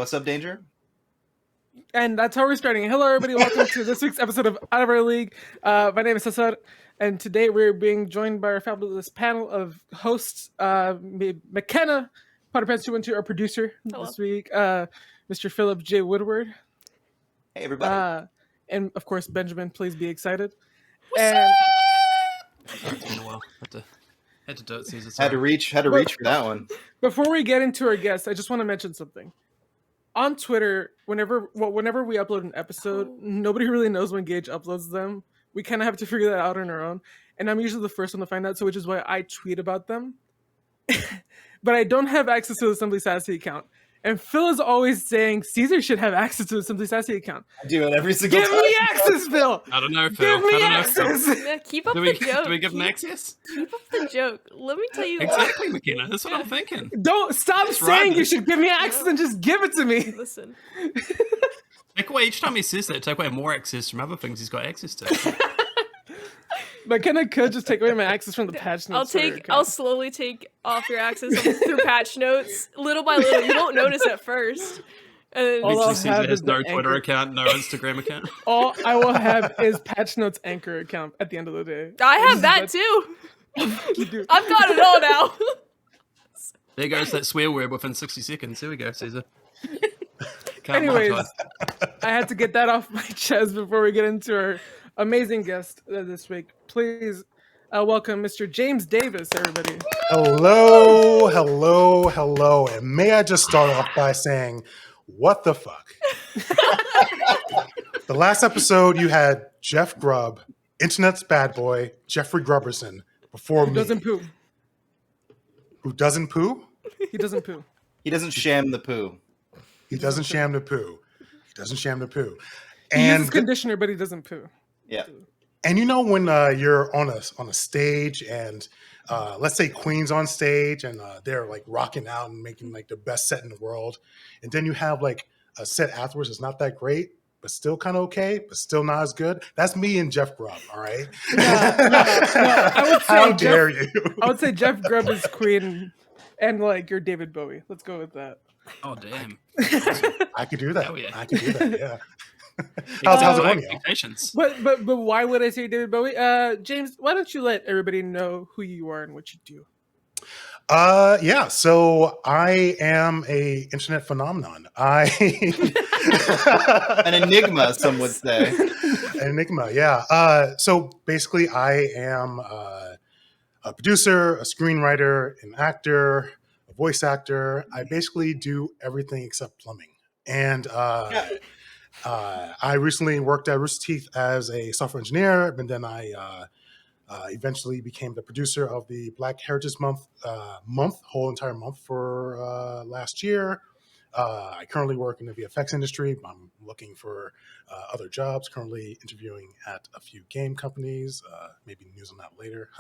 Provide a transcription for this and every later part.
What's up, Danger? And that's how we're starting. Hello, everybody. Welcome to this week's episode of Out of Our League. My name is Cesar, and today we're being joined by our fabulous panel of hosts. McKenna, Potter Pants 212, our producer this week. Mr. Philip J. Woodward. Hey, everybody. And, of course, Benjamin. Please be excited. It's been a while. Had to do it, Caesar. Sorry. Had to reach for that one. Before we get into our guests, I just want to mention something. On Twitter, whenever we upload an episode, nobody really knows when Gage uploads them. We kind of have to figure that out on our own. And I'm usually the first one to find out, so which is why I tweet about them. But I don't have access to the Simply Sassy account. And Phil is always saying Caesar should have access to the Simply Sassy account. I do it every single time. Give me access, Phil! I don't know, Phil. Give me access! Yeah, keep up the joke. Do we give him access? Keep up the joke. Let me tell you. Exactly, McKenna. That's what I'm thinking. Don't stop saying you should give me access and just give it to me. Listen. Take away, each time he says that, take away more access from other things he's got access to. McKenna could just take away my access from the patch notes. I'll slowly take off your access through patch notes, little by little. You won't notice at first. And All I'll Caesar have has is no the Twitter anchor. account, no Instagram account. All I will have is patch notes anchor account at the end of the day. I have that too. You do. I've got it all now. There goes that swear word within 60 seconds. Here we go, Caesar. Anyways, I had to get that off my chest before we get into our amazing guest this week. Please welcome Mr. James Davis, everybody. Hello. And may I just start off by saying, what the fuck? The last episode, you had Jeff Grubb, internet's bad boy, Jeffrey Grubberson, before me. Who doesn't poo? Who doesn't poo? He doesn't poo. He doesn't sham the poo. He doesn't sham the poo. He uses conditioner, but he doesn't poo. Yeah. And you know when you're on a stage and let's say Queen's on stage and they're like rocking out and making like the best set in the world, and then you have like a set afterwards that's not that great, but still kind of okay, but still not as good. That's me and Jeff Grubb, all right? No, I would say How dare you? I would say Jeff Grubb is Queen and like you're David Bowie. Let's go with that. Oh, damn. I could do that. Hell yeah. I could do that, yeah. How's it going, y'all? expectations? But why would I say David Bowie? James, why don't you let everybody know who you are and what you do? Yeah, so I am a internet phenomenon. An enigma, some would say. An enigma, yeah. So basically, I am a producer, a screenwriter, an actor, a voice actor. I basically do everything except plumbing. And I recently worked at Rooster Teeth as a software engineer, and then I eventually became the producer of the Black Heritage Month, whole entire month for last year. I currently work in the VFX industry. I'm looking for other jobs, currently interviewing at a few game companies, maybe news on that later.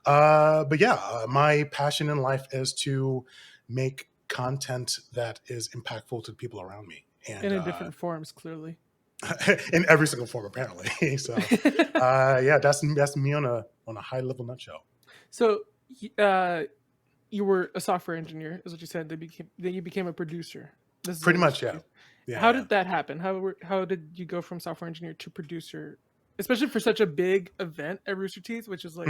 But yeah, my passion in life is to make content that is impactful to the people around me. And, in different forms, clearly. In every single form, apparently. So, yeah, that's me on a high level nutshell. So, you were a software engineer, is what you said. Then you became a producer. Pretty much, yeah. How did that happen? How did you go from software engineer to producer, especially for such a big event at Rooster Teeth, which is like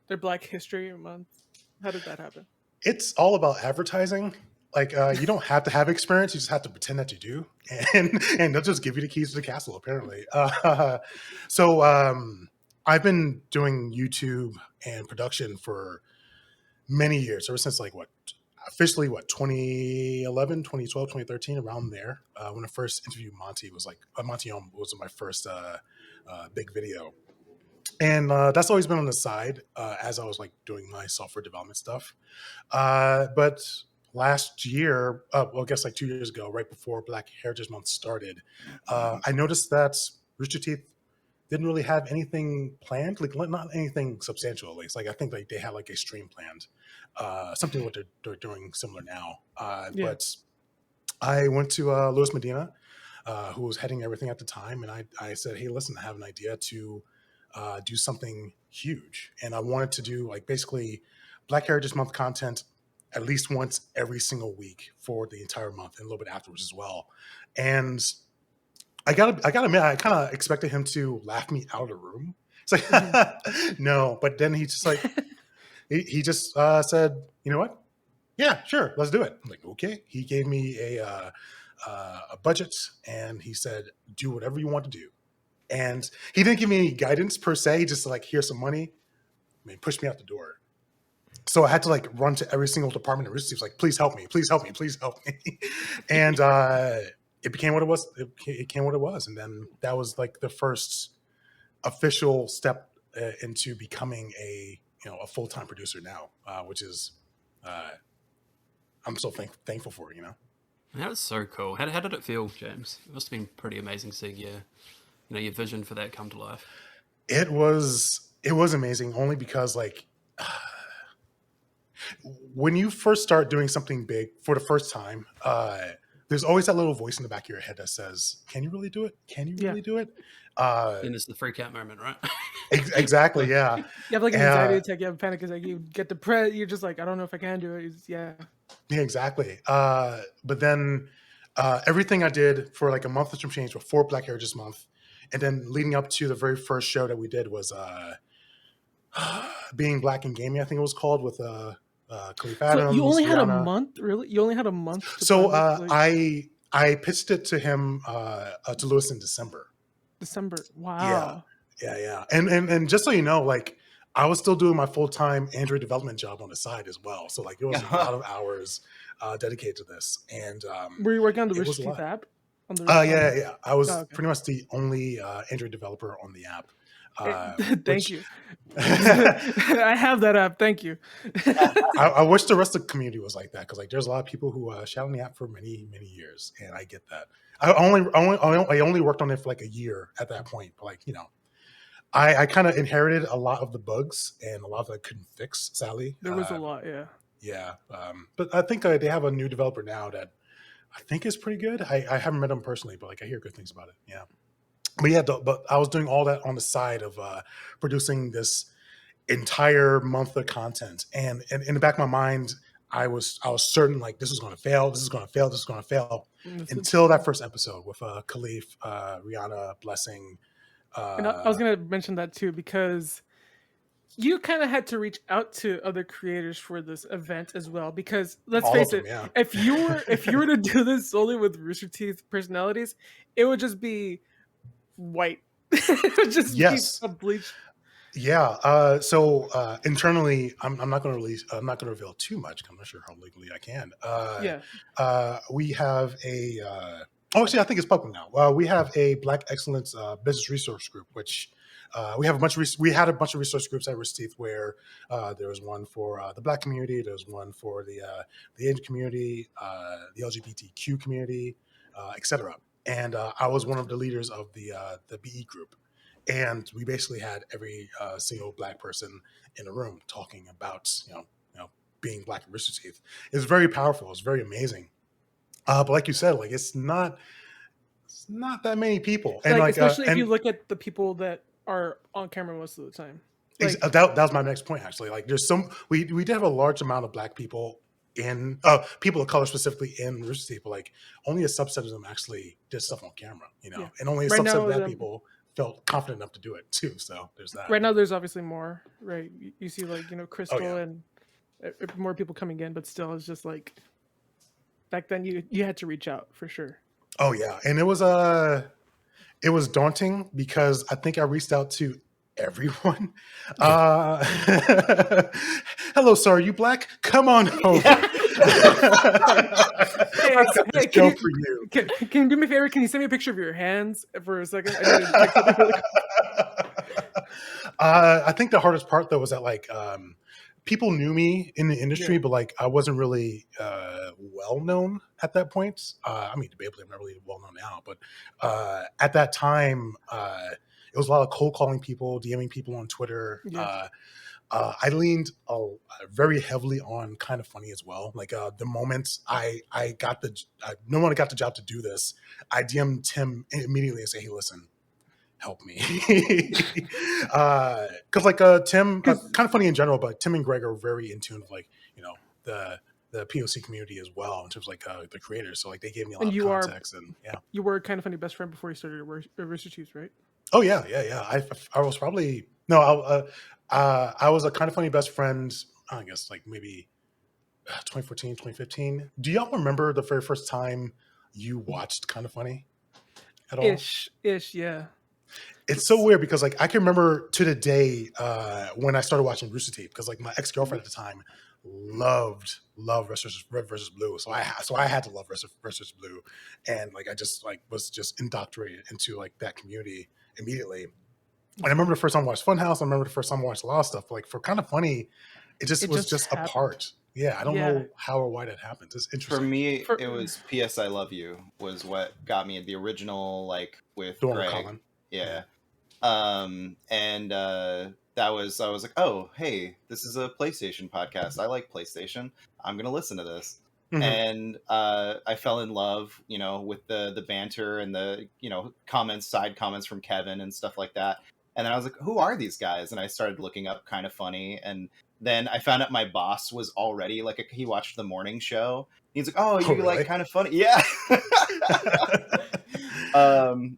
their Black History Month? How did that happen? It's all about advertising. Like you don't have to have experience; you just have to pretend that you do, and they'll just give you the keys to the castle. Apparently, so I've been doing YouTube and production for many years, ever since officially 2011, 2012, 2013, around there. When I first interviewed Monty, was like Monty was my first big video, and that's always been on the side as I was like doing my software development stuff, but last year, I guess like 2 years ago, right before Black Heritage Month started, I noticed that Rooster Teeth didn't really have anything planned, like not anything substantial at least. Like I think like they had like a stream planned, something what they're doing similar now. But I went to Luis Medina, who was heading everything at the time, and I said, hey, listen, I have an idea to do something huge, and I wanted to do like basically Black Heritage Month content at least once every single week for the entire month and a little bit afterwards as well. And I gotta admit, I kind of expected him to laugh me out of the room. It's like, no, but then he just like, he just said, you know what? Yeah, sure, let's do it. I'm like, okay. He gave me a budget, and he said, do whatever you want to do. And he didn't give me any guidance per se. He just like, here's some money. I mean, pushed me out the door. So I had to like run to every single department of Rooster Teeth, like, please help me, please help me, please help me. And it became what it was. It became what it was. And then that was like the first official step into becoming a full-time producer now, which is I'm so thankful for it, That was so cool. How did it feel, James? It must have been pretty amazing seeing your vision for that come to life. It was amazing, only because like when you first start doing something big for the first time, there's always that little voice in the back of your head that says, can you really do it? Can you really do it? Then there's the freak out moment, right? Exactly, yeah. You have like an anxiety attack, you have a panic attack, you get depressed, you're just like, I don't know if I can do it. Yeah, exactly. But then everything I did for like a month and some change before Black Heritage Month, and then leading up to the very first show that we did was Being Black and Gaming, I think it was called, with Khalif Adams. So you only had a Rihanna. month, really? You only had a month. So I pitched it to him to Lewis in December. Wow. Yeah. And just so you know, like I was still doing my full-time Android development job on the side as well. So like it was a lot of hours dedicated to this. And were you working on the Rooster Teeth app? Yeah. I was pretty much the only Android developer on the app. Thank you. I have that app. Thank you. I wish the rest of the community was like that, because like there's a lot of people who shot on the app for many years, and I get that. I only worked on it for like a year at that point, but like I kind of inherited a lot of the bugs and a lot that I couldn't fix. Sadly, there was a lot. Yeah. But I think they have a new developer now that I think is pretty good. I haven't met him personally, but like I hear good things about it. Yeah. But I was doing all that on the side of producing this entire month of content, and in the back of my mind, I was certain like this is going to fail, until that first episode with Khalif, Rihanna, Blessing. And I was going to mention that too, because you kind of had to reach out to other creators for this event as well, because let's face it, if you were to do this solely with Rooster Teeth personalities, it would just be white. It would just be a bleach. Yeah. So internally, I'm not going to release. I'm not going to reveal too much. I'm not sure how legally I can. We have a. Actually, I think it's public now. We have a Black Excellence Business Resource Group, which we have a bunch of. We had a bunch of resource groups at Rooster Teeth, where there was one for the Black community, there was one for the Asian community, the LGBTQ community, etc. And I was one of the leaders of the BE group. And we basically had every single Black person in the room talking about, being Black in Rooster Teeth. It's very powerful. It's very amazing. But like you said, like it's not that many people. And like especially if you look at the people that are on camera most of the time. Like, that was my next point, actually. Like there's we did have a large amount of Black people in people of color specifically in Rooster Teeth, but like only a subset of them actually did stuff on camera, and only a subset of that people felt confident enough to do it too. So there's that. Right now, there's obviously more. Right, you see like Crystal and more people coming in, but still, it's just like back then you had to reach out for sure. Oh yeah, and it was daunting because I think I reached out to everyone. Hello, sir. Are you Black? Come on over. Hey, can you do me a favor? Can you send me a picture of your hands for a second? I think the hardest part though was that like people knew me in the industry, but like I wasn't really well known at that point. I mean, debatably, I'm not really well known now, but at that time, it was a lot of cold calling people, DMing people on Twitter. Yeah. I leaned very heavily on Kind of Funny as well. Like the moment I got no one got the job to do this, I DM'd Tim immediately and say, "Hey, listen, help me," because like Tim, Kind of Funny in general, but Tim and Greg are very in tune with like the the POC community as well in terms of like the creators. So like they gave me a lot And of you are context and yeah. you were kind of funny best friend before you started Rooster Teeth, right? Oh yeah. I was probably no. I was a kind of funny best friend. I guess like maybe 2014, 2015. Do y'all remember the very first time you watched Kind of Funny at all? Ish, yeah. It's so weird because like I can remember to the day when I started watching Rooster Teeth because like my ex girlfriend at the time loved Red versus Blue, so I had to love Red versus Blue, and like I just like was just indoctrinated into like that community immediately. And I remember the first time I watched Funhouse. I remember the first time I watched a lot of stuff. But like for Kind of Funny, it was just a happened. part. Yeah, I don't Yeah. know how or why that happens. It's For interesting. me, it was P.S. I Love You was what got me the original, like with The one with Greg. Colin. Yeah. That was, I was like, oh, hey, this is a PlayStation podcast. I like PlayStation. I'm gonna listen to this. Mhm. And I fell in love, with the banter and the side comments from Kevin and stuff like that. And then I was like, who are these guys? And I started looking up Kind of Funny, and then I found out my boss was already like he watched the morning show. He's like, oh, you really? like Kind of Funny? Yeah.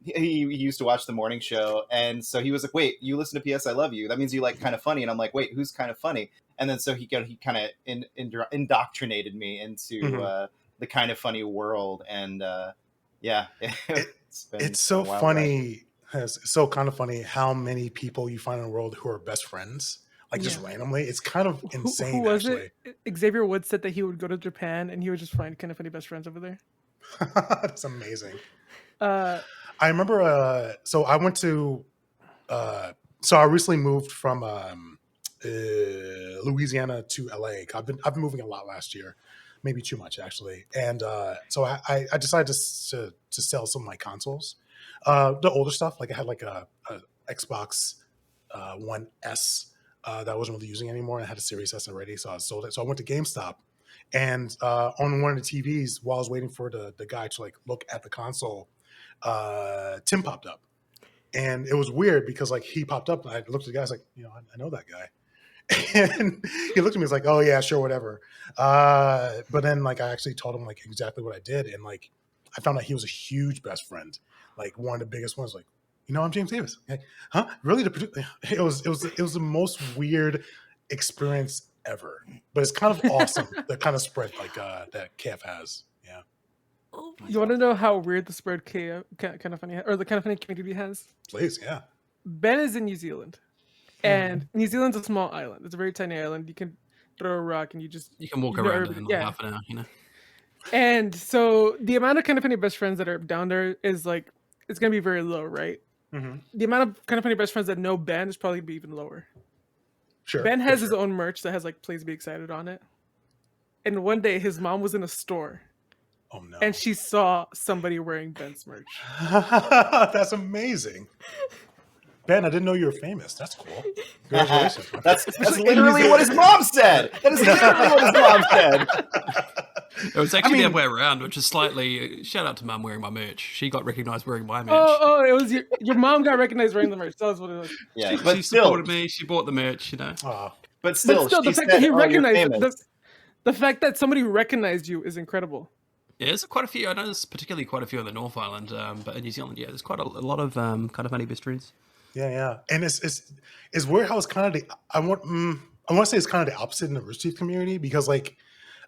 He used to watch the morning show, and so he was like, wait, you listen to PS I Love You, that means you like Kind of Funny. And I'm like, wait, who's Kind of Funny? And then so he kind of indoctrinated me into the Kind of Funny world. And yeah, it's so funny. It's so kind of funny how many people you find in the world who are best friends, like just randomly. It's kind of insane. Who was actually. it? Xavier Woods said that he would go to Japan and he would just find Kind of Funny best friends over there. That's amazing. I remember. So I went to. So I recently moved from Louisiana to LA. I've been moving a lot last year, maybe too much actually. And so I decided to sell some of my consoles, the older stuff. Like I had like a Xbox One S that I wasn't really using anymore. And I had a Series S already, so I sold it. So I went to GameStop, and on one of the TVs, while I was waiting for the guy to like look at the console, Tim popped up. And it was weird because like he popped up and I looked at the guy, I was like, I know that guy. And he looked at me, he's like, oh yeah, sure, whatever. But then like I actually told him like exactly what I did, and like I found out he was a huge best friend, like one of the biggest ones. Like, I'm James Davis. Like, huh? Really? It was the most weird experience ever. But it's kind of awesome the kind of spread like that KF has. Yeah. Oh my You want to know how weird the spread Kind of Funny or the Kind of Funny community has? Please, yeah. Ben is in New Zealand, and New Zealand's a small island. It's a very tiny island. You can throw a rock and you can walk around it in like half an hour, And so the amount of Kind of Funny best friends that are down there is like it's gonna be very low, right? Mm-hmm. The amount of Kind of Funny best friends that know Ben is probably gonna be even lower. Sure. Ben has his own merch that has like "Please Be Excited" on it. And one day his mom was in a store. Oh no. And she saw somebody wearing Ben's merch. That's amazing. Ben, I didn't know you were famous. That's cool. Congratulations. That's literally what his mom said. That is literally what his mom said. It was actually the other way around, which is slightly shout out to Mum wearing my merch. She got recognized wearing my merch. Oh, it was your mom got recognized wearing the merch. That's what it was. Yeah, She supported me. She bought the merch, But still, the fact that he recognized the fact that somebody recognized you is incredible. Yeah, there's quite a few. I know there's particularly quite a few on the North Island, but in New Zealand, yeah, there's quite a lot of Kind of Funny best friends. Yeah, and it's weird how it's kind of I want to say it's kind of the opposite in the Rooster Teeth community, because like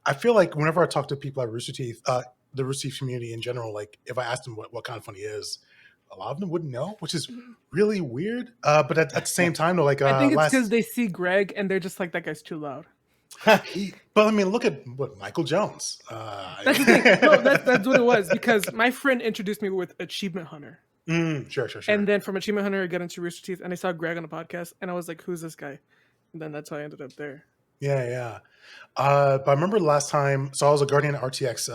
I feel like whenever I talk to people at Rooster Teeth, the Rooster Teeth community in general, like if I asked them what Kind of Funny is, a lot of them wouldn't know, which is really weird. But at the same time, though, like I think it's because they see Greg and they're just like, that guy's too loud. But I mean, look at Michael Jones. That's the thing. No, that's what it was, because my friend introduced me with Achievement Hunter. Sure. And then from Achievement Hunter, I got into Rooster Teeth, and I saw Greg on the podcast, and I was like, "Who's this guy?" And then that's how I ended up there. Yeah. But I remember the last time. So I was a Guardian at RTX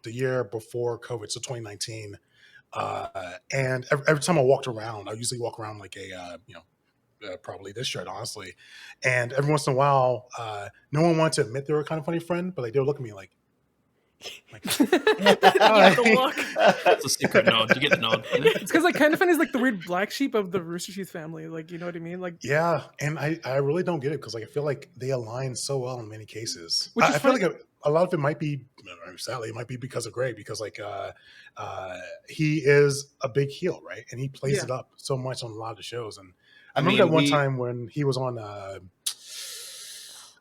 the year before COVID, so 2019. And every time I walked around, I usually walk around like a probably this shirt, honestly. And every once in a while, no one wanted to admit they were a Kind of Funny friend, but like they would look at me like You have to look. It's a secret nod. You get the nod. It's because like Kind of Funny is like the weird black sheep of the Rooster Teeth family. Like, you know what I mean? Like, yeah, and I really don't get it, because like I feel like they align so well in many cases. Which is I feel funny. like a lot of it might be, sadly, it might be because of Greg, because like he is a big heel, right? And he plays Yeah. it up so much on a lot of the shows. And I I remember mean, that one we time when he was on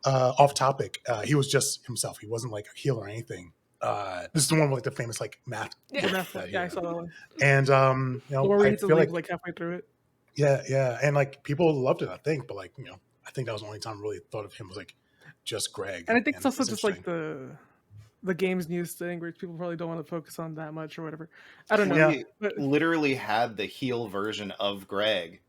Off Topic, he was just himself. He wasn't like a heel or anything. This is the one with like the famous like math. Yeah. The joke math one. that, Yeah, I saw that one. And you The know, one where I you need to feel leave like, like halfway through it. yeah, and like people loved it, I think, but like, you know, I think that was the only time I really thought of him as like just Greg. And I think it's And also it's just like interesting. the games news thing where people probably don't want to focus on that much or whatever. I don't know. Yeah. we But literally had the heel version of Greg,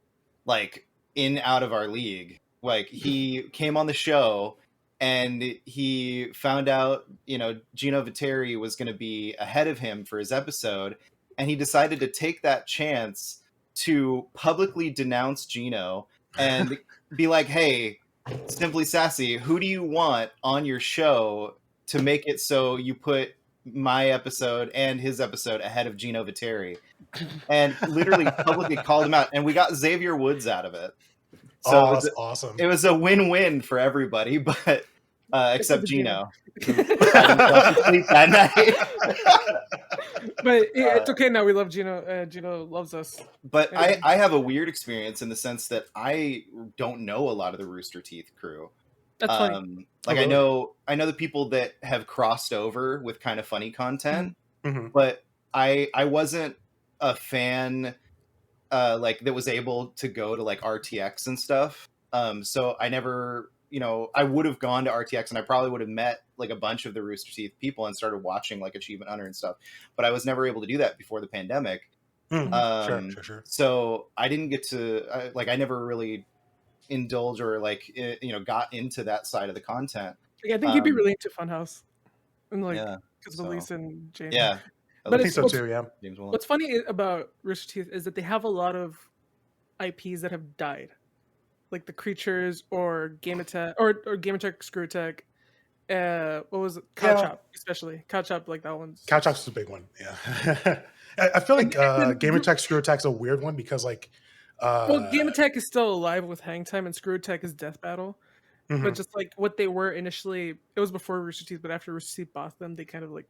like in out of our league. Like he came on the show and he found out, you know, Gino Viteri was going to be ahead of him for his episode, and he decided to take that chance to publicly denounce Gino and be like, "Hey, Simply Sassy, who do you want on your show to make it so you put my episode and his episode ahead of Gino Viteri?" And literally publicly called him out, and we got Xavier Woods out of it. So Oh, that's awesome. it was a win-win for everybody, but except for Gino. Gino, who cried himself to sleep that night. but it's okay now. We love Gino. Gino loves us. But Yeah. I have a weird experience in the sense that I don't know a lot of the Rooster Teeth crew. That's funny. Like Oh, really? I know the people that have crossed over with kind of funny content, Hmm. but I wasn't a fan like that was able to go to like RTX and stuff. So I never, you know, I would have gone to RTX and I probably would have met like a bunch of the Rooster Teeth people and started watching like Achievement Hunter and stuff. But I was never able to do that before the pandemic. Sure. So I didn't get to I never really indulge or like you know, got into that side of the content. Like, I think you'd be Um, really into Funhouse and like yeah. because So of Elise and Jane. yeah. But I it's think so what's, too. Yeah. James Willen. what's funny about Rooster Teeth is that they have a lot of IPs that have died, like the Creatures or Game Attack or Game Attack Screw Attack. What was it? Cow Yeah. Chop, especially Cow Chop. Like that one's. Couch Ops is a big one. Yeah. I feel like And Game Attack Screw Attack's a weird one because like well, Game Attack is still alive with Hang Time, and Screw Attack is Death Battle. mhm. But just like what they were initially, it was before Rooster Teeth, but after Rooster Teeth bought them, they kind of like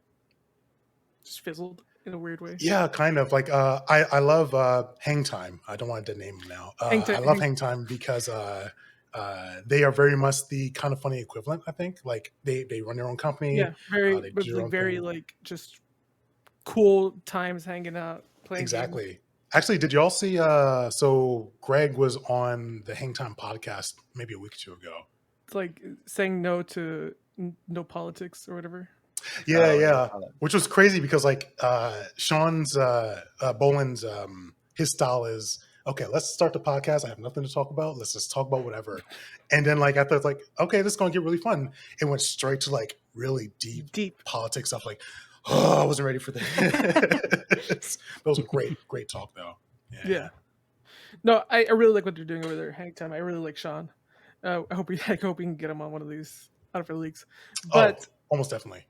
just fizzled in a weird way. Yeah, kind of like I love Hang Time. I don't want to name them now. Hang Time- I love Hang- Hang Time because they are very much the kind of funny equivalent. I think like they run their own company. Yeah, very, they but do their like own very thing. like just cool times hanging out, playing games. Exactly. Actually, did y'all see? So Greg was on the Hang Time podcast maybe a week or two ago. It's like saying no to no politics or whatever. Yeah, Oh, yeah. I saw that. Which was crazy because like Sean's Boland's his style is okay, let's start the podcast. I have nothing to talk about. Let's just talk about whatever. And then like after it's like, okay, this is gonna get really fun. It went straight to like really deep politics stuff like, oh, I wasn't ready for this. That was a great talk though. Yeah. No, I really like what they're doing over there. Hang Time. I really like Sean. I hope we can get him on one of these out of our leagues. But almost definitely.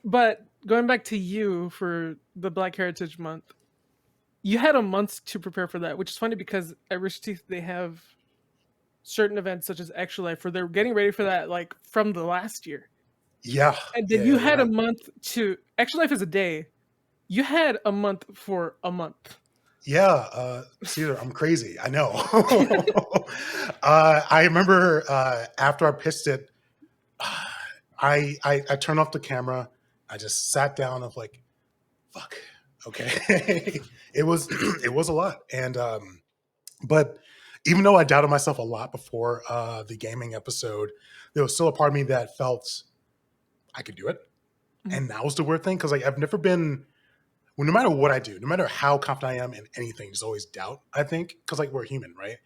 But going back to you for the Black Heritage Month, you had a month to prepare for that, which is funny because at Rooster Teeth they have certain events such as Actual Life where they're getting ready for that like from the last year. Yeah. And then you had a month to Actual Life is a day. You had a month for a month. Yeah, Caesar, I'm crazy. I know. I remember after I pitched it, I turned off the camera. I just sat down of like, fuck, okay. it was a lot. And but even though I doubted myself a lot before the gaming episode, there was still a part of me that felt I could do it. Mhm. And that was the weird thing, because like I've never been, well, no matter what I do, no matter how confident I am in anything, there's always doubt, I think, because like we're human, right?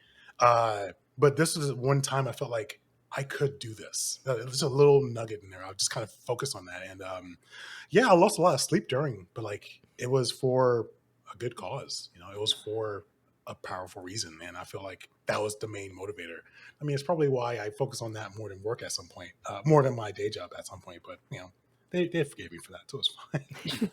But this was one time I felt like I could do this. There's a little nugget in there. I just kind of focused on that. And yeah, I lost a lot of sleep during, but like it was for a good cause. You know, it was for a powerful reason. And I feel like that was the main motivator. I mean, it's probably why I focus on that more than work at some point, more than my day job at some point. But, you know, they forgave me for that, so it's fine.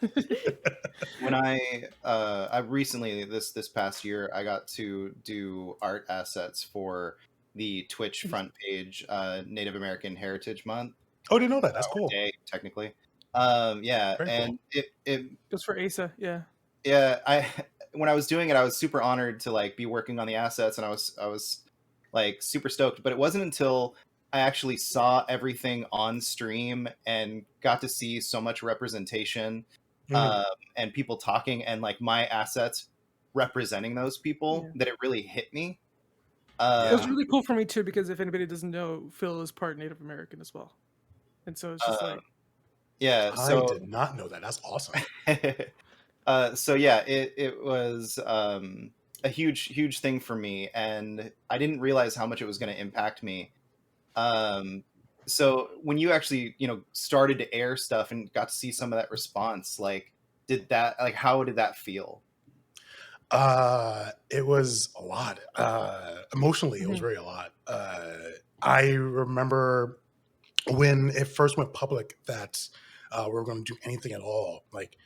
When I recently this past year I got to do art assets for the Twitch front page Native American Heritage Month, Oh, I didn't know that. That's or cool. day technically. Yeah, Very cool. and it Just for Asa, yeah. yeah, I when I was doing it, I was super honored to like be working on the assets, and I was like super stoked. But it wasn't until I actually saw everything on stream and got to see so much representation, Mhm. and people talking, and like my assets representing those people, Yeah. that it really hit me. It was Yeah. Um, really cool for me too because if anybody doesn't know, Phil is part Native American as well, and so it's just uh, like, yeah, I so did not know that. That's awesome. so yeah, it was a huge thing for me, and I didn't realize how much it was going to impact me. Um, so when you actually started to air stuff and got to see some of that response, like how did that feel? It was a lot. Emotionally, it was mhm, very a lot. I remember when it first went public that we were going to do anything at all. Like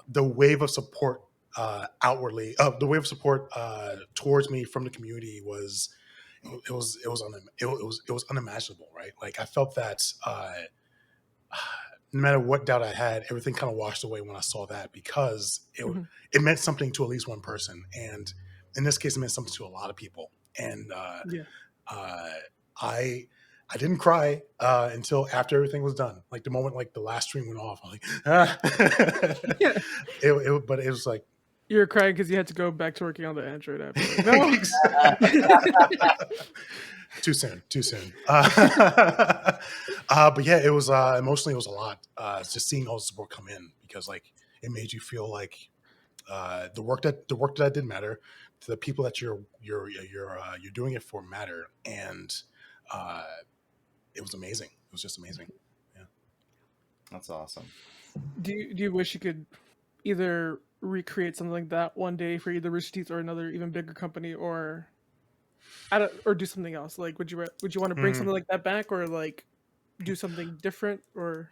the wave of support the wave of support towards me from the community was it was unimaginable, right? Like I felt that no matter what doubt I had, everything kind of washed away when I saw that because mhm. it meant something to at least one person, and in this case, it meant something to a lot of people. And Yeah. uh, I I didn't cry until after everything was done. Like the moment like the last stream went off, I was like, ah. Yeah. But it was like You were crying because you had to go back to working on the Android app. You're like, no. too soon, too soon. But yeah, it was emotionally, it was a lot. Just seeing all the support come in because like it made you feel like the work that did matter. The people that you're doing it for matter, and uh, it was amazing. It was just amazing. Yeah. That's awesome. Do you wish you could either recreate something like that one day for either Rooster Teeth or another even bigger company, or or do something else? Like, would you want to bring Mm. something like that back, or like do something different, or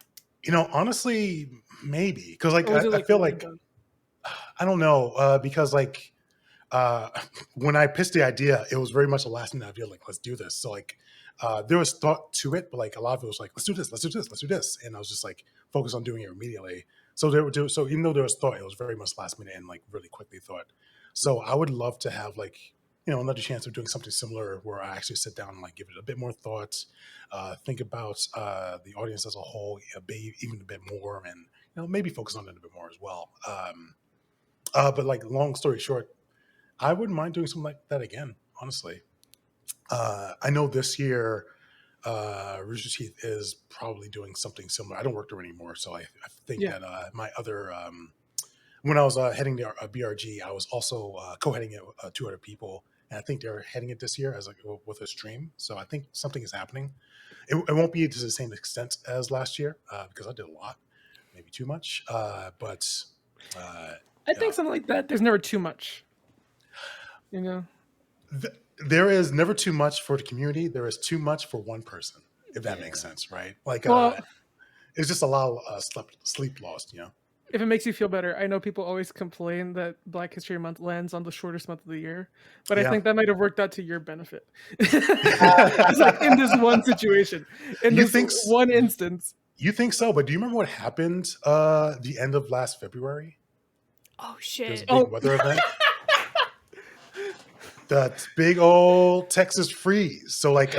Honestly, maybe because like was it I like feel one and like done? I don't know because like uh, when I pitched the idea, it was very much a last minute idea. Like, let's do this. So like, there was thought to it, but like a lot of it was like, let's do this, let's do this, let's do this, and I was just like focused on doing it immediately. So so even though there was thought, it was very much last minute and like really quickly thought. So I would love to have like another chance of doing something similar where I actually sit down and like give it a bit more thought, think about the audience as a whole, even a bit more, and maybe focus on it a bit more as well. But like long story short, I wouldn't mind doing something like that again, honestly. I know this year, Rooster Teeth is probably doing something similar. I don't work there anymore, so I think Yeah. that my other, when I was heading the BRG, I was also co-heading it with two other people, and I think they're heading it this year as like with a stream. So I think something is happening. It won't be to the same extent as last year because I did a lot, maybe too much. But uh, I you know, think something like that. There's never too much. You know. there is never too much for the community. There is too much for one person, if that makes Yeah. sense, right? Like, Well, it's just a lot of sleep lost. if it makes you feel better, I know people always complain that Black History Month lands on the shortest month of the year, but I Yeah. think that might have worked out to your benefit. It's like in this one situation, in You this think one instance. you think so, but do you remember what happened the end of last February? Oh There was a shit. big Oh, weather event. That big old Texas freeze. So like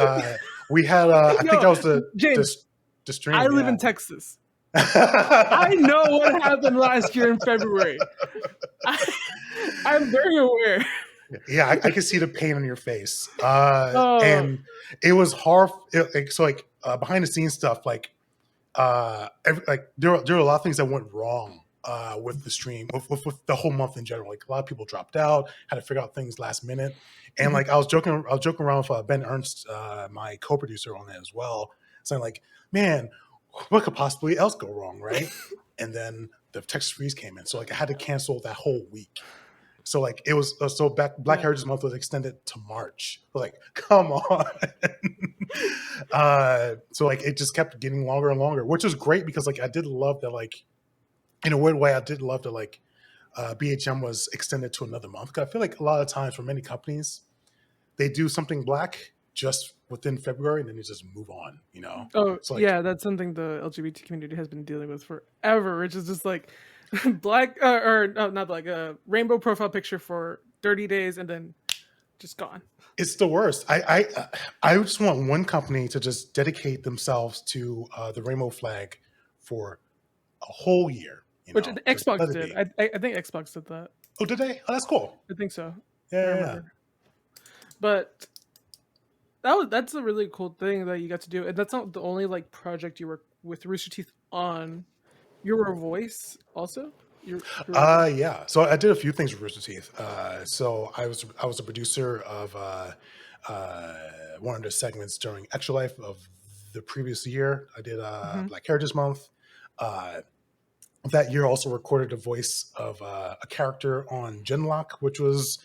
we had I think yo, that was the James, the I stream, live yeah. in Texas. I know what happened last year in February. I'm very aware. Yeah, I can see the pain on your face. Oh, And it was hard. So like behind the scenes stuff, like like there were a lot of things that went wrong with the stream, with the whole month in general. Like a lot of people dropped out, had to figure out things last minute, and like I was joking around with Ben Ernst, my co-producer on that as well, saying like, man, what could possibly else go wrong, right? And then the Texas freeze came in, so like I had to cancel that whole week. So like it was Black yeah. Heritage Month was extended to March. Like, come on. So like it just kept getting longer and longer, which was great because like I did love that, like in a weird way, I did love that like BHM was extended to another month. 'Cause I feel like a lot of times for many companies, they do something Black just within February, and then you just move on. Oh, It's like, yeah, that's something the LGBT community has been dealing with forever, which is just like black or no, not black, rainbow profile picture for 30 days and then just gone. it's the worst. I just want one company to just dedicate themselves to the rainbow flag for a whole year. Which Just Xbox let it did. be. I think Xbox did that. Oh, did they? Oh, that's cool. I think so. I Yeah, yeah, yeah. remember. But that's a really cool thing that you got to do, and that's not the only like project you work with Rooster Teeth on. You were a voice also. Yeah. So I did a few things with Rooster Teeth. So I was a producer of one of the segments during Extra Life of the previous year. I did Black Heritage Month. That year also recorded the voice of a character on Genlock, which was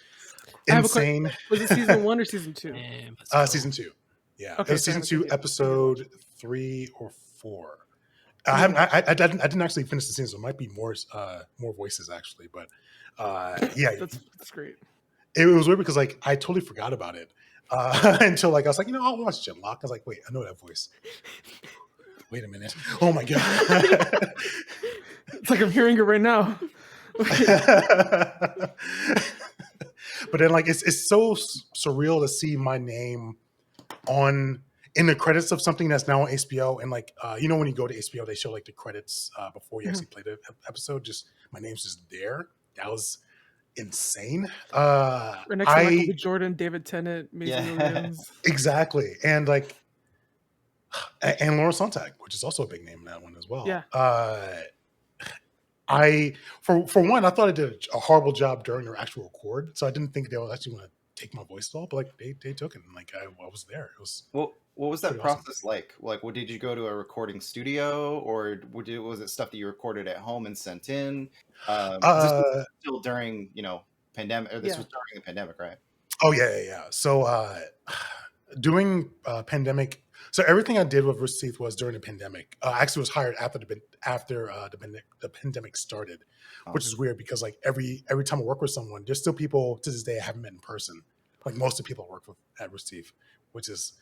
insane. Was it season 1 or season 2? Damn, that's cool. Season 2. Yeah. Okay, It was season fair enough. 2, Yeah. episode 3 or 4. I didn't actually finish the season, so it might be more voices actually, but yeah, That's great. it was weird because like I totally forgot about it until like I was like, I'll watch Genlock. I was like, wait, I know that voice. Wait a minute. Oh my god. It's like I'm hearing it right now. But then like it's so surreal to see my name in the credits of something that's now on HBO, and like when you go to HBO, they show like the credits before you actually play the episode. Just my name's just there. That was insane. Right next to Michael B. Jordan, David Tennant, Maisie Yeah. Williams. Exactly, and like and Laura Sontag, which is also a big name in that one as well. Yeah. For one, I thought I did a horrible job during their actual record, so I didn't think they would actually want to take my voice at all. But like they took it, and like I was there. It was What was that pretty awesome. process like? Like, did you go to a recording studio, or was it stuff that you recorded at home and sent in? This was still during pandemic, or this was during the pandemic, right? Oh yeah. So during pandemic, so everything I did with Rooster Teeth was during the pandemic. I actually was hired after the pandemic started, which is weird because like every time I work with someone, there's still people to this day I haven't met in person. Like most of the people I work with at Rooster Teeth, which is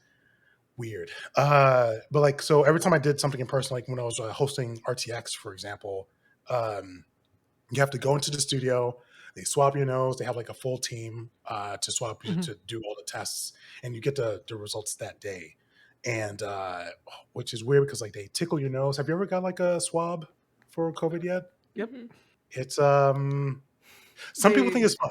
weird. But like so every time I did something in person, like when I was hosting RTX, for example, you have to go into the studio. They swab your nose. They have like a full team to swab you to do all the tests, and you get the results that day. And which is weird because like they tickle your nose. Have you ever got like a swab for COVID yet? Yep. It's some people think it's fun.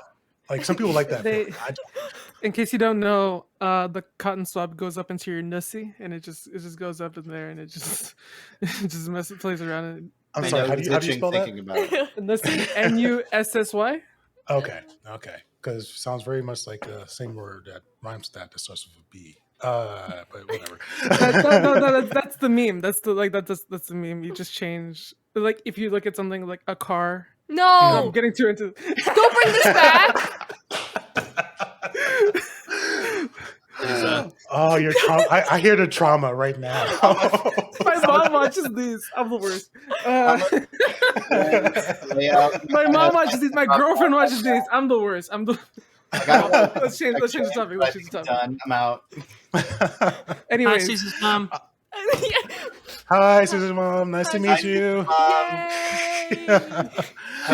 Like some people like that. They- feeling. I don't. In case you don't know, the cotton swab goes up into your nussy, and it just goes up in there, and it just plays around. And I'm I sorry. know How who's do you itching spell that? thinking about it. Nussy, Nussy. Okay. Because it sounds very much like the same word that rhymes with that starts with a B. But whatever. That's the meme. That's the meme. You just change. Like if you look at something like a car. I'm No, getting too into. don't bring this back. Oh, your trauma! I hear the trauma right now. My mom watches these. I'm the worst. My mom watches these. My girlfriend watches these. I'm the worst. Let's change the topic. Let's change the topic. Done. I'm out. Hi, Anyways, Caesar's mom. Hi, Susan's mom. Nice to meet you. Hope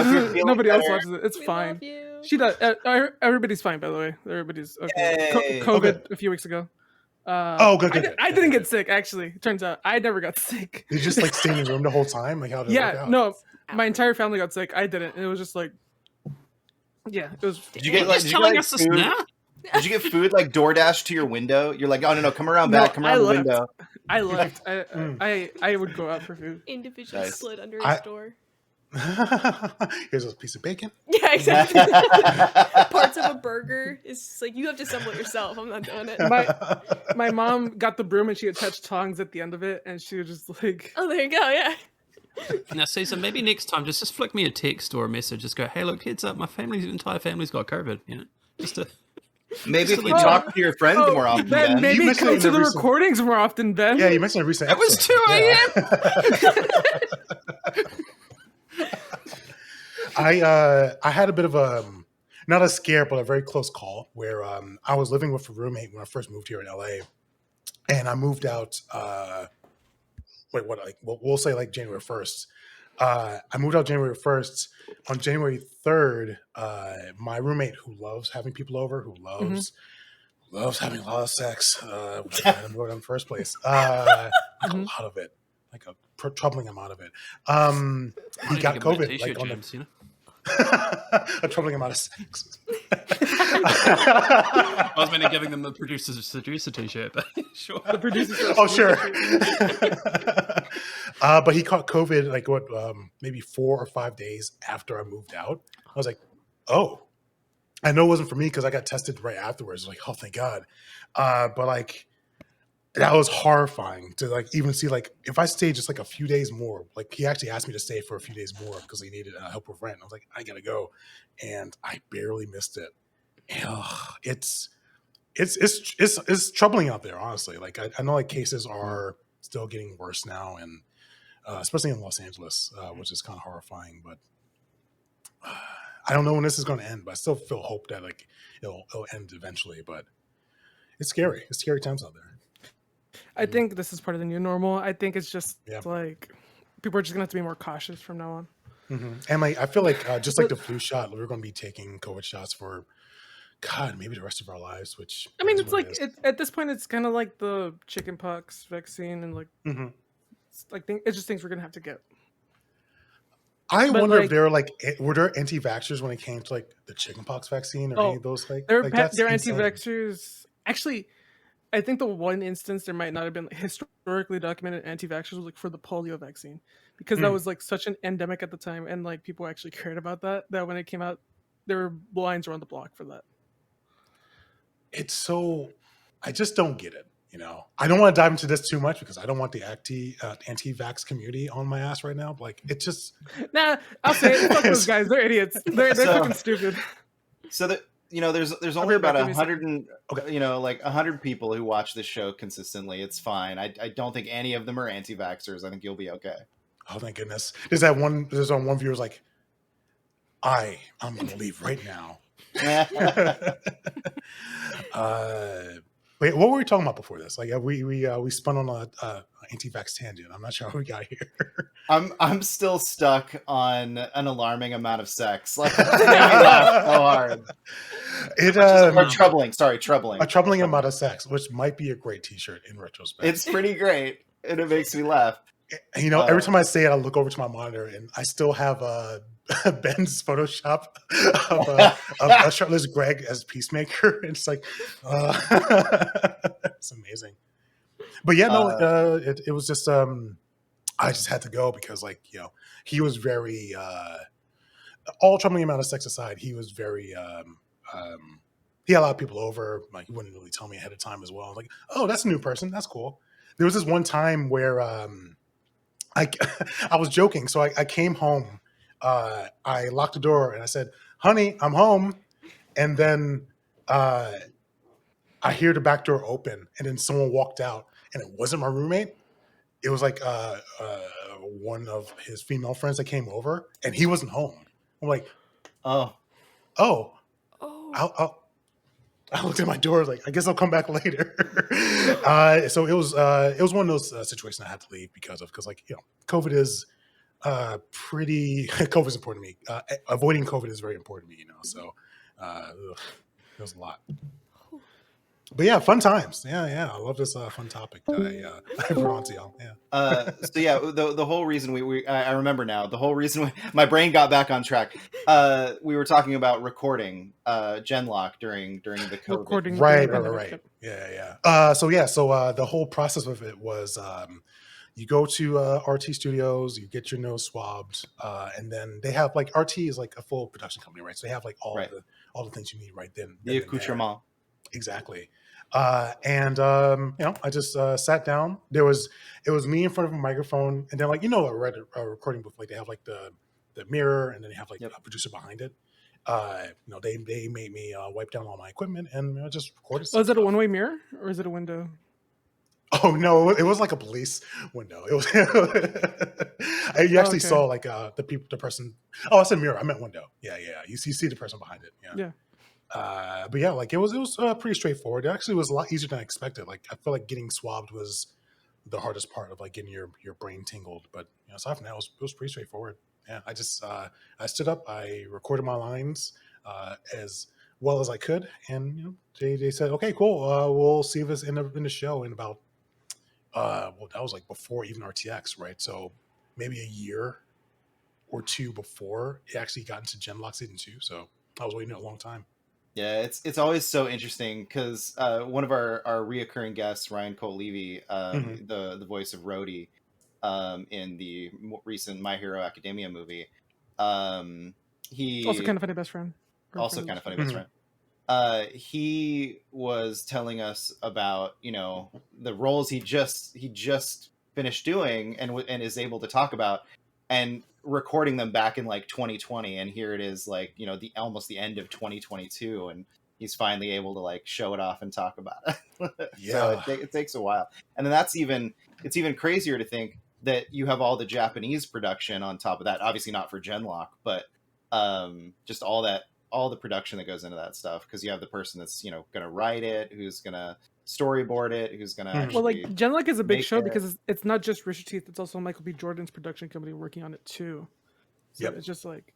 you're feeling nobody else better. watches it. It's We fine. love you. She does. Everybody's fine, by the way. Everybody's okay. Yay. COVID Okay. a few weeks ago. Good. I didn't get sick. Actually, turns out I never got sick. You just like stay in the room the whole time. Like how did it work Yeah, out? no, my entire family got sick. I didn't. And it was just like, yeah, it was. Did you get You're like? just Did you, telling get, us this food? now? Did you get food like DoorDash to your window? You're like, oh no, come around No, back, come I around the left. window. I left. I would go out for food. Individually Nice. slid under I- his door. Here's a piece of bacon. Yeah, exactly. Parts of a burger is just like you have to assemble it yourself. I'm not doing it. My mom got the broom and she attached tongs at the end of it, and she was just like, Oh, there you go. Yeah. Now, Caesar, maybe next time just flick me a text or a message. Just go, hey, look, heads up, my entire family's got COVID. Just to Maybe if you Oh, talk to your friends more often, Ben, then. maybe mentioned come it to in the a recent- recordings more often, Ben. Yeah, you mentioned a recent. It was episode. 2 a.m. I had a bit of not a scare, but a very close call where I was living with a roommate when I first moved here in LA, and I moved out. We'll say like January 1st. I moved out January 1st. On January 3rd, my roommate, who loves having people over, who loves having a lot of sex, which I didn't in the first place, like a lot of it, like a troubling amount of it. He got COVID, like on James, you know? a troubling amount of sex. I was meant to giving them the producer's seducer t-shirt, but sure. The producers. Oh, sure. But he caught COVID like maybe 4 or 5 days after I moved out. I was like, oh, I know it wasn't for me because I got tested right afterwards. Like, oh, thank God. But like, that was horrifying to like even see like if I stayed just like a few days more. Like he actually asked me to stay for a few days more because he needed help with rent. I was like, I gotta go, and I barely missed it. It's troubling out there, honestly. Like I know like cases are still getting worse now, and especially in Los Angeles, which is kind of horrifying. But I don't know when this is going to end. But I still feel hope that like it'll end eventually. But it's scary. It's scary times out there. I think this is part of the new normal. I think it's just like people are just gonna have to be more cautious from now on. Mm-hmm. And like I feel like just like the flu shot, we're going to be taking COVID shots for maybe the rest of our lives. Which I mean, it's like at this point, it's kind of like the chickenpox vaccine, and like it's just things we're gonna have to get. I wonder if were there anti-vaxxers when it came to like the chickenpox vaccine or any of those they're anti-vaxxers. Actually, I think the one instance there might not have been like, historically documented anti-vaxxers was like for the polio vaccine, because that was like such an endemic at the time, and like people actually cared about that when it came out, there were lines around the block for that. It's so I just don't get it. You know, I don't want to dive into this too much because I don't want the anti-vax community on my ass right now. But like, it just I'll say it. Fuck those guys. They're idiots. They're fucking stupid. So that there's only about 100 and like 100 people who watch this show consistently. It's fine. I don't think any of them are anti-vaxxers. I think you'll be okay. Oh thank goodness. There's one viewer's like, I'm gonna leave right now. Wait, what were we talking about before this? Like we spun on a anti-vax tangent. I'm not sure how we got here. I'm still stuck on an alarming amount of sex. Like it made me laugh so hard. Troubling. Sorry, troubling. A troubling amount of sex, which might be a great T-shirt in retrospect. It's pretty great, and it makes me laugh. You know, every time I say it, I look over to my monitor, and I still have Ben's Photoshop of a shirtless Greg as Peacemaker. It's like, it's amazing. But yeah, no, it was just, I just had to go because, like, you know, he was very, all troubling amount of sex aside, he was very, he had a lot of people over. Like, he wouldn't really tell me ahead of time as well. I was like, oh, that's a new person. That's cool. There was this one time where I was joking. So I came home. I locked the door and I said, honey, I'm home. And then I hear the back door open and then someone walked out and it wasn't my roommate. It was like one of his female friends that came over and he wasn't home. I'm like, oh. I looked at my door like, I guess I'll come back later. So it was one of those situations I had to leave because like, you know, COVID is COVID is important to me. Avoiding COVID is very important to me, you know. So it was a lot. But yeah, fun times. Yeah. I love this fun topic that I brought on to y'all. Yeah. So yeah, the whole reason I remember now. The whole reason my brain got back on track. We were talking about recording Genlock during the COVID. Recording. Right. Yeah. So the whole process of it was you go to RT Studios, you get your nose swabbed, and then they have like RT is like a full production company, right? So they have like all the things you need right then. The accoutrement. Exactly. And you know, I just sat down. It was me in front of a microphone, and then like you know a recording booth, like they have like the mirror, and then they have like a producer behind it. You know, they made me wipe down all my equipment and you know, just recorded. Oh, is it a one-way mirror or is it a window? Oh no, it was like a police window. It was. You actually saw like the person. Oh, I said mirror. I meant window. Yeah. You see the person behind it. Yeah. But yeah, like it was pretty straightforward. It actually was a lot easier than I expected. Like I feel like getting swabbed was the hardest part of like getting your brain tingled. But aside from that, it was pretty straightforward. Yeah, I stood up, I recorded my lines as well as I could, and they said, okay, cool, we'll see this in the show in about well, that was like before even RTX, right? So maybe a year or two before it actually got into Genlock season 2. So I was waiting a long time. Yeah, it's always so interesting because one of our reoccurring guests, Ryan Cole Levy, Hmm. the voice of Rhodey, in the recent My Hero Academia movie, Also, he kind of funny best friend. Or also friend of kind best of funny friend. best Hmm. friend. He was telling us about the roles he just finished doing and is able to talk about, and recording them back in like 2020, and here it is like the almost the end of 2022, and he's finally able to like show it off and talk about it. So Yeah, it takes a while, and then it's even crazier to think that you have all the Japanese production on top of that, obviously not for Genlock, but just all the production that goes into that stuff, because you have the person that's going to write it, who's going to storyboard it, who's going to Mhm. Well, like actually Genlock is a big make show it. because it's not just Rooster Teeth; it's also Michael B. Jordan's production company working on it too. So Yep. it's just like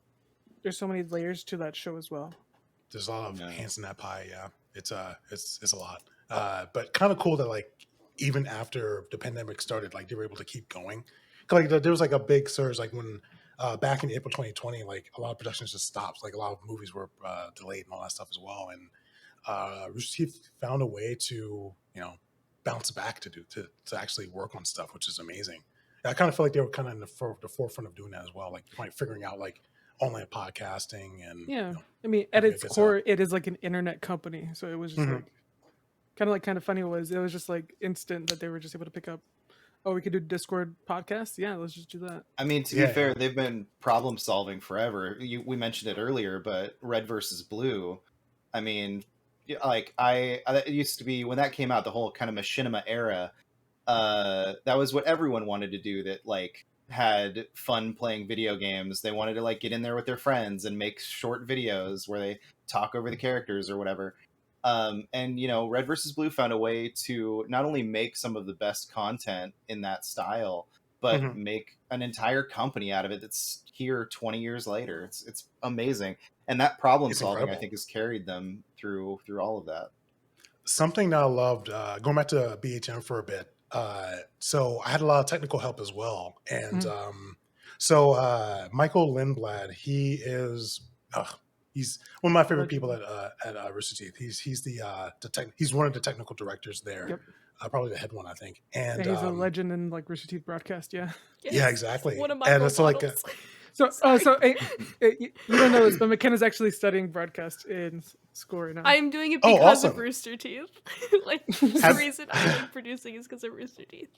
there's so many layers to that show as well. There's a lot of No. hands in that pie. Yeah, it's a lot. But kind of cool that like even after the pandemic started, like they were able to keep going. 'Cause, like there was like a big surge, like when back in April 2020, like a lot of productions just stopped. Like a lot of movies were delayed and all that stuff as well. And Rooster Teeth found a way to bounce back to actually work on stuff, which is amazing. And I kind of feel like they were kind of in the forefront of doing that as well, like figuring out like online podcasting and Yeah, I mean, at having a its good setup. core, it is like an internet company, so it was just Mhm. like kind of funny. It was just like instant that they were just able to pick up. Oh, we could do Discord podcasts. Yeah, let's just do that. I mean, to be Yeah, fair, they've been problem solving forever. We mentioned it earlier, but Red versus Blue, I mean, like it used to be when that came out, the whole kind of machinima era, that was what everyone wanted to do, that like had fun playing video games. They wanted to like get in there with their friends and make short videos where they talk over the characters or whatever. And Red versus Blue found a way to not only make some of the best content in that style, but Mhm. make an entire company out of it that's here 20 years later. It's amazing, and that problem It's solving, I incredible. think, has carried them through all of that. Something that I loved, going back to BHM for a bit. So I had a lot of technical help as well, and Mhm. Michael Lindblad, he's one of my favorite people Legend. at Rooster Teeth. He's one of the technical directors there, Yep. Probably the head one, I think. Yeah, And he's a legend in like Rooster Teeth broadcast. Yeah. yeah, Yes, exactly. one of my And role it's like models. So, Sorry. you don't know this, but McKenna's actually studying broadcast in school right now. I'm doing it Oh, because of awesome. Rooster Teeth. Like the Have reason I like producing is because of Rooster Teeth.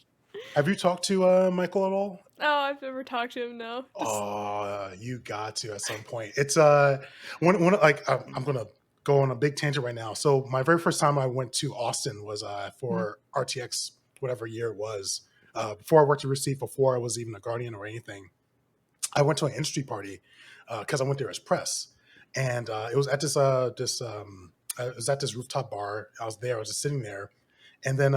Have you talked to Michael at all? Oh, I've never talked to him. No, just Oh, you got to at some point. It's one like I'm gonna go on a big tangent right now. So my very first time I went to Austin was Mhm. for RTX, whatever year it was. Before I worked at Receipt, before I was even a Guardian or anything, I went to an industry party because I went there as press, and it was at it was at this rooftop bar. I was there. I was just sitting there, and then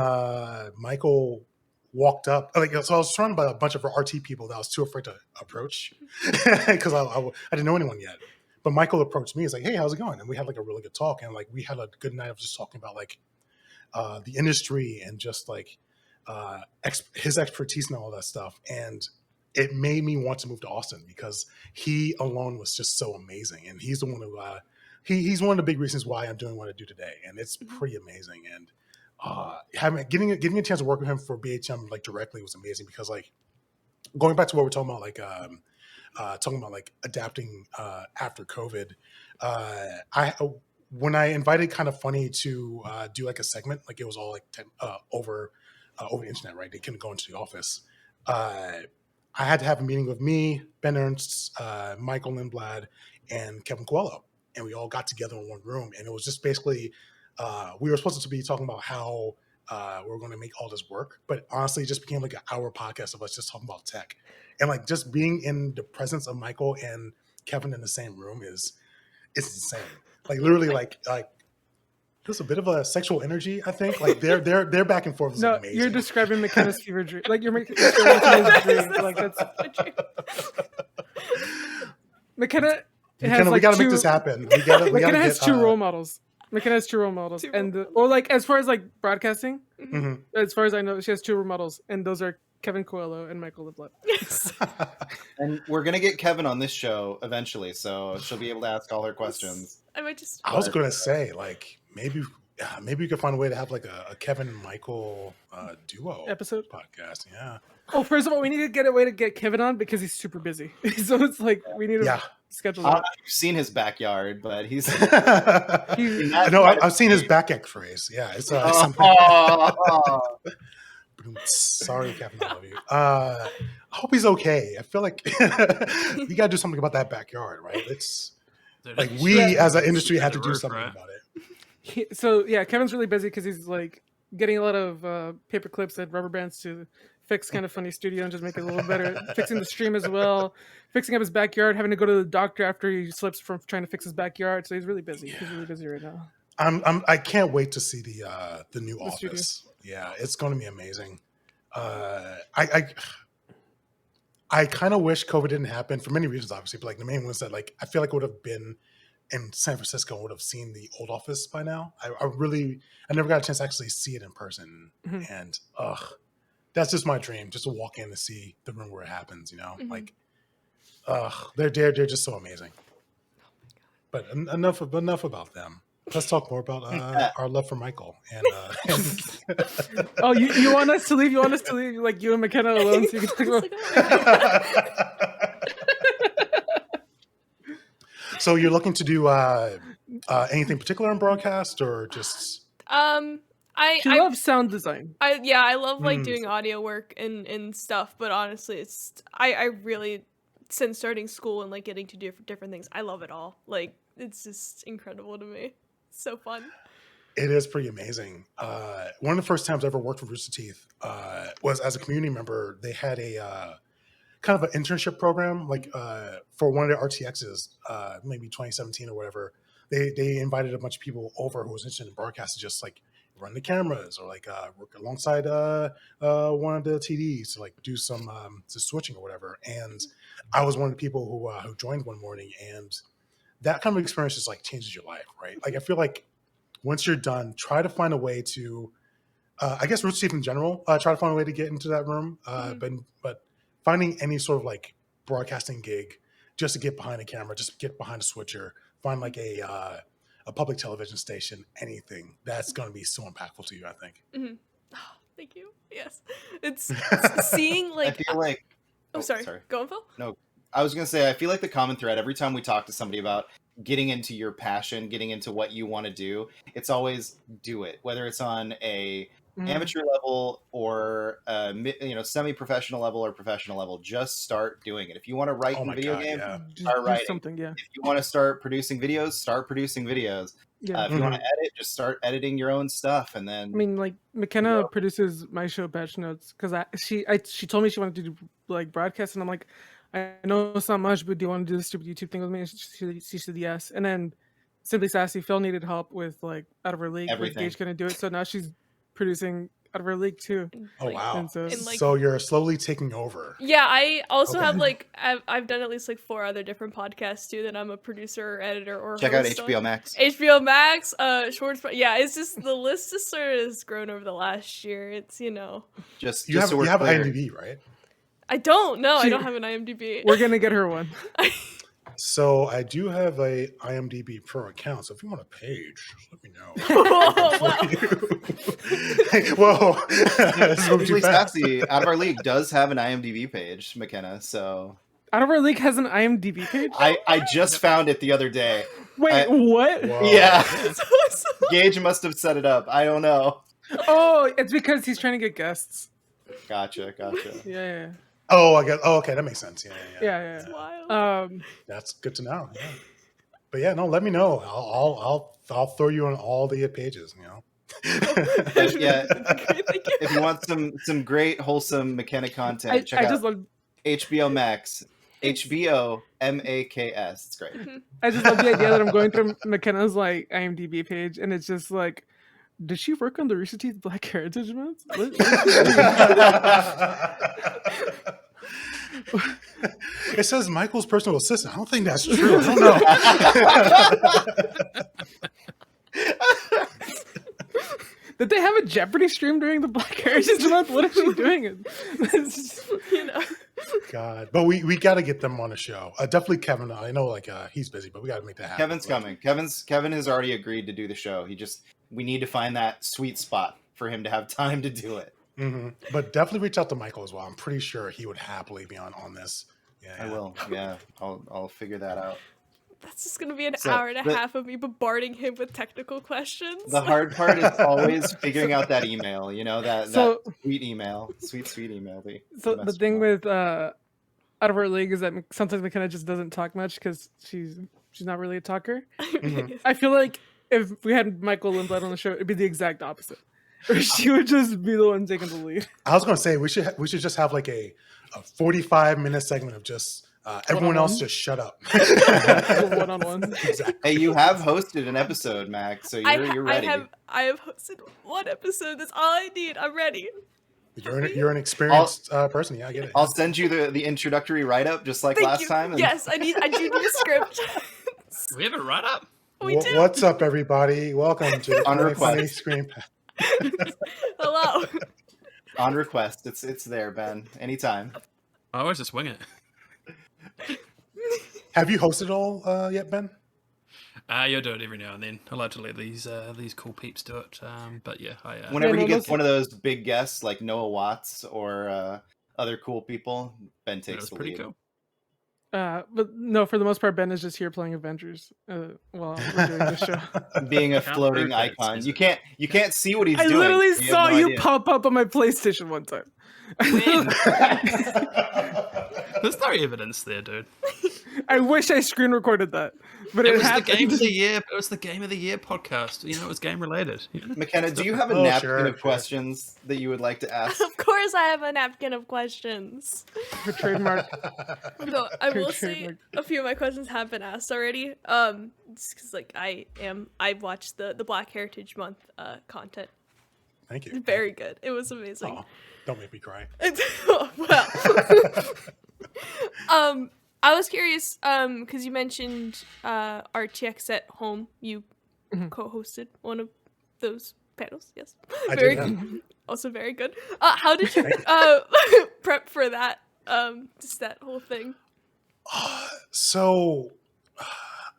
Michael walked up. Like so, I was surrounded by a bunch of RT people that I was too afraid to approach because I didn't know anyone yet. But Michael approached me. He's like, "Hey, how's it going?" And we had like a really good talk, and like we had a good night of just talking about like the industry and just like his expertise and all that stuff. And it made me want to move to Austin because he alone was just so amazing, and he's the one who he's one of the big reasons why I'm doing what I do today, and it's pretty amazing. And getting a chance to work with him for BHM like directly was amazing because like going back to what we're talking about, like talking about like adapting after COVID. I When I invited Kind of Funny to do like a segment, like it was all like over the internet, right? They couldn't go into the office. Uh, I had to have a meeting with me, Ben Ernst, Michael Lindblad, and Kevin Coelho, and we all got together in one room, and it was just basically we were supposed to be talking about how we were going to make all this work, but honestly, it just became like an hour podcast of us just talking about tech, and like just being in the presence of Michael and Kevin in the same room is it's insane. Like literally, like there's a bit of a sexual energy. I think like their back and forth is No, amazing. you're describing McKenna's fever dream. Like you're describing McKenna's dream. Like that's McKenna McKenna, has we like gotta make two. this happen. We gotta McKenna has get. two role models. McKenna has two role models, Two and role or like as far as like broadcasting, Mhm. as far as I know, she has two role models, and those are Kevin Coelho and Michael Lindblad. Yes. And we're gonna get Kevin on this show eventually, so she'll be able to ask all her questions. I might just. I was gonna say like maybe we could find a way to have like a Kevin Michael duo Episode. podcast. Yeah. Oh, first of all, we need to get a way to get Kevin on because he's super busy. So it's like we need to Yeah. schedule I don't that. know if you've seen his backyard, but he's. I know. I've seen his back X-rays. Yeah, it's something. Oh. Sorry, Kevin. I love you. I hope he's okay. I feel like you gotta do something about that backyard, right? It's Dude, like it's we just- as an it's industry just had the to do roof, something right? about it. So yeah, Kevin's really busy because he's like getting a lot of paper clips and rubber bands to fix kind of funny studio and just make it a little better. Fixing the stream as well, fixing up his backyard, having to go to the doctor after he slips from trying to fix his backyard. So he's really busy. He's really busy right now. I can't wait to see the new The studio. office. Yeah, it's going to be amazing. I kind of wish COVID didn't happen for many reasons, obviously. But like the main one is that like I feel like I would have been in San Francisco, would have seen the old office by now. I never got a chance to actually see it in person, Mhm. and that's just my dream, just to walk in and see the room where it happens. You know, Mhm. like they're just so amazing. But enough about them. Let's talk more about our love for Michael and Oh, you want us to leave? You want us to leave like you and McKenna alone so you can talk about So you're looking to do anything particular in broadcast or just She I loves sound design. I love like Mm. doing audio work and stuff, but honestly, it's I really since starting school and like getting to do different things, I love it all. Like it's just incredible to me. It's so fun. it is pretty amazing. One of the first times I ever worked with Rooster Teeth was as a community member. They had a kind of an internship program, like for one of their RTXs, maybe 2017 or whatever. They invited a bunch of people over who was interested in broadcast to just like run the cameras or like work alongside one of the TDs to like do some switching or whatever. And I was one of the people who joined one morning, and that kind of experience just like changes your life, right? Like I feel like once you're done, try to find a way to, I guess Rooster Teeth in general, try to find a way to get into that room. But finding any sort of like broadcasting gig just to get behind a camera, just get behind a switcher, find like a public television station, anything that's going to be so impactful to you, I think. Oh, thank you. Yes, it's seeing I like. feel like. Oh, sorry. Go on, Phil. No, I was gonna say I feel like the common thread every time we talk to somebody about getting into your passion, getting into what you want to do, it's always do it. Whether it's on a amateur level or semi-professional level or professional level, just start doing it. If you want to write Oh in my video God, games, yeah. start writing. Something, yeah. If you want to start producing videos, start producing videos. Yeah. If you want to edit, just start editing your own stuff, and then I mean, like McKenna produces my show Patch Notes because she told me she wanted to do like broadcast, and I'm like, I know it's not much, but do you want to do this stupid YouTube thing with me? And she said yes. And then Simply Sassy, Phil needed help with like Out of Her League. With Everything. Gage couldn't do it, so now she's producing Out of Her League too. Oh, wow. And so, And, like- So you're slowly taking over. Yeah, I also Okay. have like I've done at least like 4 other different podcasts too that I'm a producer or editor or check out host HBO on. Max. HBO Max, Schwartz. Yeah, it's just the list just sort of has grown over the last year. It's Just You have so we're you have clear. IMDb, right? I don't know. I She- don't have an IMDb. we're gonna get her one. So I do have a IMDb Pro account. So if you want a page, just let me know. Oh, wow. Hey, whoa, this is moving too Simply fast. Sassy, Out of Our League does have an IMDb page, McKenna. So Out of Her League has an IMDb page. I just found it the other day. Wait, what? Whoa. Yeah, So- Gage must have set it up. I don't know. Oh, it's because he's trying to get guests. Gotcha. Yeah. Oh, I guess. Oh, okay, that makes sense. Yeah. Yeah. It's wild. That's good to know. Yeah. But yeah, no, let me know. I'll throw you on all the pages. You know. But yeah, Great, thank you. if you want some great wholesome McKenna content, check I out just love. HBO Max. HBOMAKS. It's great. I just love the idea that I'm going through McKenna's like IMDb page, and it's just like, did she work on the Rooster Teeth Black Heritage Month? What is she doing? It says Michael's personal assistant. I don't think that's true. I don't know. Did they have a Jeopardy stream during the Black Heritage Month? What is she doing? You know. God, but we got to get them on the show. Definitely Kevin. I know like he's busy, but we got to make that happen. Kevin's coming. Kevin has already agreed to do the show. We need to find that sweet spot for him to have time to do it. Mm-hmm. But definitely reach out to Michael as well. I'm pretty sure he would happily be on this. Yeah, I will. Yeah, I'll figure that out. That's just gonna be an hour and a half of me bombarding him with technical questions. The hard part is always figuring out that email. You know that sweet email, sweet email. So the thing with out of our league is that sometimes McKenna just doesn't talk much because she's not really a talker. Mm-hmm. I feel like if we had Michael Lindblad on the show, it'd be the exact opposite. Or she would just be the one taking the lead. I was gonna say we should just have like a 45-minute segment of just everyone else just shut up. One-on-one. Exactly. Hey, you have hosted an episode, Max, so you're ready. I have hosted one episode. That's all I need. I'm ready. You're an experienced person. Yeah, I get it. I'll send you the introductory write-up just like Thank last you. time. Yes, I do need a script. We have a write-up. We do. What's up, everybody? Welcome to the On Funny request. Screen Pass. Hello. On request. It's there, Ben. Anytime. I always just wing it. Have you hosted all yet, Ben? You'll do it every now and then. I like to let these cool peeps do it. But yeah, Whenever he gets one of those big guests like Noah Watts or other cool people, Ben takes the pretty lead. cool. But no, for the most part, Ben is just here playing Avengers while we're doing this show. Being a floating icon. You can't see what he's I doing. literally You have saw no you idea. pop up on my PlayStation one time. There's no evidence there, dude. I wish I screen recorded that, but It it was happened. the game of the year. It was the game of the year podcast. You know, it was game related. You know? McKenna, do you have a Oh, napkin sure. of questions that you would like to ask? Of course, I have a napkin of questions. Her trademark. Though I will Her say trademark. a few of my questions have been asked already. Just because like I watched the Black Heritage Month content. Thank you. It's very good. It was amazing. Oh, don't make me cry. Well, I was curious, because you mentioned RTX at Home. You co-hosted one of those panels. Yes, I very did, yeah. good. Also very good. How did you prep for that? Just that whole thing. So,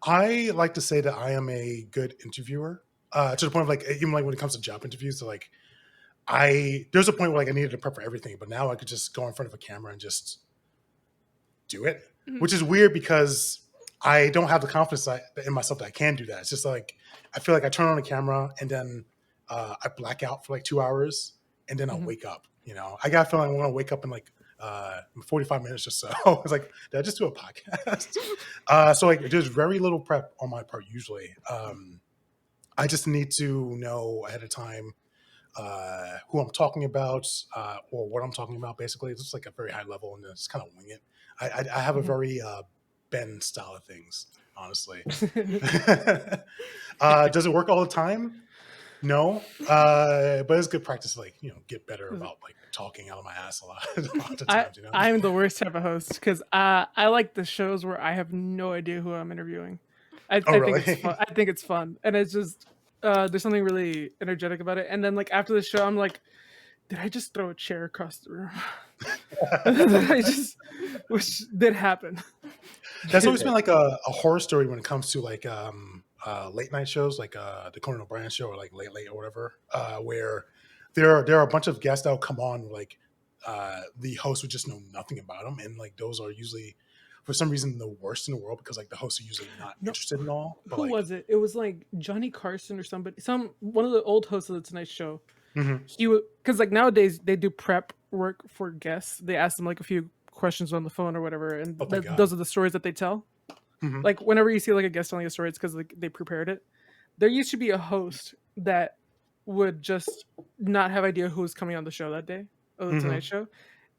I like to say that I am a good interviewer. To the point of like, even like when it comes to job interviews, so like, there's a point where like I needed to prep for everything, but now I could just go in front of a camera and just do it, which is weird because I don't have the confidence in myself that I can do that. It's just like I feel like I turn on the camera and then I black out for like 2 hours and then I'll wake up. You know, I got a feeling I'm gonna wake up in like 45 minutes or so. It's like, did I just do a podcast? So like there's very little prep on my part usually. I just need to know ahead of time who I'm talking about or what I'm talking about. Basically, it's just like a very high level and just kind of wing it. I have a very Ben style of things, honestly. Does it work all the time? No, but it's good practice to like get better about like talking out of my ass a lot of the times. I'm the worst type of host because I like the shows where I have no idea who I'm interviewing. I really? think it's fun. I think it's fun, and it's just there's something really energetic about it. And then like after the show, I'm like, did I just throw a chair across the room? Which did happen. That's always been like a horror story when it comes to like late night shows, like the Conan O'Brien show or like Late Late or whatever, where there are a bunch of guests that will come on, like the host would just know nothing about them, and like those are usually for some reason the worst in the world because like the hosts are usually not interested in all. But, Who like, was it? It was like Johnny Carson or somebody, one of the old hosts of the Tonight Show. Mhm. He would, because like nowadays they do prep work for guests. They ask them like a few questions on the phone or whatever, and thank God. those are the stories that they tell. Mhm. Like whenever you see like a guest telling a story, it's because like they prepared it. There used to be a host that would just not have idea who was coming on the show that day of the Tonight Show,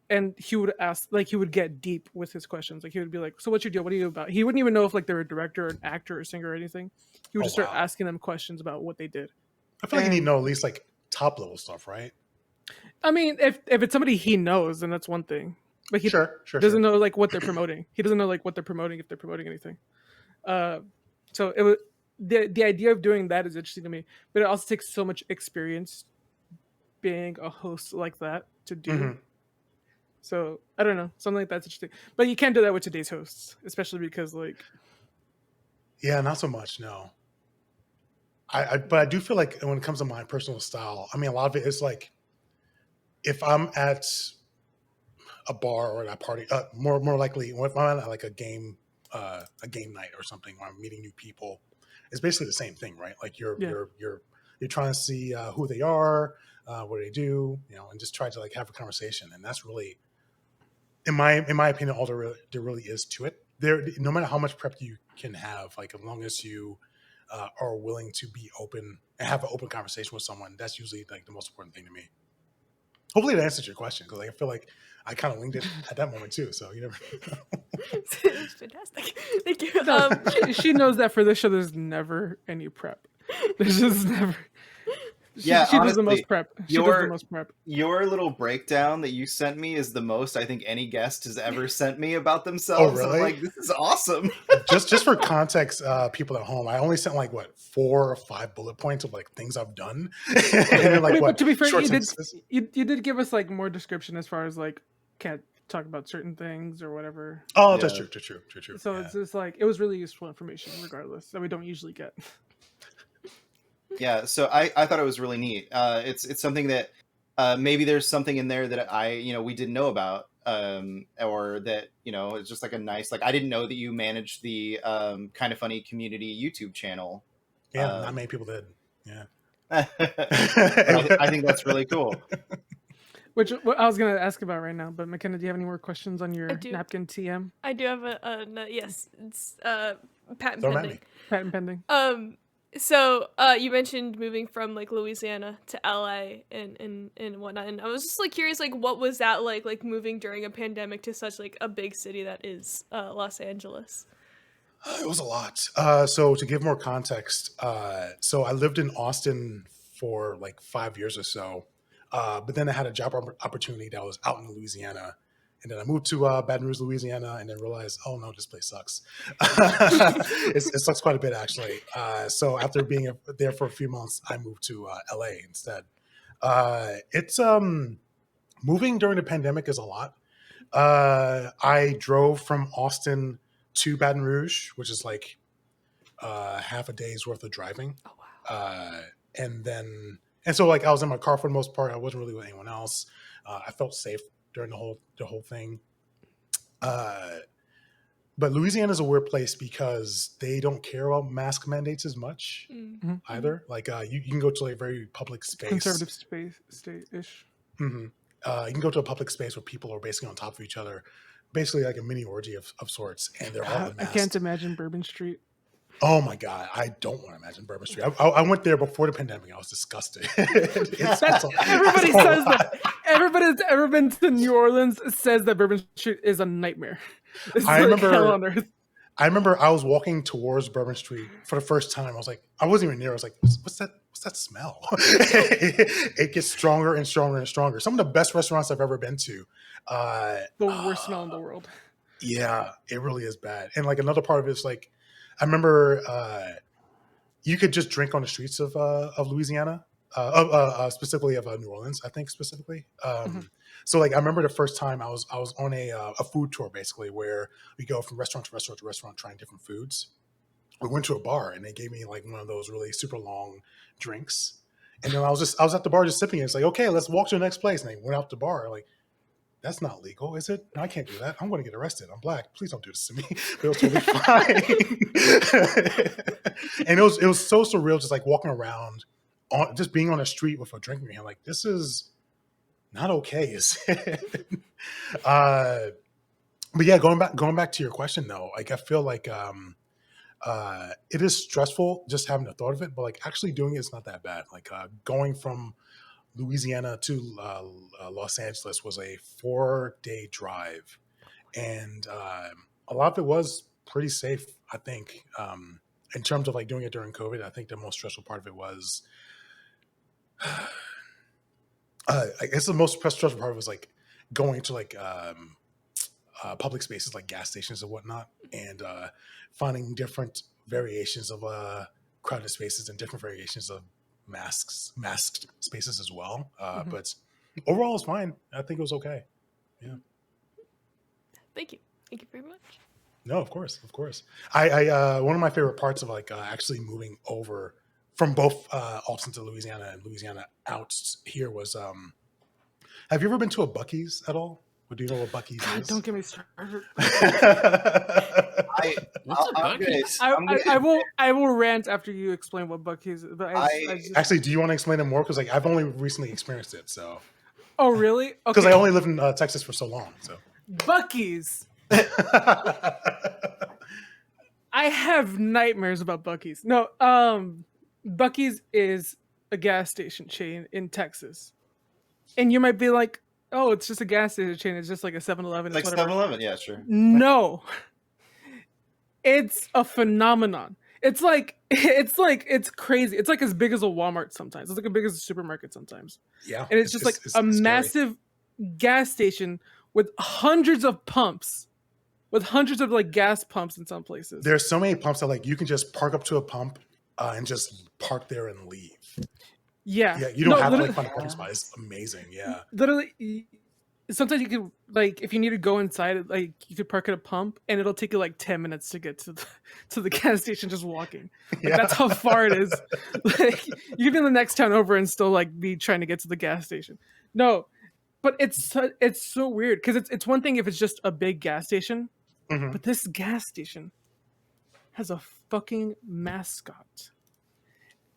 and he would ask, like, he would get deep with his questions. Like, he would be like, "So what's your deal? What are you about?" He wouldn't even know if like they were a director, or an actor, or singer, or anything. He would Oh just start wow. asking them questions about what they did. I feel like you need to And know at least like top level stuff, right? I mean, if it's somebody he knows, then that's one thing. But he Sure. doesn't know like what they're promoting. He doesn't know like what they're promoting, if they're promoting anything. So it was the idea of doing that is interesting to me, but it also takes so much experience being a host like that to do. hmm So I don't know, something like that's interesting. But you can't do that with today's hosts, especially because like Yeah, not so much. No, but I do feel like when it comes to my personal style, I mean, a lot of it is like if I'm at a bar or at a party, more likely if I'm at like a game night or something where I'm meeting new people, it's basically the same thing, right? Like you're Yeah. you're trying to see who they are, what they do, and just try to like have a conversation, and that's really, in my opinion, all there really is to it. There, no matter how much prep you can have, like as long as you are willing to be open and have an open conversation with someone, that's usually like the most important thing to me. Hopefully that answers your question, because I feel like I kind of winged it at that moment too. So you never know. It's fantastic. Thank you. no, she knows that for this show there's never any prep. There's just never. She does the honestly, most prep. She does the most prep. Your little breakdown that you sent me is the most I think any guest has ever sent me about themselves. Oh, And really? I'm like, this is awesome. just for context, people at home, I only sent like 4 or 5 bullet points of like things I've done, and then like But to be fair, short you sentences. did give us like more description as far as like can't talk about certain things or whatever. Oh, Yeah. that's true. So Yeah. it's just like it was really useful information, regardless, that we don't usually get. Yeah, so I thought it was really neat. It's something that maybe there's something in there that we didn't know about, or that it's just like a nice, like I didn't know that you managed the Kind of Funny community YouTube channel. Yeah, not many people did. Yeah. I think that's really cool. Which what I was gonna ask about right now, but McKenna, do you have any more questions on your do. napkin TM? I do have yes, it's patent Throw 'em at pending. me. Patent pending. So you mentioned moving from like Louisiana to LA and whatnot, and I was just like curious, like what was that like moving during a pandemic to such like a big city that is Los Angeles? It was a lot. So to give more context, so I lived in Austin for like 5 years or so, but then I had a job opportunity that was out in Louisiana, and then I moved to Baton Rouge, Louisiana, and then realized, oh no, this place sucks. It sucks quite a bit actually. So after being there for a few months, I moved to LA instead. It's moving during the pandemic is a lot. I drove from Austin to Baton Rouge, which is like half a day's worth of driving. Oh wow. And so like I was in my car for the most part. I wasn't really with anyone else. I felt safe during the whole thing. But Louisiana is a weird place because they don't care about mask mandates as much either. Like you can go to a very public space, Conservative space state-ish. Mm-hmm. You can go to a public space where people are basically on top of each other, basically like a mini orgy of sorts, and they're all I unmasked. can't imagine Bourbon Street. Oh my God, I don't want to imagine Bourbon Street. I went there before the pandemic. I was disgusted. Everybody says that. Everybody that's ever been to New Orleans says that Bourbon Street is a nightmare. It's I like hell on earth. remember I was walking towards Bourbon Street for the first time. I was like, I wasn't even near. I was like, what's that smell? It gets stronger and stronger and stronger. Some of the best restaurants I've ever been to. The worst smell in the world. Yeah, it really is bad. And like another part of it is like, I remember you could just drink on the streets of Louisiana, specifically of New Orleans, I think specifically. So like I remember the first time I was on a food tour basically where we go from restaurant to restaurant to restaurant trying different foods. We went to a bar and they gave me like one of those really super long drinks, and then I was at the bar just sipping it. It's like, okay, let's walk to the next place, and they went out the bar like, that's not legal, is it? No, I can't do that. I'm going to get arrested. I'm black. Please don't do this to me. But it was totally fine. And it was so surreal, just like walking around, just being on a street with a drink in your hand. Like, this is not okay, is it? But yeah, going back to your question though, like I feel like it is stressful just having the thought of it, but like actually doing it is not that bad. Like going from Louisiana to Los Angeles was a 4-day drive, and a lot of it was pretty safe. I think in terms of like doing it during COVID, I think the most stressful part of it was. I guess the most stressful part was like going to like public spaces like gas stations and whatnot, and finding different variations of crowded spaces and different variations of masked spaces as well. But overall, it's fine. I think it was okay. Yeah. Thank you very much. No, of course. I one of my favorite parts of like actually moving over from both Austin to Louisiana and Louisiana out here was have you ever been to a Buc-ee's at all? Or do you know what Buc-ee's God, is? don't get me started. What's a Buc-ee's? I will rant after you explain what Buc-ee's is. But I just, Actually, do you want to explain it more? Because like I've only recently experienced it, so oh really? because Okay. I only lived in Texas for so long. So Buc-ee's. I have nightmares about Buc-ee's. No, Buc-ee's is a gas station chain in Texas. And you might be like, oh, it's just a gas station chain. It's just like a 7-Eleven. Like 7-Eleven, yeah, sure. No. It's a phenomenon. It's crazy. It's like as big as a Walmart sometimes. It's like as big as a supermarket sometimes. yeah, And it's just like a scary. massive gas station with hundreds of pumps. With hundreds of like gas pumps in some places. There's so many pumps that like you can just park up to a pump and just park there and leave. Yeah. Yeah, you don't have to literally- like find a parking spot. It's amazing. Yeah. Literally, sometimes you could like if you need to go inside, like you could park at a pump, and it'll take you like 10 minutes to get to the gas station just walking. Like, Yeah. that's how far it is. Like you could be in the next town over and still like be trying to get to the gas station. No, but it's so weird because it's one thing if it's just a big gas station, Mhm. but this gas station has a fucking mascot.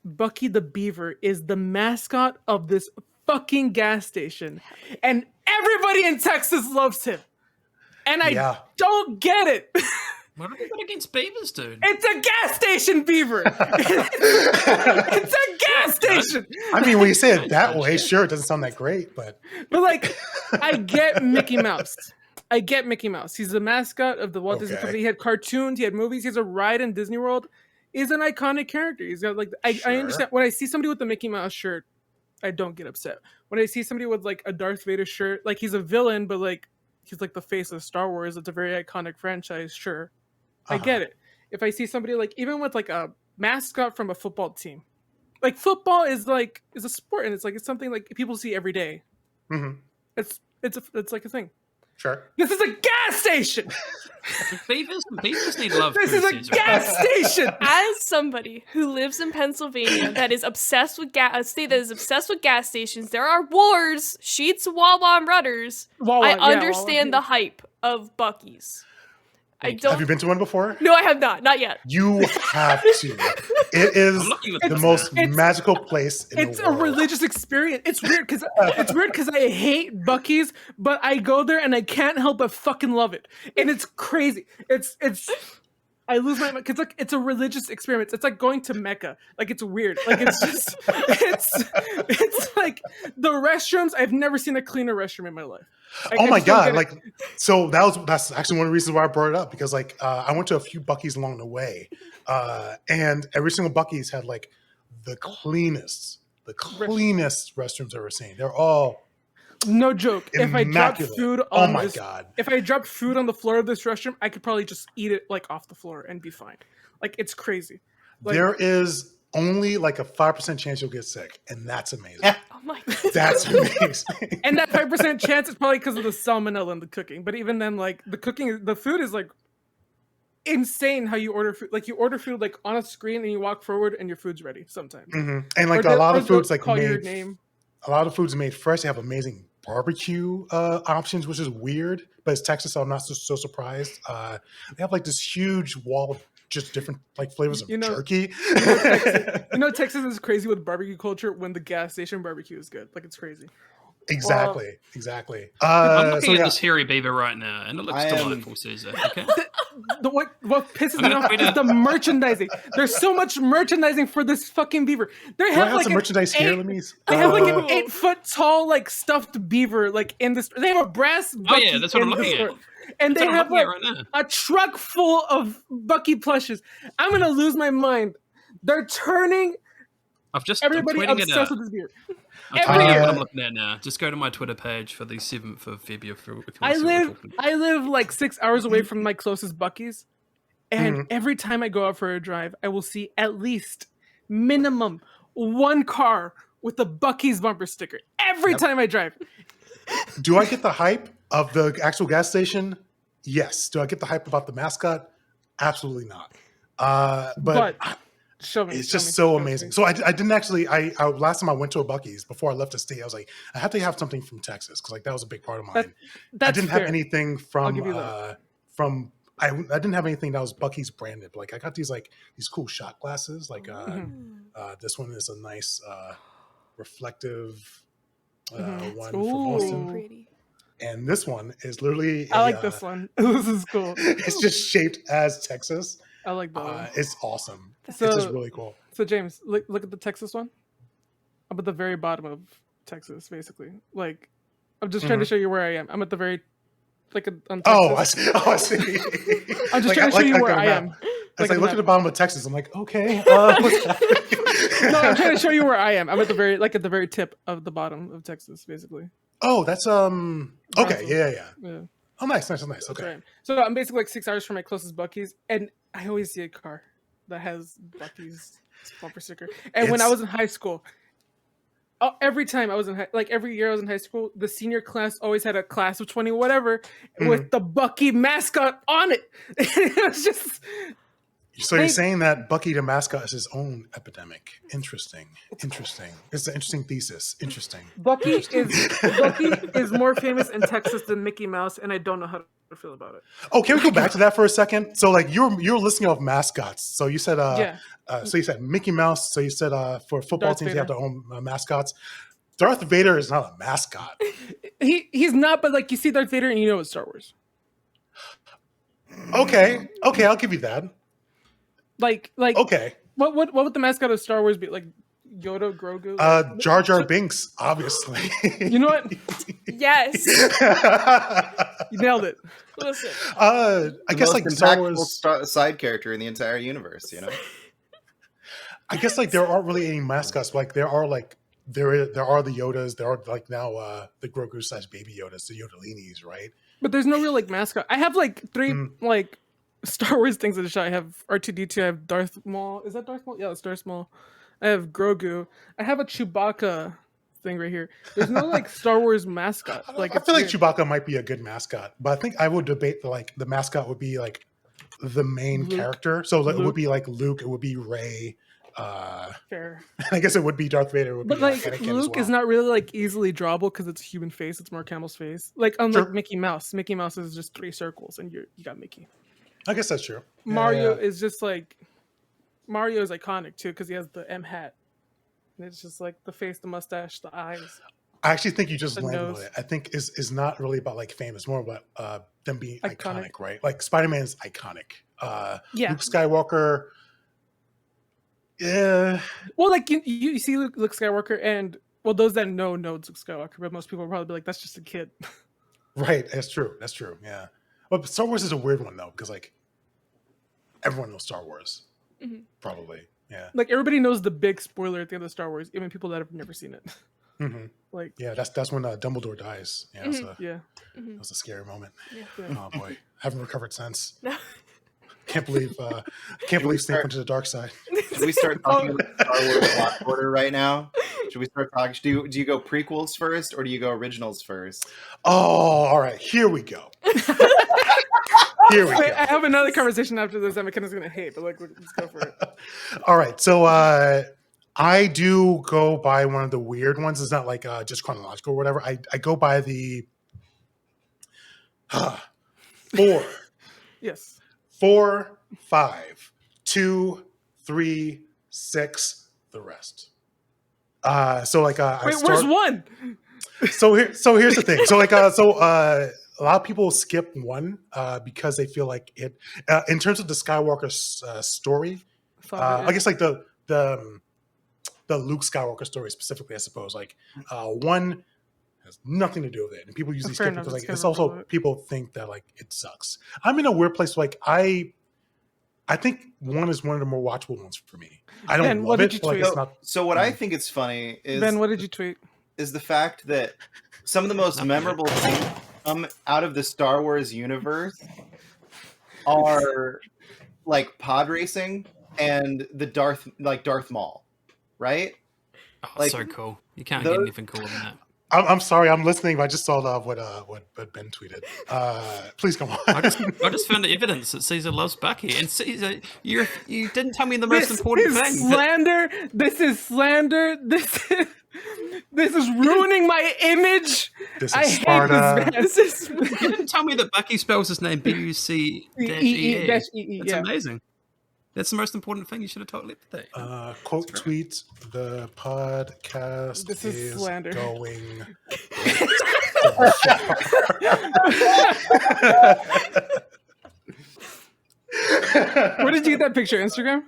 Bucky the Beaver is the mascot of this fucking gas station, and everybody in Texas loves him. And I Yeah. don't get it. What have we got against beavers, dude? It's a gas station beaver. It's a gas station. I mean, when you say it that way, sure, it doesn't sound that great, but But like, I get Mickey Mouse. He's the mascot of the Walt Disney Okay. Company. He had cartoons. He had movies. He has a ride in Disney World. He's an iconic character. He's got like I Sure. understand when I see somebody with a Mickey Mouse shirt, I don't get upset. When I see somebody with like a Darth Vader shirt, like he's a villain, but like he's like the face of Star Wars. It's a very iconic franchise. Sure, I get it. If I see somebody like even with like a mascot from a football team, like football is a sport and it's something like people see every day. Mhm. It's like a thing. Sure. This is a gas station. Beavers need love. This is a Susan. gas station. As somebody who lives in Pennsylvania that is obsessed with a state that is obsessed with gas stations, there are wars, Sheetz, Wawa, and Rudders. Wawa, I yeah, understand Wawa. the hype of Buc-ee's. I Have don't. you been to one before? No, I have not yet. You have to. It is I'm looking at the this most now. magical place in It's the a world. religious experience. It's weird because I hate Buc-ee's, but I go there and I can't help but fucking love it. And it's crazy. It's I lose my mind because like it's a religious experience. It's like going to Mecca. Like it's weird. Like it's just it's like the restrooms. I've never seen a cleaner restroom in my life. Like, Oh I my just don't god! get it. Like, so that's actually one of the reasons why I brought it up because like I went to a few Buc-ee's along the way, and every single Buc-ee's had like the cleanest restrooms I've ever seen. They're all No joke. If I dropped immaculate. food Oh on my this, god! if I dropped food on the floor of this restroom, I could probably just eat it like off the floor and be fine. Like it's crazy. Like, There is only like a 5% chance you'll get sick, and that's amazing. Oh my god. That's amazing. and that 5% chance is probably because of the salmonella in the cooking. But even then, like the food is like insane how you order food. Like you order food like on a screen and you walk forward and your food's ready sometimes. Mhm. And like Or a lot or of foods they'll like call your made name. a lot of foods made fresh. They have amazing barbecue options, which is weird, but it's Texas, so I'm not so surprised. They have like this huge wall of just different like flavors of You know- jerky. You know, Texas is crazy with barbecue culture when the gas station barbecue is good. Like it's crazy. Exactly. Exactly. I'm looking So at yeah. this hairy beaver right now, and it looks I am- delightful, Caesar. Okay. What pisses I'm me gonna off tweet is it. the merchandising. There's so much merchandising for this fucking beaver. They Do I have have like some an merchandise here? eight- Let me. They have like an Cool. 8-foot tall like stuffed beaver like in this. They have a brass Oh Bucky yeah, that's what I'm in the looking at. store. And That's they what I'm have looking at like right now. a truck full of Bucky plushes. I'm gonna lose my mind. They're turning I'm everybody tweeting it obsessed out. with this beaver. I'm every tweeting out year. what I'm looking at now. Just go to my Twitter page for the 7th of February if you want to I see what we're live talking about. I live like 6 hours away from my closest Bucky's, and Mhm. every time I go out for a drive, I will see at least minimum one car with a Bucky's bumper sticker every Yep. time I drive. Do I get the hype of the actual gas station? Yes. Do I get the hype about the mascot? Absolutely not. But Show me. it's show just me, so show me. amazing. So I didn't actually. I last time I went to a Bucky's before I left the state, I was like, I have to have something from Texas because like that was a big part of mine. I That's didn't fair. have anything I'll from give you that. I didn't have anything that was Bucky's branded. But, like I got these cool shot glasses. Like this one is a nice reflective Mhm. one from Ooh. Austin, Pretty. and this one is literally I like this one. This is cool. It's just shaped as Texas. I like that one. It's awesome. So- It's just really cool. So James, look at the Texas one. I'm at the very bottom of Texas, basically. Like, I'm just trying to show you where I am. I'm at the very, on Texas. Oh, I see. Oh, I see. I'm just trying to show you where on a I map. am. It's on like a look at map. the bottom of Texas. I'm like, okay. What's happening? No, I'm trying to show you where I am. I'm at the very, at the very tip of the bottom of Texas, basically. Oh, that's okay. Brownsville. Yeah. Yeah. Oh, nice. Okay. That's right. So I'm basically like 6 hours from my closest Bucky's, and I always see a car that has Bucky's bumper sticker. And when I It's- was in high school, every time I was in every year I was in high school, the senior class always had a class of 20 whatever with the Bucky mascot on it. It was just So you're saying that Bucky the mascot is his own epidemic? Interesting. It's an interesting thesis. Interesting. Bucky is more famous in Texas than Mickey Mouse, and I don't know how to feel about it. Oh, can we go back to that for a second? So, like, you're listing off mascots. So you said, Yeah. So you said Mickey Mouse. So you said, for football Darth teams, Vader. they have their own mascots. Darth Vader is not a mascot. He's not, but like you see Darth Vader and you know it's Star Wars. Okay, I'll give you that. Like Okay, what would the mascot of Star Wars be? Like Yoda, Grogu? Jar Jar Binks, obviously. You know what? Yes. You nailed it. Listen. I The guess most like Star Wars. impactful side character in the entire universe. You know. I guess like there aren't really any mascots. But, like there are the Yodas. There are like now the Grogu / Baby Yodas, the Yodelinis, right? But there's no real like mascot. I have like three like Star Wars things in the shot. I have R2D2. I have Darth Maul. Is that Darth Maul? Yeah, it's Darth Maul. I have Grogu. I have a Chewbacca thing right here. There's no like Star Wars mascot. Like I feel like Chewbacca might be a good mascot, but I think I would debate the mascot would be like the main Luke. character. So it Luke. would be like Luke. It would be Rey. fair. I guess it would be Darth Vader. It would But be like Anakin Luke as is well. not really like easily drawable because it's a human face. It's more Camel's face. Like unlike Sure. Mickey Mouse. Mickey Mouse is just 3 circles and you got Mickey. I guess that's true. Yeah, Mario yeah. is just like Mario is iconic too because he has the M hat. And it's just like the face, the mustache, the eyes. I actually think you just The landed on nose. it. I think is not really about like fame. It's more about them being Iconic. iconic, right? Like Spider-Man is iconic. Yeah. Luke Skywalker. Yeah. Well, like you see Luke Skywalker, and well, those that know Luke Skywalker, but most people will probably be like, "That's just a kid." Right. That's true. Yeah. But Star Wars is a weird one though, because like everyone knows Star Wars. Mhm. Probably. Yeah. Like everybody knows the big spoiler at the end of Star Wars, even people that have never seen it. hmm Like, Yeah. That's when Dumbledore dies. Yeah. yeah, That was a scary moment. yeah. Oh boy. Haven't recovered since. No. Can't believe Snape went to the dark side. Should we start talking about Star Wars plot order right now? Should we start talking? Do you go prequels first or do you go originals first? Oh, all right. Here we go. Here we Wait, go. I have another conversation after this that McKenna's gonna hate, but like, let's go for it. All right. So I do go by one of the weird ones. It's not like just chronological or whatever. I go by the 4, Yes. 4, 5, 2, 3, 6, the rest. So like I Wait, start, where's one? So here's the thing. So a lot of people skip one because they feel like it in terms of the Skywalker story. I guess like the Luke Skywalker story specifically, I suppose. Like one has nothing to do with it, and people usually skip it because like it's also people think that like it sucks. I'm in a weird place. Like I think one is one of the more watchable ones for me. I don't Ben, love it. But, like, it's not, So what I think is funny is Ben, what did you tweet? Is the fact that some of the most memorable things come out of the Star Wars universe are like pod racing and the Darth Maul, right? Oh, Like, so cool. You can't get anything cooler than that. I'm sorry, I'm listening. But I just saw what Ben tweeted. Please come on. I just found the evidence that Caesar loves Bucky, and Caesar, you didn't tell me the most important thing. Slander. This is slander. This is ruining my image. This is I Sparta. hate this man. You didn't tell me that Bucky spells his name B-U-C-E-E. E-E-E. That's Yeah. amazing. That's the most important thing. You should have told me that. Quote tweet: the podcast This is slander. Going. Where did you get that picture? Instagram?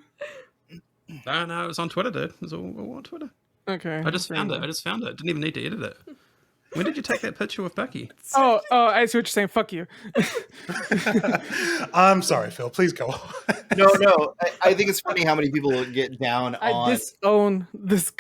No, it was on Twitter, dude. It was all on Twitter. Okay. I just found it. Didn't even need to edit it. When did you take that picture with Bucky? Oh, I see what you're saying. Fuck you. I'm sorry, Phil. Please go. No. I think it's funny how many people get down I on. disown this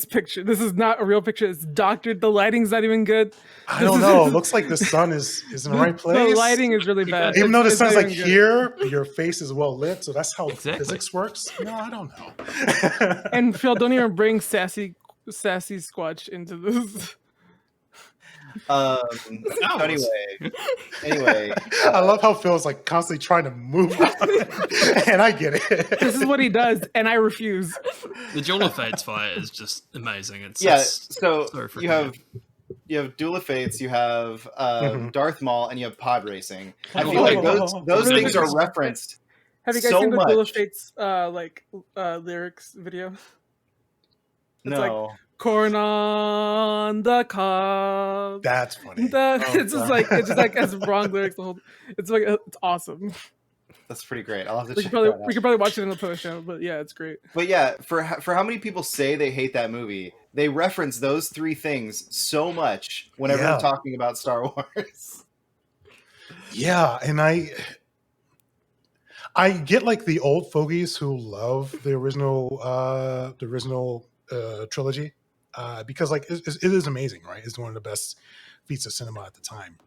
picture. This is not a real picture. It's doctored. The lighting's not even good. I don't know. It looks like the sun is in the right place. The lighting is really bad. Even though the It's sun's not like even good. here, your face is well lit, so that's how Exactly. physics works. No, I don't know. And Phil, don't even bring sassy Squatch into this. Anyway, I love how Phil's like constantly trying to move on, and I get it. This is what he does, and I refuse. The Duel of Fates fight is just amazing. It's so freaking you have Duel of Fates, you have Darth Maul, and you have pod racing. I Oh, feel like oh, those really things good. are referenced. Have you guys so seen the Duel of much. Fates lyrics video? It's No. Corn on the cob. That's funny. It's just like has wrong lyrics. The whole. It's like it's awesome. That's pretty great. I'll have to We check could that out. probably watch it in the post show, but yeah, it's great. But yeah, for how many people say they hate that movie, they reference those three things so much whenever Yeah. they're talking about Star Wars. Yeah, and I get like the old fogies who love the original trilogy because like it is amazing, right? It's one of the best feats of cinema at the time.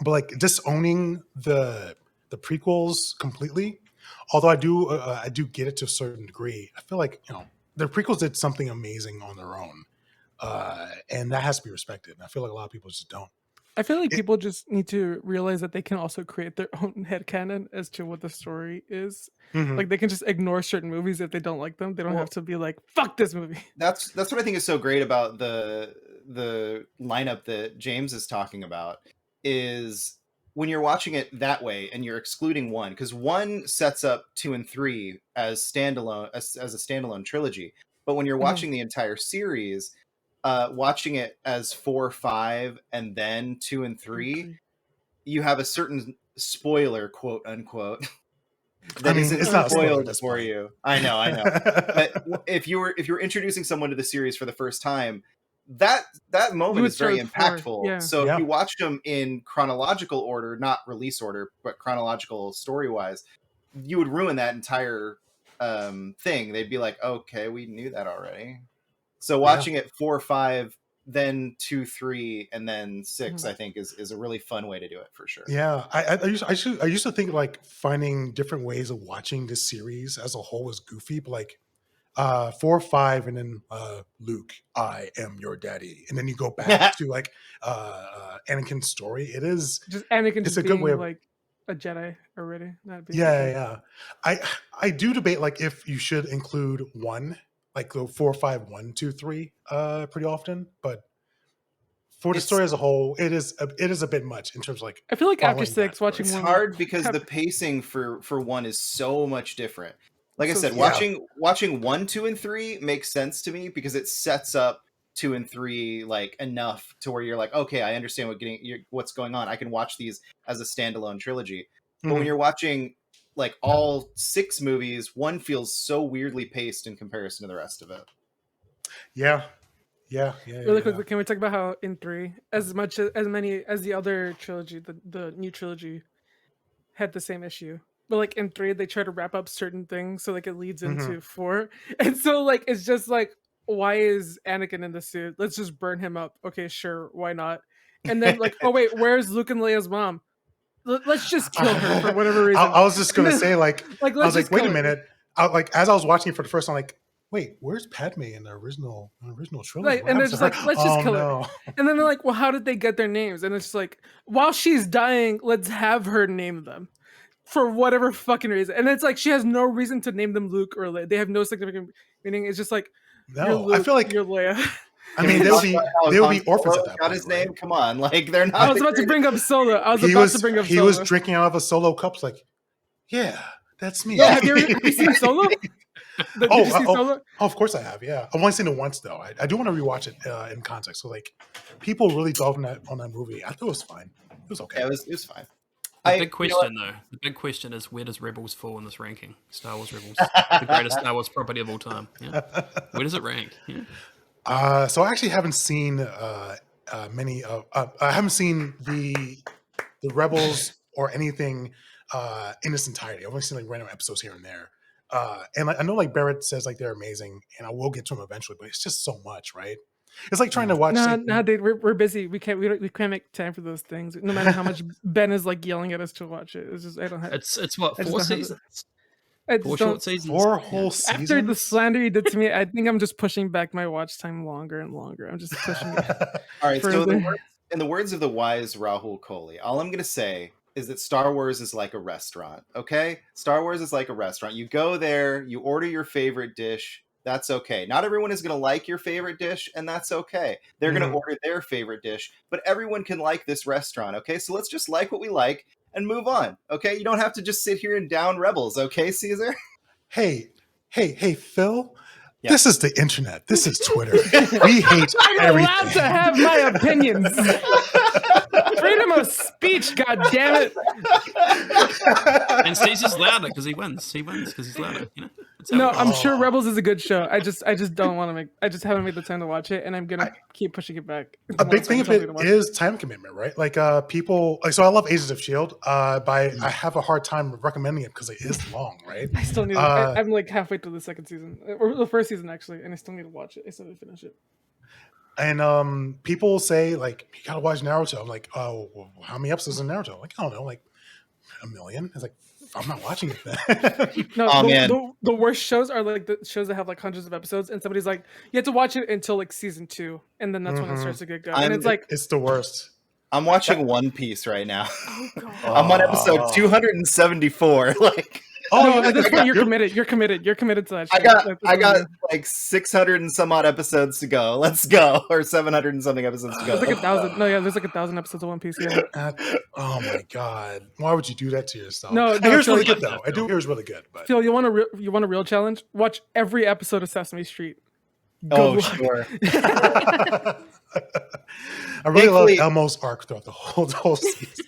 But like disowning the prequels completely, although I do get it to a certain degree. I feel like the prequels did something amazing on their own, and that has to be respected. And I feel like a lot of people just don't. I feel like people just need to realize that they can also create their own headcanon as to what the story is. Mhm. Like they can just ignore certain movies if they don't like them. They don't have to be like, fuck this movie. That's what I think is so great about the lineup that James is talking about is when you're watching it that way and you're excluding one, because one sets up 2 and 3 as standalone as a standalone trilogy. But when you're watching the entire series, watching it as 4, 5, and then 2 and 3, you have a certain spoiler, quote unquote, that isn't it's not a spoiler at spoiled this for point. you. I know. But if you're introducing someone to the series for the first time, that moment would is very start with 4, impactful. yeah. So Yeah. if you watched them in chronological order, not release order, but chronological story wise, you would ruin that entire thing. They'd be like, okay, we knew that already. So watching it 4, 5, then 2, 3, and then 6, I think is a really fun way to do it for sure. Yeah, I used to think like finding different ways of watching this series as a whole was goofy, but like 4, 5, and then Luke, I am your daddy, and then you go back to like Anakin's story. It is Just Anakin It's just a good being way of- like a Jedi already. Not being yeah. I do debate like if you should include one, like the 4, 5, 1, 2, 3, pretty often, but for the story as a whole, it is a bit much in terms of like I feel like after following 6, that watching It's one. hard because have- the pacing for one is so much different. Like I So- said, Yeah. watching 1, 2, and 3 makes sense to me because it sets up 2 and 3 like enough to where you're like, okay, I understand what's going on. I can watch these as a standalone trilogy. But when Mhm. you're watching like all 6 movies, one feels so weirdly paced in comparison to the rest of it. Yeah. Really quickly, can we talk about how in 3, as many as the other trilogy, the new trilogy had the same issue. But like in 3, they try to wrap up certain things so like it leads Mhm. into 4. And so like it's just like, why is Anakin in the suit? Let's just burn him up. Okay, sure, why not? And then like, oh wait, where's Luke and Leia's mom? Let's just kill her for whatever reason. I was just And gonna then, say like like I let's was like, just wait a kill her. minute. Like as I was watching it for the first time, like, wait, where's Padme in the original trilogy? Right, What and they're happens to just her? like, let's just Oh kill her. no. And then they're like, well, how did they get their names? And it's just like, while she's dying, let's have her name them for whatever fucking reason. And it's like she has no reason to name them Luke or Leia. They have no significant meaning. It's just like, you're No, I Luke, feel like you're Leia. I Can mean we they would talk be about how they would be Han orphans Solo at that got point, his right? name? Come on, like they're I not. was the about to greatest- bring up Solo. I was He about was to bring up he Solo. was drinking out of a Solo cup, like, yeah, that's me. No, have you seen Solo? Did you see Oh, Solo? of course I have. Yeah, I've only seen it once though. I do want to rewatch it in context. So like, people really dove on that movie. I thought it was fine. It was okay. Yeah, it was fine. The I big you know what? question, though, the big question is where does Rebels fall in this ranking? Star Wars Rebels, the greatest Star Wars property of all time. Yeah, where does it rank? Yeah. So I actually haven't seen many of. I haven't seen the Rebels or anything in its entirety. I've only seen like random episodes here and there. And like I know like Barrett says like they're amazing, and I will get to them eventually. But it's just so much, right? It's like trying to watch. Nah, Like, nah, dude, we're busy. We can't make time for those things. No matter how much Ben is like yelling at us to watch it. It's just I don't have. It's what, I just 4 don't have the- seasons? I just 4 don't. short seasons. 4 Yeah. whole After seasons. the slander you did to me, I think I'm just pushing back my watch time longer and longer. I'm just pushing it All right, so further. in the words of the wise Rahul Kohli, all I'm going to say is that Star Wars is like a restaurant, okay? Star Wars is like a restaurant. You go there, you order your favorite dish, that's okay. Not everyone is going to like your favorite dish, and that's okay. They're going to order their favorite dish, but everyone can like this restaurant, okay? So let's just like what we like and move on, okay? You don't have to just sit here and down Rebels, okay, Caesar? Hey, Phil. Yeah. This is the internet. This is Twitter. We hate I'm everything. allowed to have my opinions. Freedom of speech, god damn it. And Caesar's louder because he wins. He wins because he's louder. You know. That's how No, it I'm goes. sure Rebels is a good show. I just don't want to make. I just haven't made the time to watch it, and I'm gonna keep pushing it back. A big thing of it is time commitment, right? Like people like so I love Agents of Shield, but I have a hard time recommending it because it is long, right? I still need. I'm like halfway through the second season, or the first season actually, and I still need to watch it. I still need to finish it. And people say like you gotta watch Naruto. I'm like, oh, well, how many episodes in Naruto? I'm like, I don't know, like 1 million. It's like I'm not watching it then. No, Oh, man. the worst shows are like the shows that have like hundreds of episodes, and somebody's like, you have to watch it until like season 2, and then that's when it starts to get good. And it's like, It's the worst. I'm watching One Piece right now. Oh god. I'm on episode 274. Like no, at this point you're committed. You're committed to that. Show. I got like 600 and some odd episodes to go. Let's go. Or 700 and something episodes to go. There's like 1,000. No, yeah, there's like 1,000 episodes of One Piece. Yeah. Oh my god! Why would you do that to yourself? No, I hear it's Phil, really good though. I do hear it's really good, but Phil, you want a real challenge? Watch every episode of Sesame Street. Oh, Good luck. sure. I really love Thankfully- Elmo's arc throughout the whole season.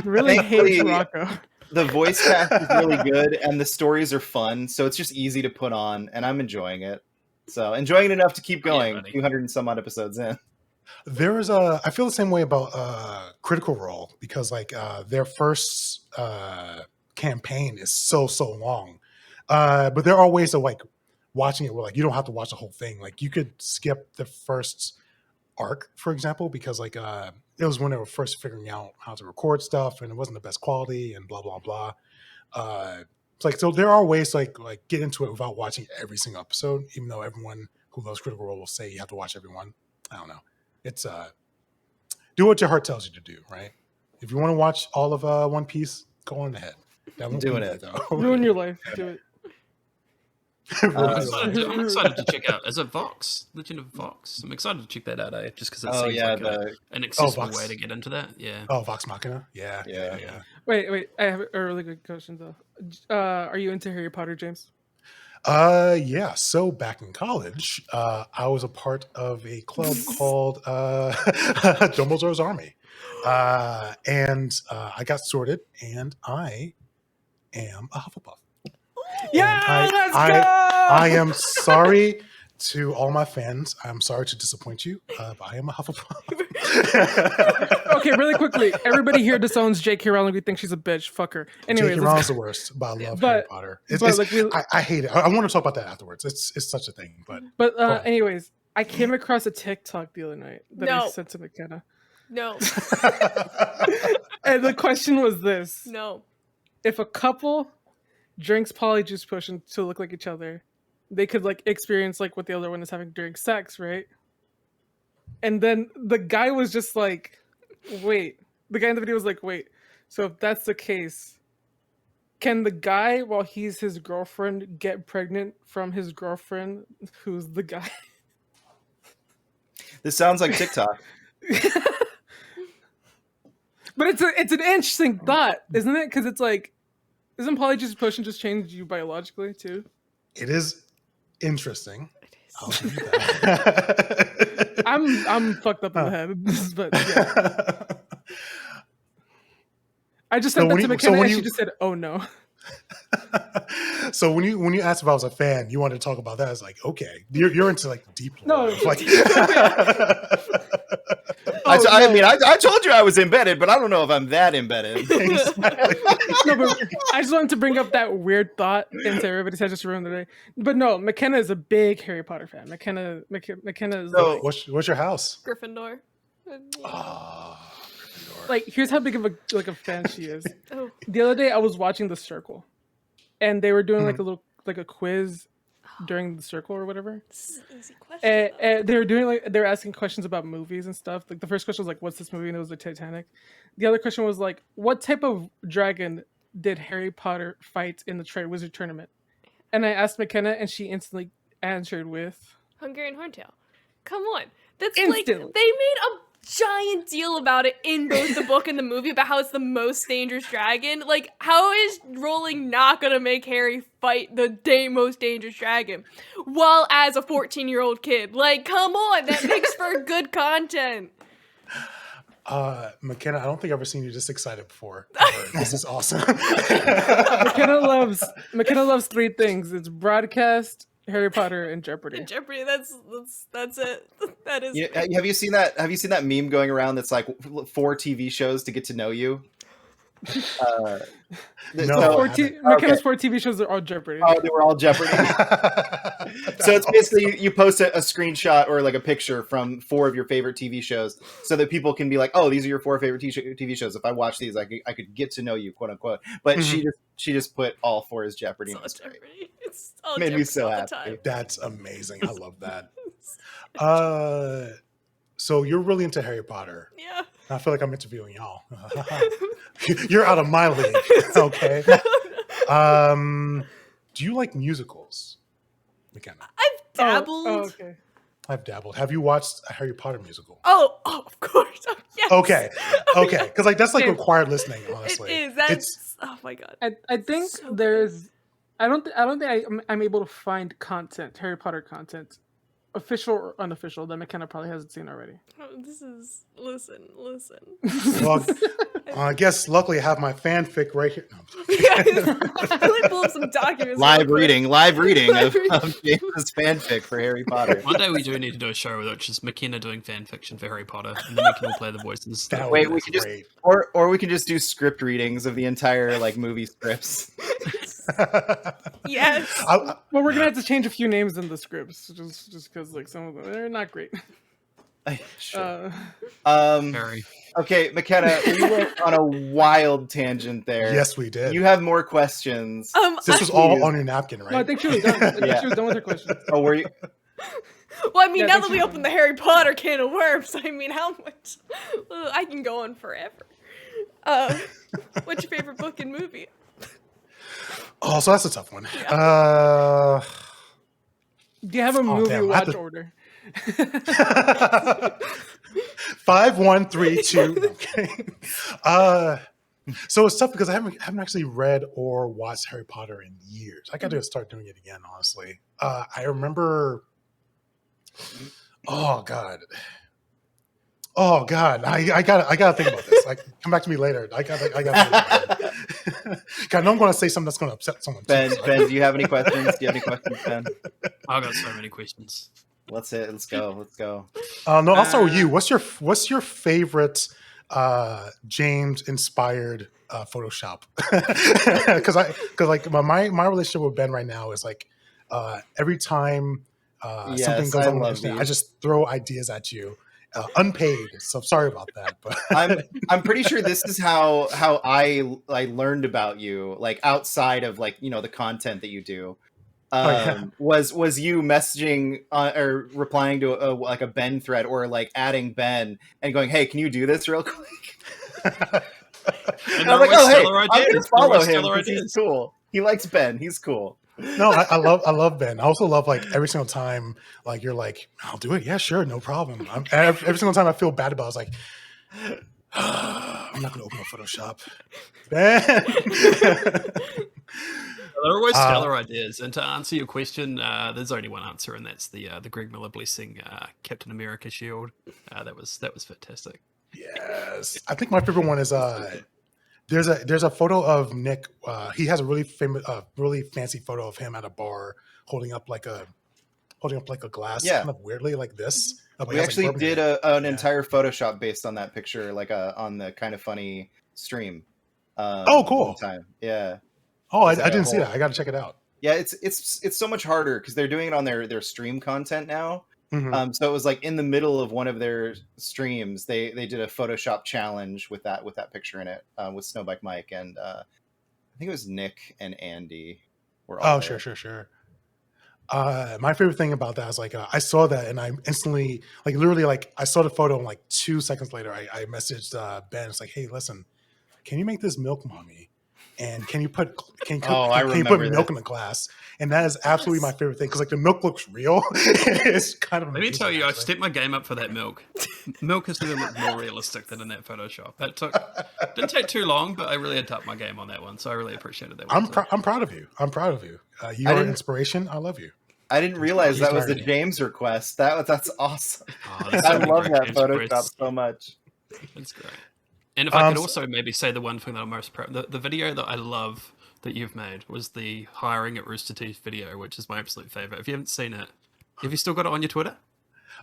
Really Thankfully- hates Rocco. The voice cast is really good and the stories are fun, so it's just easy to put on, and I'm enjoying it. So enjoying it enough to keep going. buddy. 200 and some odd episodes in. There is I feel the same way about Critical Role because like their first campaign is so long, but there are ways of like watching it where like you don't have to watch the whole thing. Like you could skip the first arc, for example, because like it was when they were first figuring out how to record stuff and it wasn't the best quality and blah blah blah. It's like so there are ways to like get into it without watching every single episode, even though everyone who loves Critical Role will say you have to watch every one. I don't know. It's do what your heart tells you to do, right? If you want to watch all of One Piece, go on ahead. That won't Doing be me, it. though. Ruin your life. Do it. I'm excited to check out. Is it Vox? Legend of Vox? I'm excited to check that out, just because it Oh, seems yeah, like an accessible Vox. way to get into that. Yeah. Oh, Vox Machina? Yeah. Wait. I have a really good question though. Are you into Harry Potter, James? Yeah. So back in college, I was a part of a club called Dumbledore's Army, and I got sorted, and I am a Hufflepuff. Yeah, And let's I go. am sorry to all my fans. I'm sorry to disappoint you, but I am a Hufflepuff. Okay, really quickly, everybody here disowns J.K. Rowling. We think she's a bitch. Fuck her. Anyways, J.K. Rowling's the worst, but I love Harry Potter. I hate it. I want to talk about that afterwards. It's such a thing, but anyways, I came across a TikTok the other night that I sent to McKenna. No. And the question was this: No. if a couple drinks Polyjuice Potion to look like each other, they could like experience like what the other one is having during sex, right? And then the guy was just like, wait. The guy in the video was like, wait. So if that's the case, can the guy, while he's his girlfriend, get pregnant from his girlfriend, who's the guy? This sounds like TikTok. But it's an interesting thought, isn't it? Because it's like, isn't Polyjuice Potion just change you biologically too? it is interesting. It is. I'll give you that. I'm fucked up in the head, but yeah. I just said that to McKenna, and she just said, "Oh no." So when you asked if I was a fan, you wanted to talk about that. I was like, okay, you're into like deep lore. No. Like, I mean, I told you I was embedded, but I don't know if I'm that embedded. No, but I just wanted to bring up that weird thought into everybody's head just to ruin the day. But no, McKenna is a big Harry Potter fan. McKenna is So- what's your house? Gryffindor. like, here's how big of a fan she is. Oh. The other day I was watching The Circle, and they were doing like a quiz during The Circle or whatever. This is an easy question. And they were asking questions about movies and stuff. Like the first question was like, "What's this movie?" And it was the Titanic. The other question was like, "What type of dragon did Harry Potter fight in the Triwizard Tournament?" And I asked McKenna, and she instantly answered with Hungarian Horntail. Come on. That's Instantly. like, they made a giant deal about it in both the book and the movie about how it's the most dangerous dragon. Like, how is Rowling not gonna make Harry fight the most dangerous dragon while as a 14-year-old kid? Like, come on, that makes for good content. McKenna, I don't think I've ever seen you this excited before. This is awesome. McKenna loves three things. It's broadcast, Harry Potter, and Jeopardy. Jeopardy, that's it. That is. Yeah, have you seen that? Have you seen that meme going around that's like 4 TV shows to get to know you? No. McKenna's 4 TV shows are all Jeopardy. Oh, they were all Jeopardy. So it's basically you post a screenshot or like a picture from 4 of your favorite TV shows, so that people can be like, "Oh, these are your 4 favorite TV shows. If I watch these, I could get to know you, quote unquote." But she just put all 4 as Jeopardy. It's all Jeopardy. It's all Made me Jeopardy so all the happy. time. That's amazing. I love that. So you're really into Harry Potter. Yeah. I feel like I'm interviewing y'all. You're out of my league. Okay. Do you like musicals, McKenna? I've dabbled. Oh, okay. I've dabbled. Have you watched a Harry Potter musical? Oh, of course. Oh, yes. Okay. Okay. Because like that's like Okay. required listening, honestly. It is. That's. Oh my god. I think So good. there's. I don't think I'm able to find content, Harry Potter content, official or unofficial, that McKenna probably hasn't seen already. Oh, this is. Listen. Well, I guess luckily I have my fanfic right here. No, I like pull up some documents. Live real quick. reading Live reading. of James's fanfic for Harry Potter. One day we do need to do a show which is McKenna doing fan fiction for Harry Potter, and then we can all play the voices. that Wait, would we be can just great. or we can just do script readings of the entire like movie scripts. Yes. Well, we're gonna have to change a few names in the scripts, just because like some of them they're not great. Sure. Uh, Harry. Okay, McKenna, we went on a wild tangent there. Yes, we did. You have more questions. This was all on your napkin, right? no, I think she was done. I think Yeah. she was done with her questions. Oh, were you? Well, I mean, Yeah, now thank that we you. opened the Harry Potter can of worms, I mean, how much? I can go on forever. What's your favorite book and movie? Oh, so that's a tough one. Do you have a movie damn, I have watch to- order? 5, 1, 3, 2. Okay. So it's tough because I haven't actually read or watched Harry Potter in years. I got to start doing it again, honestly. I remember. Oh God. Oh God. I gotta think about this. Like, come back to me later. I gotta think about it. God, no, I'm going to say something that's going to upset someone. Ben, do you have any questions? Do you have any questions, Ben? I've got so many questions. Let's go. No, I'll start with you. What's your favorite James inspired Photoshop? Because like my relationship with Ben right now is like every time something Yes, goes I on the love internet, you. I just throw ideas at you, unpaid. So sorry about that. But I'm pretty sure this is how I learned about you, like outside of like the content that you do. Oh, yeah. Was you messaging or replying to like a Ben thread or like adding Ben and going, "Hey, can you do this real quick?" And And I'm they're like, always "Oh, hey, stellar I'm gonna ideas. They're follow always him stellar because he's ideas. cool. He likes Ben. He's cool." No, I love Ben. I also love like every single time like you're like, I'll do it. Yeah, sure, no problem. Every single time I feel bad about it, I was like, I'm not going to open up Photoshop. Ben. They're always stellar ideas. And to answer your question, there's only one answer, and that's the Greg Miller blessing Captain America shield. That was fantastic. Yes, I think my favorite one is there's a photo of Nick. He has a really famous, really fancy photo of him at a bar holding up like a glass, Yeah. kind of weirdly like this. But We he has, like, actually bourbon did in it. an Yeah. entire Photoshop based on that picture, like on the Kind of Funny stream. Oh, cool. One time. Yeah. Oh, I Is that a didn't see whole- that. I got to check it out. Yeah, it's so much harder because they're doing it on their stream content now. Mhm. So it was like in the middle of one of their streams, they did a Photoshop challenge with that picture in it, with Snowbike Mike and I think it was Nick and Andy were all Oh, there. sure. My favorite thing about that is like I saw that and I instantly like literally like I saw the photo and like 2 seconds later I messaged Ben. It's like, hey, listen, can you make this milk mommy? And can you put I can you put remember milk this. in the glass? And that is absolutely my favorite thing because like the milk looks real. It's kind of Let me amazing, tell you, I've actually. stepped my game up for that milk. Milk has never looked more realistic than in that Photoshop. Didn't take too long, but I really had to up my game on that one, so I really appreciated that one. I'm proud of you. I'm proud of you. You I are an didn't- inspiration. I love you. I didn't realize that was the Inspired. James request. That's awesome. Oh, there's so I many love great that James Photoshop requests. so much. That's great. And if I could So- also maybe say the one thing that I'm most proud, the video that I love that you've made was the hiring at Rooster Teeth video, which is my absolute favorite. If you haven't seen it, have you still got it on your Twitter?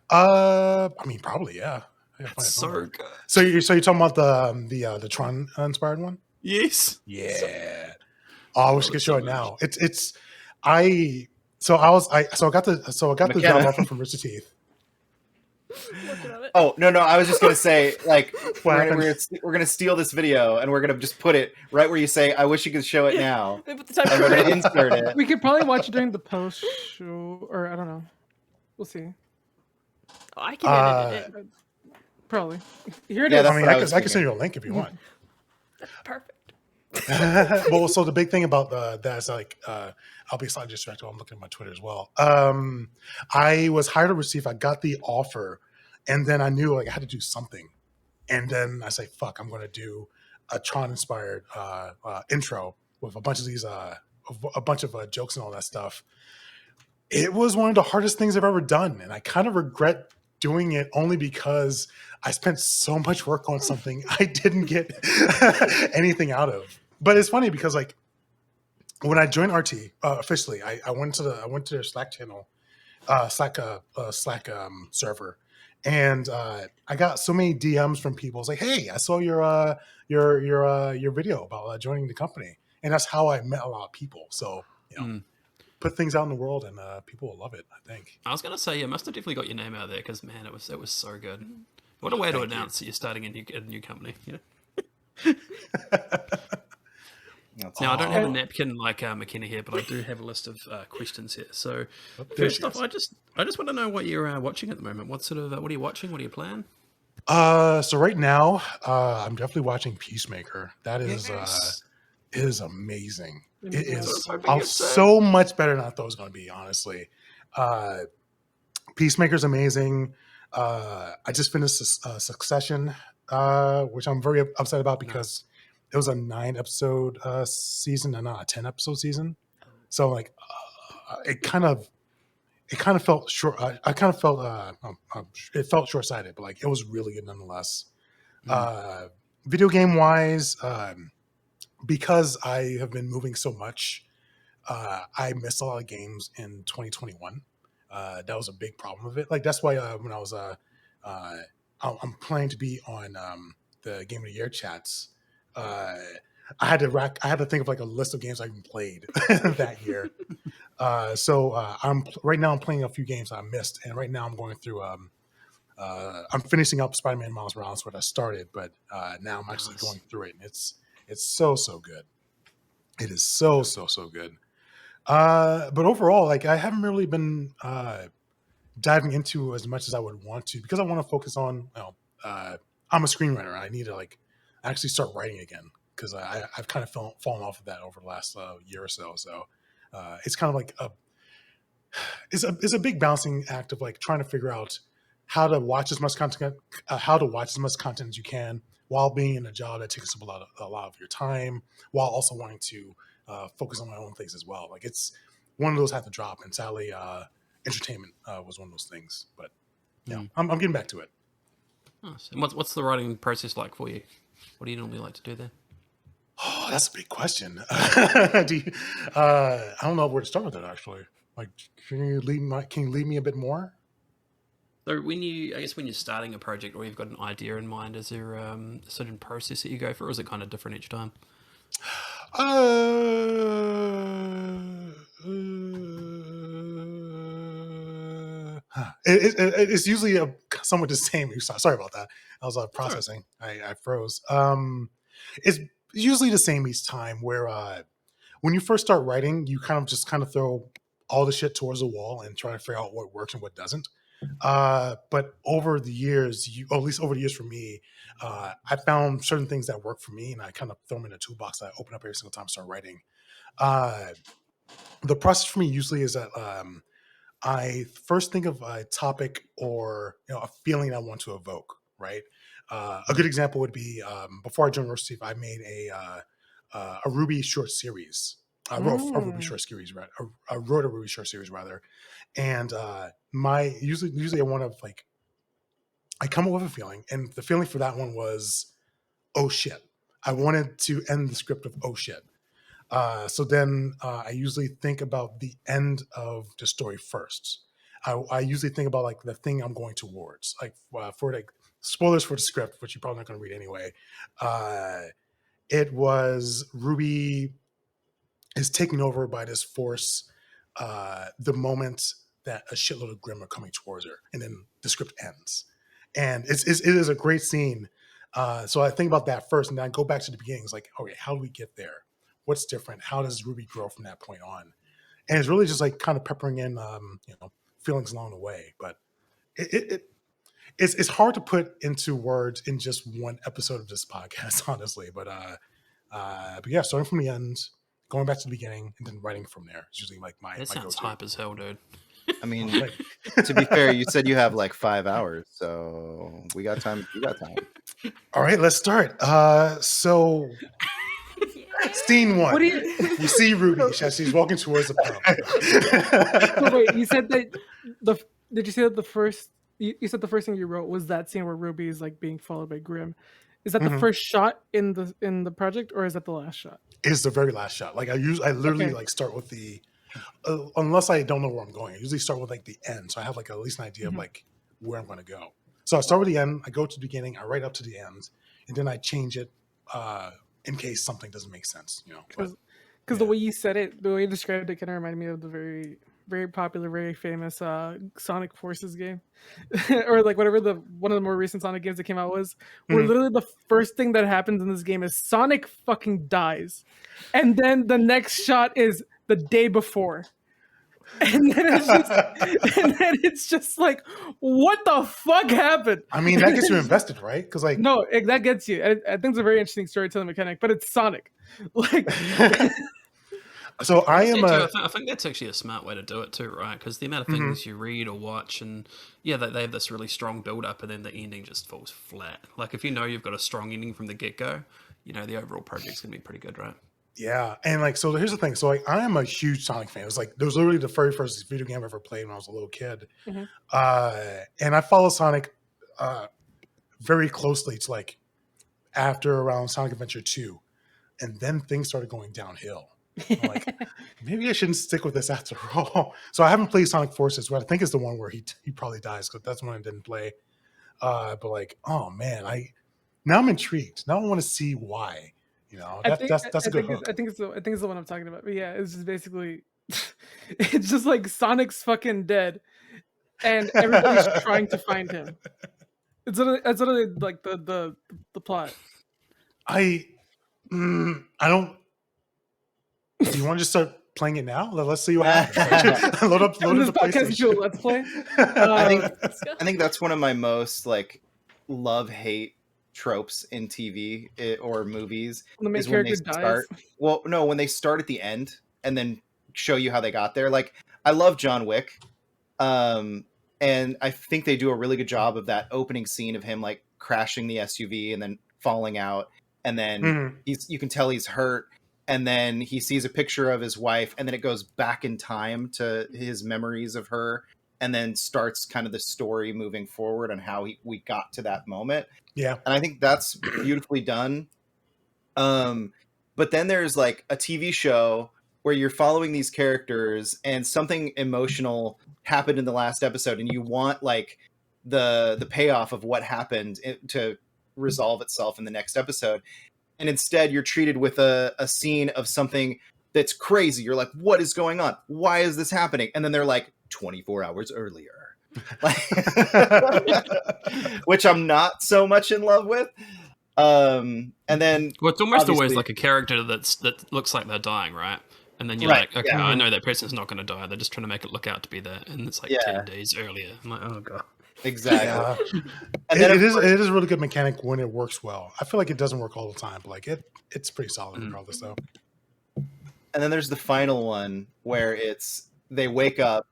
I mean, probably, yeah. I gotta find it It's somewhere. so good. So you're talking about the Tron inspired one? Yes. Yeah. Oh, I wish I Love could it show so it much. now. I got the McKenna. job offer from Rooster Teeth. Looking at it. Oh no, I was just gonna say like What we're gonna steal this video and we're gonna just put it right where you say I wish you could show it now. They put the time And we're code gonna in. insert it. We could probably watch it during the post show, or I don't know. We'll see. Oh, I can edit it. Probably. Here it Yeah, is. that's I mean, what I I was can send thinking. you a link if you want. Perfect. Well, so the big thing about that is like I'll be slightly distracted while I'm looking at my Twitter as well. I was hired at Receive. I got the offer, and then I knew like I had to do something, and then I say, "Fuck, I'm going to do a Tron inspired intro with a bunch of these jokes and all that stuff." It was one of the hardest things I've ever done, and I kind of regret doing it only because I spent so much work on something I didn't get anything out of. But it's funny because like when I joined RT officially, I went to their Slack channel, Slack server, and I got so many DMs from people. It's like, hey, I saw your video about joining the company, and that's how I met a lot of people. So put things out in the world, and people will love it. I think. I was gonna say you must have definitely got your name out there because man, it was so good. What a way to Thank you. announce that you're starting a new company. You know? That's Now I don't have a Oh. napkin like McKenna here, but I do have a list of questions here. So There first she off, is. I just want to know what you're watching at the moment. What sort of what are you watching? What are you playing? So right now, I'm definitely watching Peacemaker. That is Yes. it is amazing. It Yeah. I was is hoping you'd say. so much better than I thought it was going to be. Honestly, Peacemaker's amazing. I just finished Succession, which I'm very upset about because it was a 9-episode season and not a 10-episode season. So like it kind of felt short. I kind of felt it felt short sighted, but like it was really good nonetheless. Video game wise, because I have been moving so much, I missed a lot of games in 2021. That was a big problem of it. Like that's why when I was I'm planning to be on the Game of the Year chats. I had to think of like a list of games I even played that year. Right now I'm playing a few games I missed, and right now I'm going through. I'm finishing up Spider-Man Miles Morales, what I started, but now I'm actually going through it, and it's so good. It is so good. But overall, like I haven't really been diving into as much as I would want to because I want to focus on. I'm a screenwriter. And I need to like actually start writing again because I've kind of fallen off of that over the last year or so. So it's kind of like it's a big balancing act of like trying to figure out how to watch as much content as you can while being in a job that takes up a lot of your time, while also wanting to focus on my own things as well. Like it's one of those had to drop, and sadly, entertainment was one of those things. But yeah, I'm getting back to it. Nice. And what's the writing process like for you? What do you normally like to do there? Oh, that's a big question. I don't know where to start with that actually. Like, can you lead me a bit more? So when you're starting a project or you've got an idea in mind, is there a certain process that you go for, or is it kind of different each time? It's usually somewhat the same. Sorry about that. I was processing. I froze. It's usually the same each time. Where when you first start writing, you kind of throw all the shit towards the wall and try to figure out what works and what doesn't. But over the years, at least over the years for me, I found certain things that work for me, and I kind of throw them in a toolbox that I open up every single time I start writing. The process for me usually is that I first think of a topic or a feeling I want to evoke. Right. A good example would be before I joined University, I made a Ruby short series. I wrote a Ruby short series, right? I wrote a Ruby short series rather, and my usually I want to like I come up with a feeling, and the feeling for that one was oh shit. I wanted to end the script of oh shit. So then I usually think about the end of the story first. I usually think about like the thing I'm going towards, like for like spoilers for the script, which you're probably not going to read anyway. It was Ruby is taken over by this force the moment that a shitload of Grimm are coming towards her, and then the script ends. And it is a great scene. So I think about that first, and then I go back to the beginning. It's like, okay, how do we get there? What's different? How does Ruby grow from that point on? And it's really just like kind of peppering in, feelings along the way. But it's hard to put into words in just one episode of this podcast, honestly. But yeah, starting from the end, going back to the beginning, and then writing from there. It's usually like my sounds go-to. hype as hell, dude. I mean, to be fair, you said you have like 5 hours, so we got time. You got time. All right, let's start. So scene one. What do you see Ruby as she's walking towards the pub. So wait, you said that did you say that the first you said the first thing you wrote was that scene where Ruby is like being followed by Grimm. Is that the first shot in the project, or is that the last shot? It's the very last shot. Like I literally like start with the unless I don't know where I'm going. I usually start with like the end, so I have like at least an idea of like where I'm going to go. So I start with the end. I go to the beginning. I write up to the end, and then I change it in case something doesn't make sense. Because the way you said it, the way you described it, kind of reminded me of the very, very popular, very famous Sonic Forces game, or like whatever one of the more recent Sonic games that came out was. Where literally the first thing that happens in this game is Sonic fucking dies, and then the next shot is the day before. And then it's just like, what the fuck happened? I mean, that gets you invested, right? Because like, no, that gets you. I think it's a very interesting storytelling mechanic, but it's Sonic. Like, so I think that's actually a smart way to do it too, right? Because the amount of things you read or watch, and yeah, they have this really strong build up, and then the ending just falls flat. Like if you know you've got a strong ending from the get go, the overall project's gonna be pretty good, right? Yeah, and like, so here's the thing. So like, I am a huge Sonic fan. It was literally the very first video game I ever played when I was a little kid. Mhm. And I follow Sonic very closely to like after around Sonic Adventure 2, and then things started going downhill. I'm like, maybe I shouldn't stick with this after all. So I haven't played Sonic Forces, but I think it's the one where he probably dies, because that's one I didn't play. But like, oh man, now I'm intrigued. Now I want to see why. That's a good hook. I think it's the one I'm talking about. But yeah, it's just basically it's just like Sonic's fucking dead, and everybody's trying to find him. It's literally like the plot. I don't. Do you want to just start playing it now? Let's see what happens. Load up On this the podcast, we do a PlayStation. let's play. I think that's one of my most like love-hate tropes in TV or movies When the main is when they character dies. start. Well, no, when they start at the end and then show you how they got there. Like, I love John Wick, and I think they do a really good job of that opening scene of him like crashing the SUV and then falling out, and then you can tell he's hurt, and then he sees a picture of his wife, and then it goes back in time to his memories of her, and then starts kind of the story moving forward on how we got to that moment. Yeah. And I think that's beautifully done. But then there's like a TV show where you're following these characters and something emotional happened in the last episode, and you want like the payoff of what happened to resolve itself in the next episode. And instead you're treated with a scene of something that's crazy. You're like, what is going on? Why is this happening? And then they're like, 24 hours earlier. Which I'm not so much in love with. And then, well, it's almost always obviously- like a character that looks like they're dying, right? And then you're Right, like, okay, yeah. I know that person's not going to die. They're just trying to make it look out to be that, and it's like Yeah. 10 days earlier. I'm like, oh god. Exactly. Yeah. And then it is a really good mechanic when it works well. I feel like it doesn't work all the time, but like it's pretty solid regardless though. And then there's the final one where they wake up,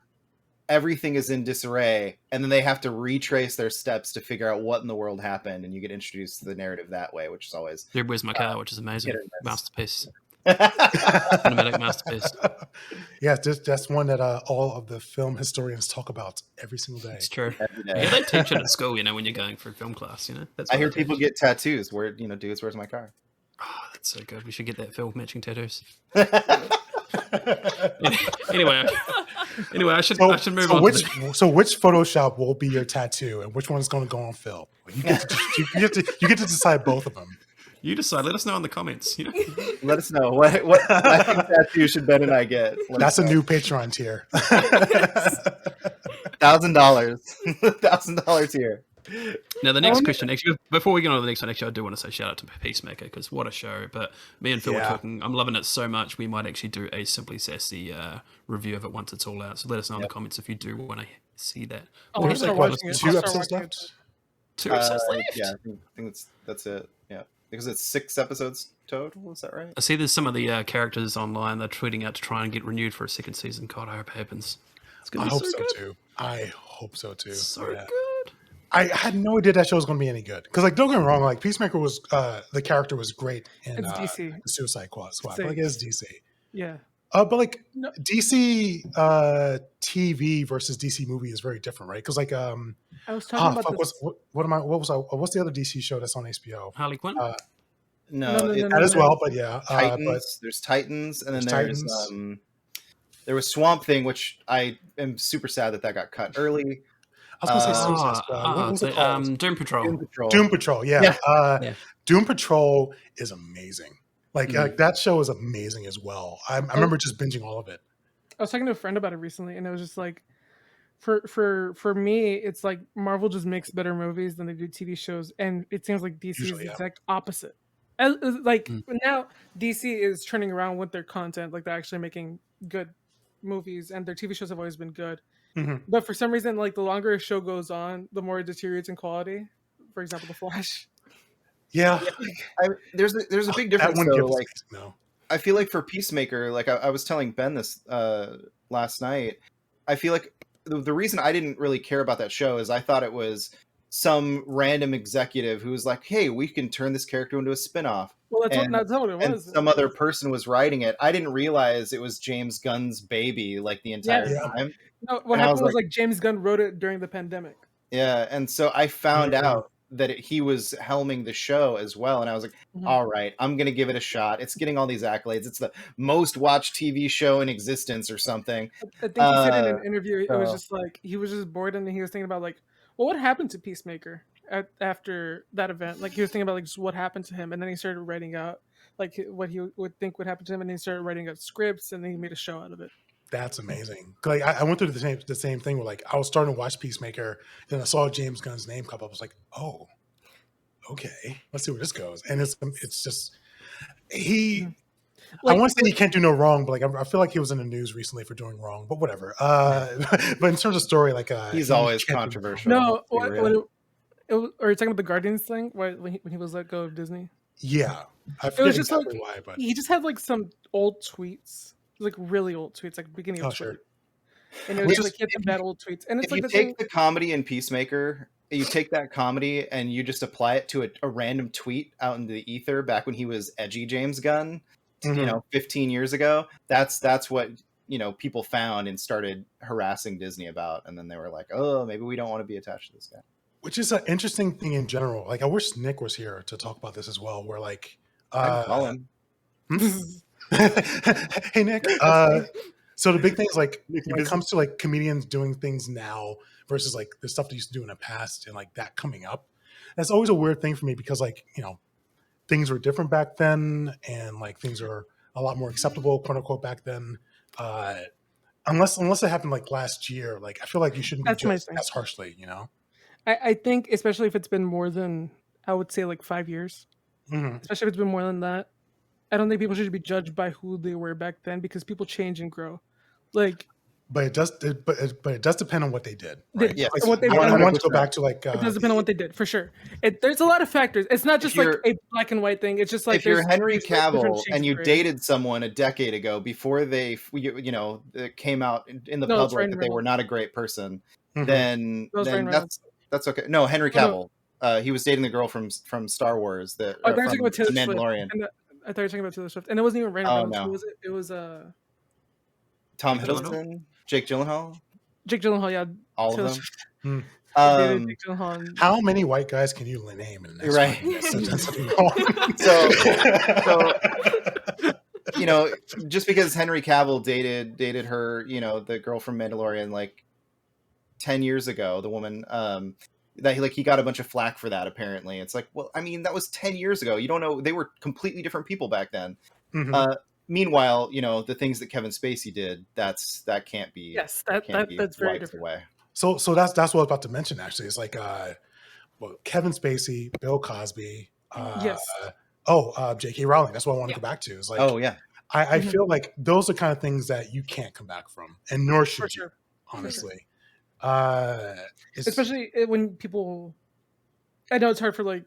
everything is in disarray, and then they have to retrace their steps to figure out what in the world happened, and you get introduced to the narrative that way, which is always Dude, where's my car? Which is amazing. hit or miss. Masterpiece. Cinematic masterpiece. Yeah, that's one that all of the film historians talk about every single day. It's true. every day. Yeah, they teach it at school, when you're going for film class, That's I what hear they people teach. get tattoos where, dudes, where's my car? Oh, that's so good. We should get that film matching tattoos. Anyway, I should move on. So which Photoshop will be your tattoo, and which one is going to go on Phil? You get to decide both of them. You decide. Let us know in the comments. Let us know what I think tattoo should Ben and I get. That's a new Patreon tier. $1,000, $1,000 tier. Now, the next question, actually, before we get on to the next one, I do want to say shout out to Peacemaker, because what a show. But me and Phil were talking, I'm loving it so much, we might actually do a Simply Sassy review of it once it's all out. So let us know in the comments if you do want to see that. Oh, There's like what, 2 episodes left? 2 episodes left? Yeah, I think that's it. Yeah, because it's 6 episodes total. Is that right? I see there's some of the characters online, they're tweeting out to try and get renewed for a second season. God, I hope it happens. It's I gonna be hope so so good. too. I hope so too. So Yeah. good. I had no idea that show was going to be any good. Because, like, don't get me wrong, like, Peacemaker was, the character was great in It's DC. the Suicide Squad. Same. Like, it's DC. Yeah. But, like, No. DC TV versus DC movie is very different, right? Because, like, I was talking about this. what's the other DC show that's on HBO? Harley Quinn? No, No. That as well, but yeah. Titans. There's Titans, and then There's there's Titans. there was Swamp Thing, which I am super sad that got cut early. I was going to say Suicide Squad. What was it called? Doom Patrol. Doom Patrol. Doom Patrol, yeah. Yeah. Doom Patrol is amazing. Like, that show is amazing as well. I remember just binging all of it. I was talking to a friend about it recently, and it was just like, for me, it's like Marvel just makes better movies than they do TV shows, and it seems like DC Usually, is the yeah. exact opposite. Now DC is turning around with their content, like they're actually making good movies, and their TV shows have always been good. Mhm. But for some reason, like the longer a show goes on, the more it deteriorates in quality. For example, The Flash. Yeah. There's a big That difference one though. gives Like, no. I feel like for Peacemaker, like I was telling Ben this last night, I feel like the reason I didn't really care about that show is I thought it was some random executive who was like, hey, we can turn this character into a spinoff. Well, and that's not what it and was. some other person was writing it. I didn't realize it was James Gunn's baby like the entire Yeah. Yeah. time. No, what And I happened was was like, like James Gunn wrote it during the pandemic. yeah. And so I found Mm. out that he was helming the show as well. And I was like, Mhm. all right, I'm going to give it a shot. It's getting all these accolades. It's the most watched TV show in existence or something. I think he said in Uh, an interview, it was so just like he was just bored and he was thinking about like, well, what happened to Peacemaker after that event? Like he was thinking about like just what happened to him, and then he started writing out like what he would think would happen to him, and then he started writing out scripts, and then he made a show out of it. That's amazing. Like I went through the same thing where like I was starting to watch Peacemaker, then I saw James Gunn's name come up. I was like, oh, okay, let's see where this goes. And it's just he. I Like, want to say he can't do no wrong, but like I feel like he was in the news recently for doing wrong. But whatever. But in terms of story, like he's he always can't do no wrong. controversial. no, let's be real. or you're talking about the Guardians thing, when he was let go of Disney. Yeah, I It forget was just exactly like why, but he just had like some old tweets, like really old tweets, like beginning of oh Twitter. sure. And it was Which just is, like he had some bad old tweets, and it's if like you the take thing. the comedy in Peacemaker, you take that comedy and you just apply it to a random tweet out in the ether back when he was edgy James Gunn, Mhm. 15 years ago. That's what people found and started harassing Disney about, and then they were like, oh, maybe we don't want to be attached to this guy. Which is an interesting thing in general. Like I wish Nick was here to talk about this as well. Where like, I'd call him. hey Nick. So the big thing is like when it comes to like comedians doing things now versus like the stuff they used to do in the past and like that coming up, that's always a weird thing for me because like things were different back then and like things are a lot more acceptable, quote unquote, back then. Unless it happened like last year, like I feel like you shouldn't be That's my judged thing. as harshly, I think especially if it's been more than, I would say, like 5 years, Mhm. especially if it's been more than that. I don't think people should be judged by who they were back then because people change and grow. Like But it does, but it does depend on what they did, They- right? Yes, Like, what they've I done. want to go back to like it does depend on what they did, for sure. There's a lot of factors. It's not just like you're- a black and white thing. It's just like if you're there's Henry like different Cavill shades and of you gray. dated someone a decade ago before they it came out in the No, it's public Ryan that they were Reynolds. not a great person, Mhm. then That was Ryan that's okay. No, Henry Oh, no. Cavill. He was dating the girl from Star Wars, Oh, I thought you were from talking about Taylor The Swift. Mandalorian. And I thought you were talking about Taylor Swift, and it wasn't even Ryan Oh, Reynolds. no. It was Tom Jake Gyllenhaal? Hiddleston, Jake Gyllenhaal, Jake Gyllenhaal. Yeah, all Taylor of them. Swift Hmm. dated Um, Jake Gyllenhaal. How many white guys can you name in the next Right. 5 minutes? That's something wrong. so just because Henry Cavill dated her, the girl from Mandalorian like 10 years ago, the woman that he got a bunch of flack for that apparently. It's like, well, I mean, that was 10 years ago. You don't know, they were completely different people back then. Mhm. Meanwhile, the things that Kevin Spacey did, that can't be Yes, can't be that's very wiped different. away. So that's what I was about to mention. Actually, it's like Kevin Spacey, Bill Cosby. Yes. J.K. Rowling. That's what I want to go back to. It's like Oh yeah. I Mhm. feel like those are kind of things that you can't come back from, and nor should For you, sure. honestly. It's, Especially when people, I know it's hard for like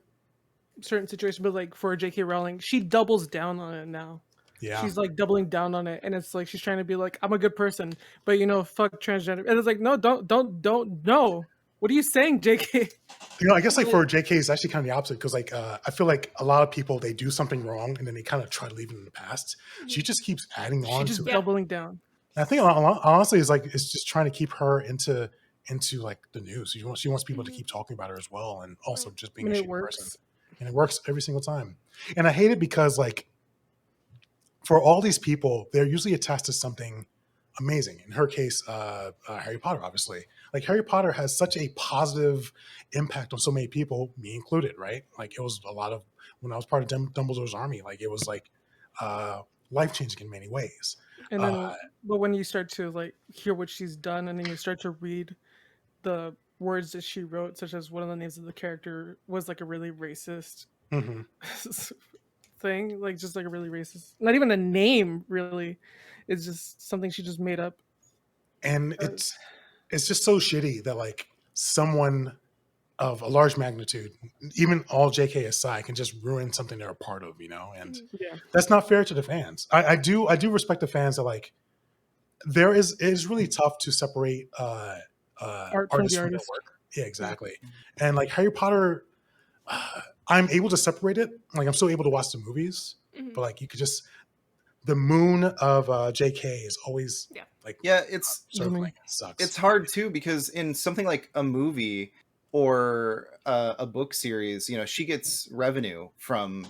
certain situations, but like for J.K. Rowling, she doubles down on it now. yeah. She's like doubling down on it, and it's like she's trying to be like, I'm a good person, but fuck transgender. And it's like, no, don't. No. What are you saying, JK? I guess like for JK it's actually kind of the opposite because like I feel like a lot of people they do something wrong and then they kind of try to leave it in the past. She just keeps adding on She's just to it. doubling down. And I think honestly is like it's just trying to keep her into like the news. She wants people to keep talking about her as well, and also just being a And it shitty works. person. And it works every single time. And I hate it because like for all these people, they're usually attached to something amazing. In her case, Harry Potter, obviously. Like Harry Potter has such a positive impact on so many people, me included, right? Like it was a lot of when I was part of Dumbledore's army, like it was like life changing in many ways. And then, but when you start to like hear what she's done, and then you start to read the words that she wrote, such as one of the names of the character was like a really racist Mhm. thing, like just like a really racist, not even a name, really. It's just something she just made up. And it's just so shitty that like someone of a large magnitude, even all JK aside, can just ruin something they're a part of, and Yeah. that's not fair to the fans. I do respect the fans that like it is really tough to separate Art from artists the from their artist. work. Yeah, exactly. And like Harry Potter, I'm able to separate it. Like, I'm still able to watch the movies, but like you could just the moon of JK is always like it's circling. It sucks. It's hard too because in something like a movie or a book series, she gets revenue from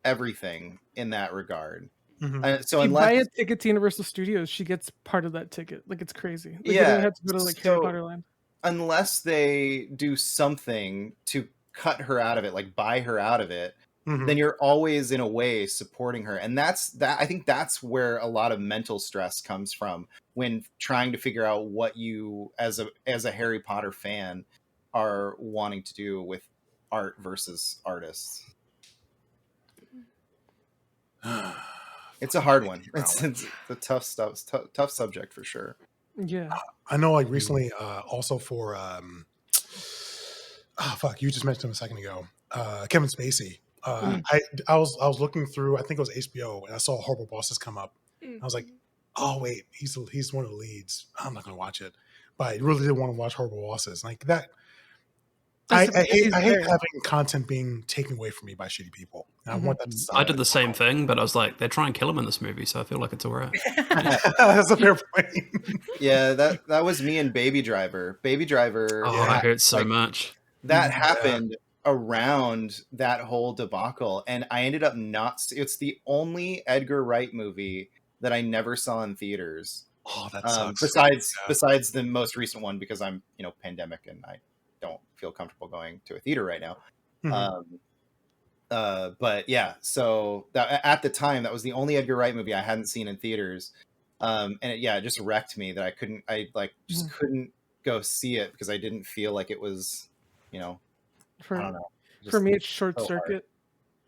everything in that regard. So you unless buy a ticket to Universal Studios, she gets part of that ticket. Like, it's crazy. Like, they yeah, don't have to go to like Harry Potter Land. Unless they do something to cut her out of it, like buy her out of it, then you're always in a way supporting her. And I think that's where a lot of mental stress comes from when trying to figure out what you as a Harry Potter fan are wanting to do with art versus artists. It's a hard one. It's the tough stuff, tough subject for sure. Yeah. I know, like recently, also for you just mentioned him a second ago, Kevin Spacey. I was looking through, I think it was HBO, and I saw Horrible Bosses come up. I was like, oh wait, he's one of the leads. I'm not gonna watch it, but I really did want to watch Horrible Bosses. Like that, I hate having content being taken away from me by shitty people. And I want that to stop. I did the same thing, but I was like, they're trying to kill him in this movie, so I feel like it's alright. That's a fair point. Yeah, that was me and Baby Driver. Baby Driver. Oh, I hurt so much. That happened around that whole debacle, and I ended up it's the only Edgar Wright movie that I never saw in theaters. Oh, that sucks. Besides the most recent one, because I'm pandemic and I don't feel comfortable going to a theater right now. But yeah, so at the time that was the only Edgar Wright movie I hadn't seen in theaters, and it just wrecked me that I couldn't go see it because I didn't feel like it was I don't know. For me, it's Short Circuit,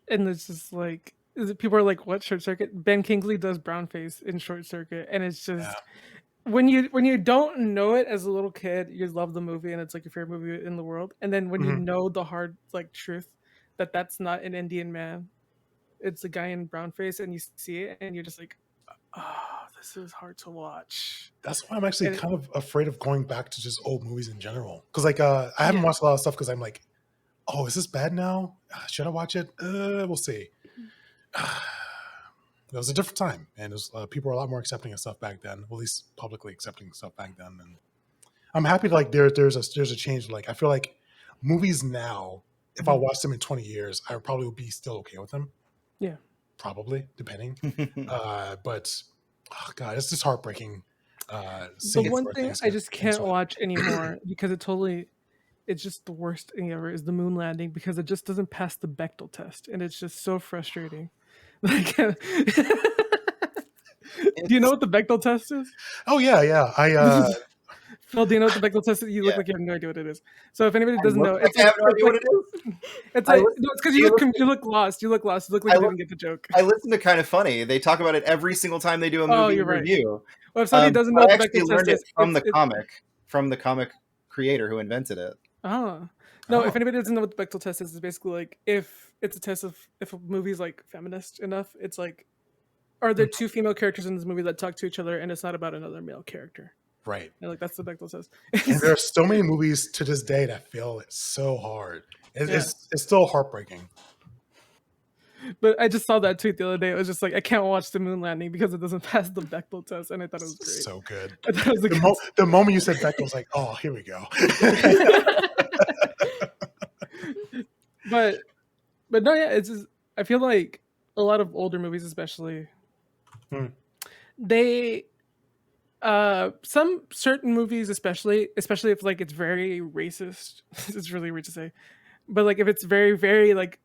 and it's just like people are like, "What Short Circuit?" Ben Kingsley does brownface in Short Circuit, and it's just when you don't know it as a little kid, you love the movie, and it's like your favorite movie in the world. And then when you know the hard truth that that's not an Indian man, it's a guy in brownface, and you see it, and you're just like, "Oh, this is hard to watch." That's why I'm actually kind of afraid of going back to just old movies in general, because like I haven't watched a lot of stuff because I'm like, oh, is this bad now? Should I watch it? We'll see. It was a different time, and people were a lot more accepting of stuff back then. Well, at least publicly accepting stuff back then. And I'm happy like there's a change. Like I feel like movies now, if I watch them in 20 years, I probably would be still okay with them. Yeah, probably depending. But oh god, it's just heartbreaking. The one thing I just can't watch anymore because it's just the worst thing ever is the moon landing because it just doesn't pass the Bechdel test, and it's just so frustrating. Like, do you know what the Bechdel test is? Oh yeah. Phil, do you know what the Bechdel test is? You look like you have no idea what it is. So if anybody doesn't know, I have no idea what it is. It's like it's because you look lost. You look lost. You look like you didn't get the joke. I listen to Kind of Funny. They talk about it every single time they do a movie review. Well, if somebody doesn't know what the Bechdel learned test is, from the comic creator who invented it. If anybody doesn't know what the Bechdel test is, it's basically like if it's a test of if a movie's like feminist enough, it's like, are there two female characters in this movie that talk to each other and it's not about another male character? Right. And like that's the Bechdel test. And there are so many movies to this day that feel it's so hard. It's still heartbreaking. But I just saw that tweet the other day. It was just like, I can't watch the moon landing because it doesn't pass the Bechdel test, and I thought it was great. So good. I thought it was the moment you said Bechdel, I was like, oh, here we go. but no, yeah, it's just, I feel like a lot of older movies, especially, they some certain movies, especially if like it's very racist. It's really weird to say, but like if it's very, very like,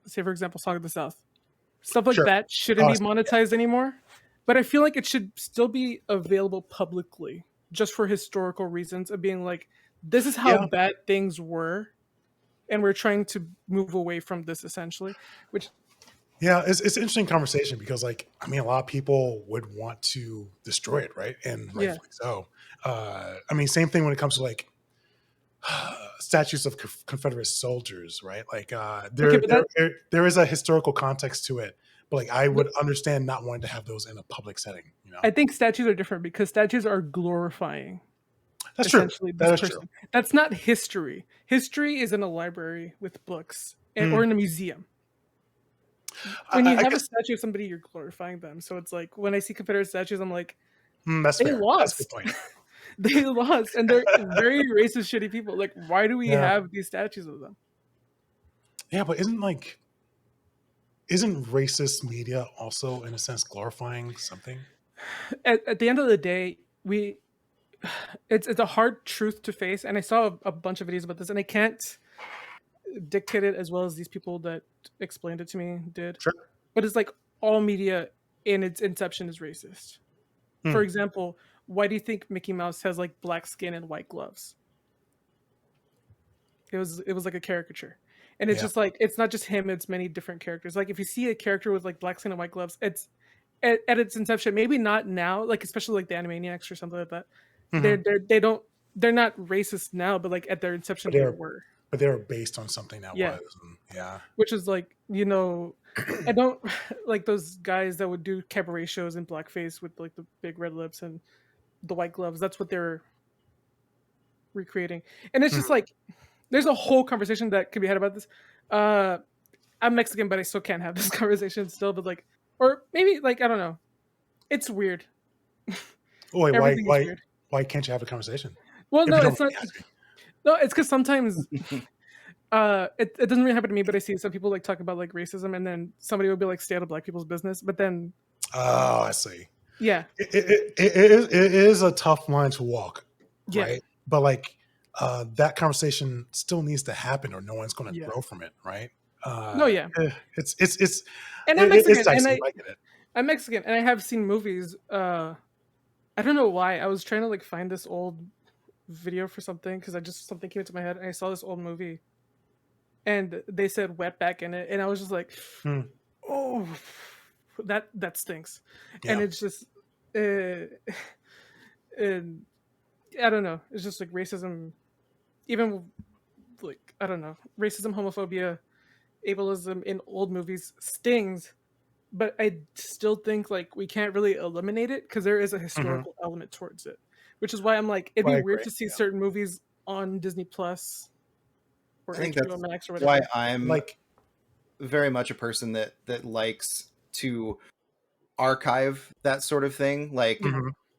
say for example, Song of the South, stuff like that shouldn't be monetized anymore. But I feel like it should still be available publicly, just for historical reasons of being like, this is how bad things were, and we're trying to move away from this essentially. Which, it's an interesting conversation because, like, I mean, a lot of people would want to destroy it, right? And rightfully so. I mean, same thing when it comes to like statues of Confederate soldiers, right? Like, there is a historical context to it. But like, I would understand not wanting to have those in a public setting. You know, I think statues are different because statues are glorifying. That's true. That is true. That's not history. History is in a library with books, or in a museum. When you have a statue of somebody, you're glorifying them. So it's like when I see Confederate statues, I'm like, that's they fair. That's a good lost. point. They lost, and they're very racist, shitty people. Like, why do we Yeah. have these statues of them? Yeah, but isn't racist media also in a sense glorifying something? At the end of the day, it's a hard truth to face, and I saw a bunch of videos about this, and I can't dictate it as well as these people that explained it to me did. Sure. But it's like all media in its inception is racist. For example, why do you think Mickey Mouse has like black skin and white gloves? It was like a caricature. And it's just like it's not just him, it's many different characters. Like if you see a character with like black skin and white gloves, it's at its inception, maybe not now, like especially like the Animaniacs or something like that. They're not racist now, but like at their inception they were. But they were based on something that was. Yeah. Which is like, I don't like those guys that would do cabaret shows in blackface with like the big red lips and the white gloves. That's what they're recreating. And it's just like there's a whole conversation that could be had about this. I'm Mexican, but I still can't have this conversation still, but like, or maybe like, I don't know. It's weird. Wait, why can't you have a conversation? Well, no, it's not. No, it's because sometimes it doesn't really happen to me, but I see some people like talk about like racism, and then somebody will be like, stay out of black people's business. But then, oh, I see. Yeah, it is a tough line to walk, right? Yeah. But like that conversation still needs to happen, or no one's going to grow from it, right? No, yeah. It's And I'm Mexican, it's dicey, and I get it. I'm Mexican, and I have seen movies. I don't know why. I was trying to like find this old video for something because something came into my head, and I saw this old movie, and they said wetback in it, and I was just like, oh, that stinks. Yeah. And it's just, and I don't know. It's just like racism, even like I don't know, racism, homophobia, ableism in old movies stings. But I still think like we can't really eliminate it because there is a historical element towards it, which is why I'm like it'd be weird to see certain movies on Disney Plus or I think HBO that's Max or whatever. why I'm like very much a person that likes to archive that sort of thing. Like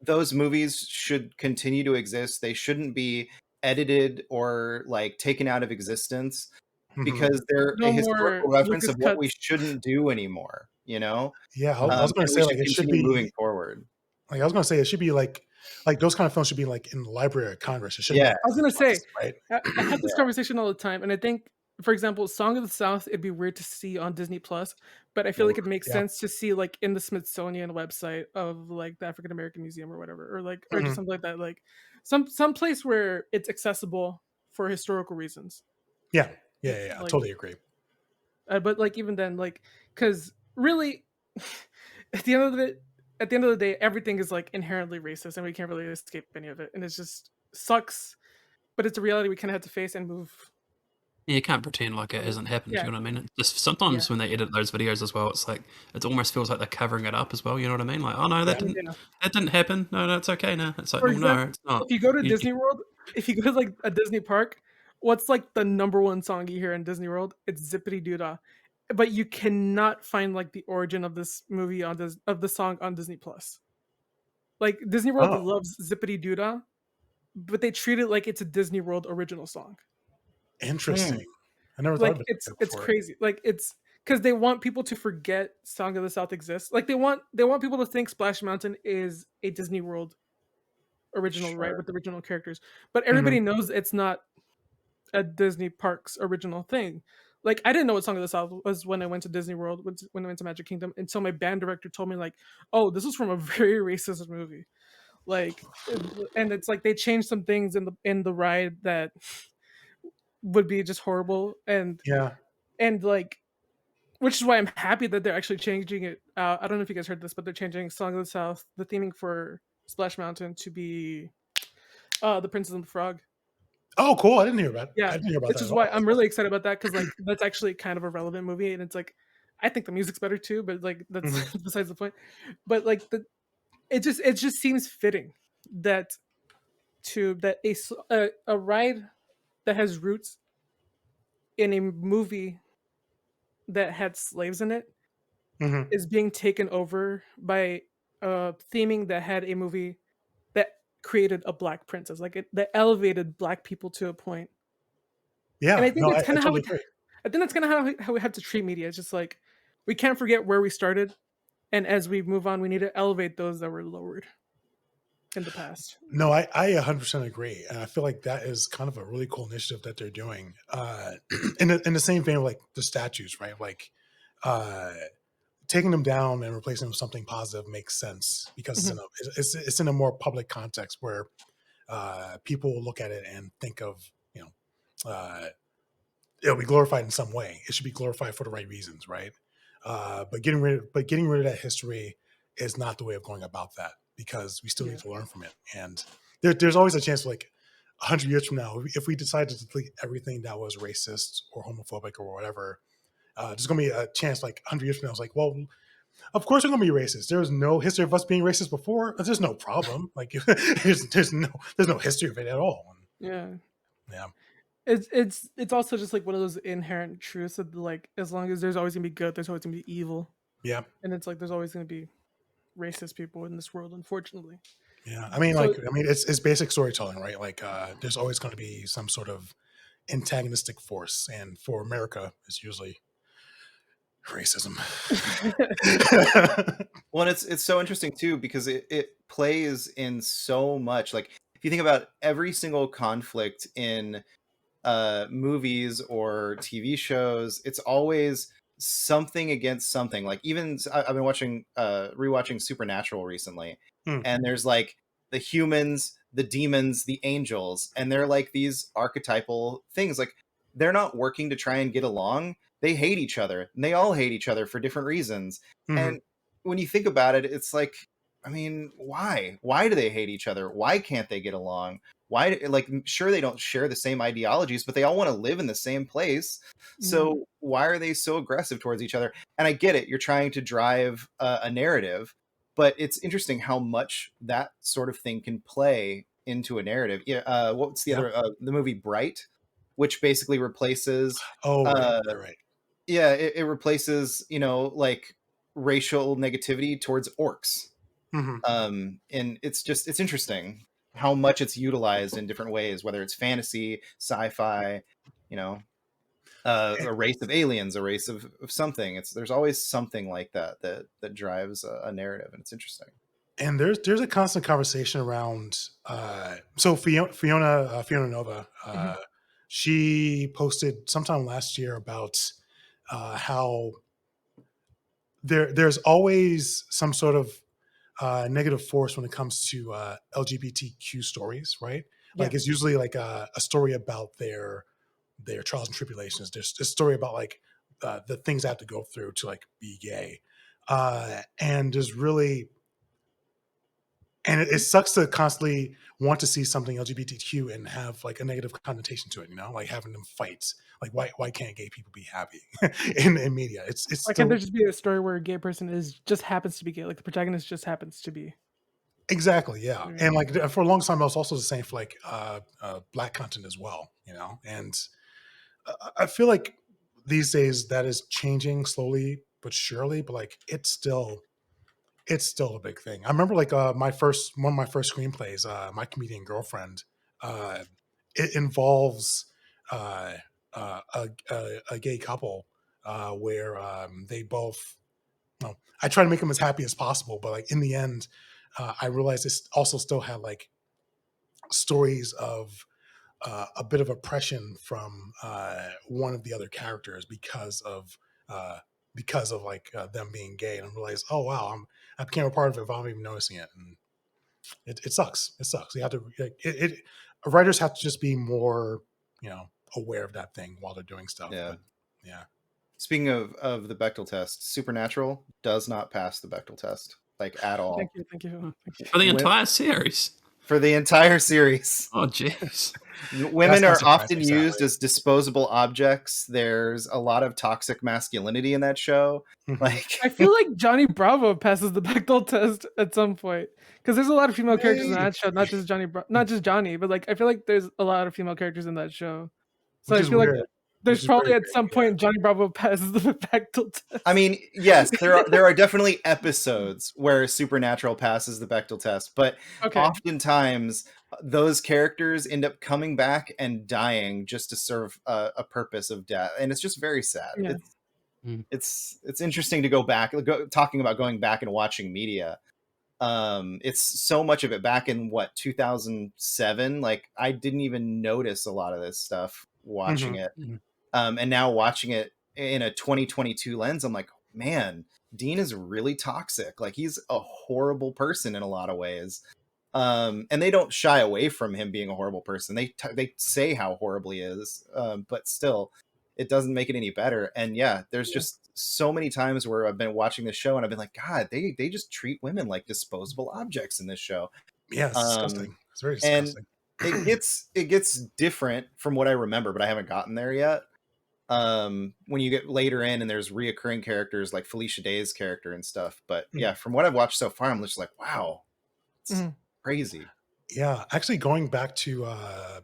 those movies should continue to exist. They shouldn't be edited or like taken out of existence because they're a historical reference of what we shouldn't do anymore. You know? Yeah, I was going to say like it should be moving forward. Like I was going to say it should be like those kind of films should be like in the Library of Congress. It should. I was going to say, right? I have this conversation all the time, and I think, for example, Song of the South, it'd be weird to see on Disney Plus, but I feel like it makes sense to see like in the Smithsonian website of like the African American Museum or whatever, or like or just something like that, like some place where it's accessible for historical reasons. Yeah, Like, I totally agree. But like even then, like because really, at the end of the day, everything is like inherently racist, and we can't really escape any of it, and it just sucks. But it's a reality we kind of have to face and move. Yeah, you can't pretend like it hasn't happened. You know what I mean? Just sometimes when they edit those videos as well, it's like it almost feels like they're covering it up as well. You know what I mean? Like, oh no, that didn't happen. No, it's okay. No, it's like, no, it's not. If you go to Disney World, if you go to like a Disney park, what's like the number one song you hear in Disney World? It's Zippity Doo Dah. But you cannot find like the origin of this movie of the song on Disney Plus. Like Disney World loves Zippity Doo Dah, but they treat it like it's a Disney World original song. Interesting. I never thought of it. It's crazy. Like it's because they want people to forget Song of the South exists. Like they want people to think Splash Mountain is a Disney World original, right, with the original characters. But everybody knows it's not a Disney Parks original thing. Like I didn't know what Song of the South was when I went to Disney World, when I went to Magic Kingdom, until my band director told me like, oh, this was from a very racist movie. Like, and it's like they changed some things in the ride that would be just horrible, and like, which is why I'm happy that they're actually changing it. I don't know if you guys heard this, but they're changing Song of the South, the theming for Splash Mountain, to be the Princess and the Frog. Oh, cool! I didn't hear about. Yeah, I didn't hear about which that is why I'm really excited about that because like that's actually kind of a relevant movie, and it's like I think the music's better too, but like that's besides the point. But like it just seems fitting that a ride that has roots in a movie that had slaves in it Hmm. is being taken over by theming that had a movie that created a black princess, like that elevated black people to a point. And Yeah, I think no, that's I kind of how totally agree. I think that's kind of how we have to treat media. It's just like we can't forget where we started, and as we move on, we need to elevate those that were lowered in the past. No, I 100% agree, and I feel like that is kind of a really cool initiative that they're doing. In the same vein, of, like the statues, right? Like uh, taking them down and replacing them with something positive makes sense because Mhm. it's in a more public context where people will look at it and think of it'll be glorified in some way. It should be glorified for the right reasons, right? But getting rid of that history is not the way of going about that because we still Yeah. need to learn from it. And there's always a chance, like 100 years from now, if we decide to delete everything that was racist or homophobic or whatever, there's going to be a chance, like 100 years from now, it's like, well, of course we're going to be racist. There was no history of us being racist before. There's no problem. Like there's no history of it at all. Yeah. Yeah, It's also just like one of those inherent truths that like as long as there's always gonna be good, there's always gonna be evil, yeah. and it's like there's always gonna be racist people in this world, unfortunately. Yeah, So it's basic storytelling, right? Like, there's always going to be some sort of antagonistic force, and for America, it's usually racism. Well, and it's so interesting too because it plays in so much. Like if you think about every single conflict in movies or TV shows, it's always something against something. Like even I've been watching rewatching Supernatural recently, Hmm. and there's like the humans, the demons, the angels, and they're like these archetypal things. Like they're not working to try and get along. They hate each other, and they all hate each other for different reasons. Hmm. And when you think about it, it's like, I mean, why? Why do they hate each other? Why can't they get along? Why, like, sure, they don't share the same ideologies, but they all want to live in the same place. yeah, So why are they so aggressive towards each other? And I get it, you're trying to drive a narrative, but it's interesting how much that sort of thing can play into a narrative. Yeah, what's the Yeah. other the movie Bright, which basically replaces Oh, right, uh right, right. yeah, it replaces, like racial negativity towards orcs. Hmm. And it's interesting how much it's utilized in different ways, whether it's fantasy, sci-fi, you know, a race of aliens, a race of something. There's always something like that drives a narrative, and it's interesting. And there's a constant conversation around. So Fiona Nova, mhm, she posted sometime last year about how there's always some sort of negative force when it comes to LGBTQ stories, right? yeah, Like it's usually like a story about their trials and tribulations. There's a story about like the things I have to go through to like be gay, and there's really and it sucks to constantly want to see something LGBTQ and have like a negative connotation to it, like having them fight. Like why can't gay people be happy in media? It's why can't still there just be a story where a gay person is just happens to be gay, like the protagonist just happens to be? exactly, yeah. Yeah. And like for a long time, I was also the same for like black content as well, And I feel like these days that is changing slowly but surely, but like it's still a big thing. I remember like one of my first screenplays, My Comedian Girlfriend. Uh, it involves uh, a gay couple where they both. Well, I try to make them as happy as possible, but like in the end, I realized this also still had like stories of a bit of oppression from one of the other characters uh, because of like them being gay, and I realized, oh wow, I became a part of it without even noticing it, and it sucks. It sucks. You have to writers have to just be more aware of that thing while they're doing stuff. Yeah. But yeah, Speaking of the Bechdel test, Supernatural does not pass the Bechdel test, like at all. Thank you. For the Wi- entire series. for the entire series. Oh, jeez. Women That's not are surprising, often used sadly. as disposable objects. There's a lot of toxic masculinity in that show. Mhm. Like, I feel like Johnny Bravo passes the Bechdel test at some point because there's a lot of female characters in Maybe. that show, not just Johnny, but like I feel like there's a lot of female characters in that show. So Which I is feel like weird. there's is probably very at great. some point Johnny Bravo passes the Bechdel test. I mean, yes, there are definitely episodes where Supernatural passes the Bechdel test, but Okay. oftentimes those characters end up coming back and dying just to serve a purpose of death, and it's just very sad. Yeah. It's interesting to go back, talking about going back and watching media. It's so much of it back in 2007. Like I didn't even notice a lot of this stuff watching it. And now watching it in a 2022 lens, I'm like, man, Dean is really toxic. Like he's a horrible person in a lot of ways. And they don't shy away from him being a horrible person. They say how horrible he is, but still, it doesn't make it any better. And yeah, there's just so many times where I've been watching this show and I've been like, God, they just treat women like disposable objects in this show. Yeah, it's disgusting. It's very disgusting. And it gets different from what I remember, but I haven't gotten there yet. When you get later in and there's reoccurring characters like Felicia Day's character and stuff. But yeah, from what I've watched so far, I'm just like, wow, it's crazy. Yeah, actually going back to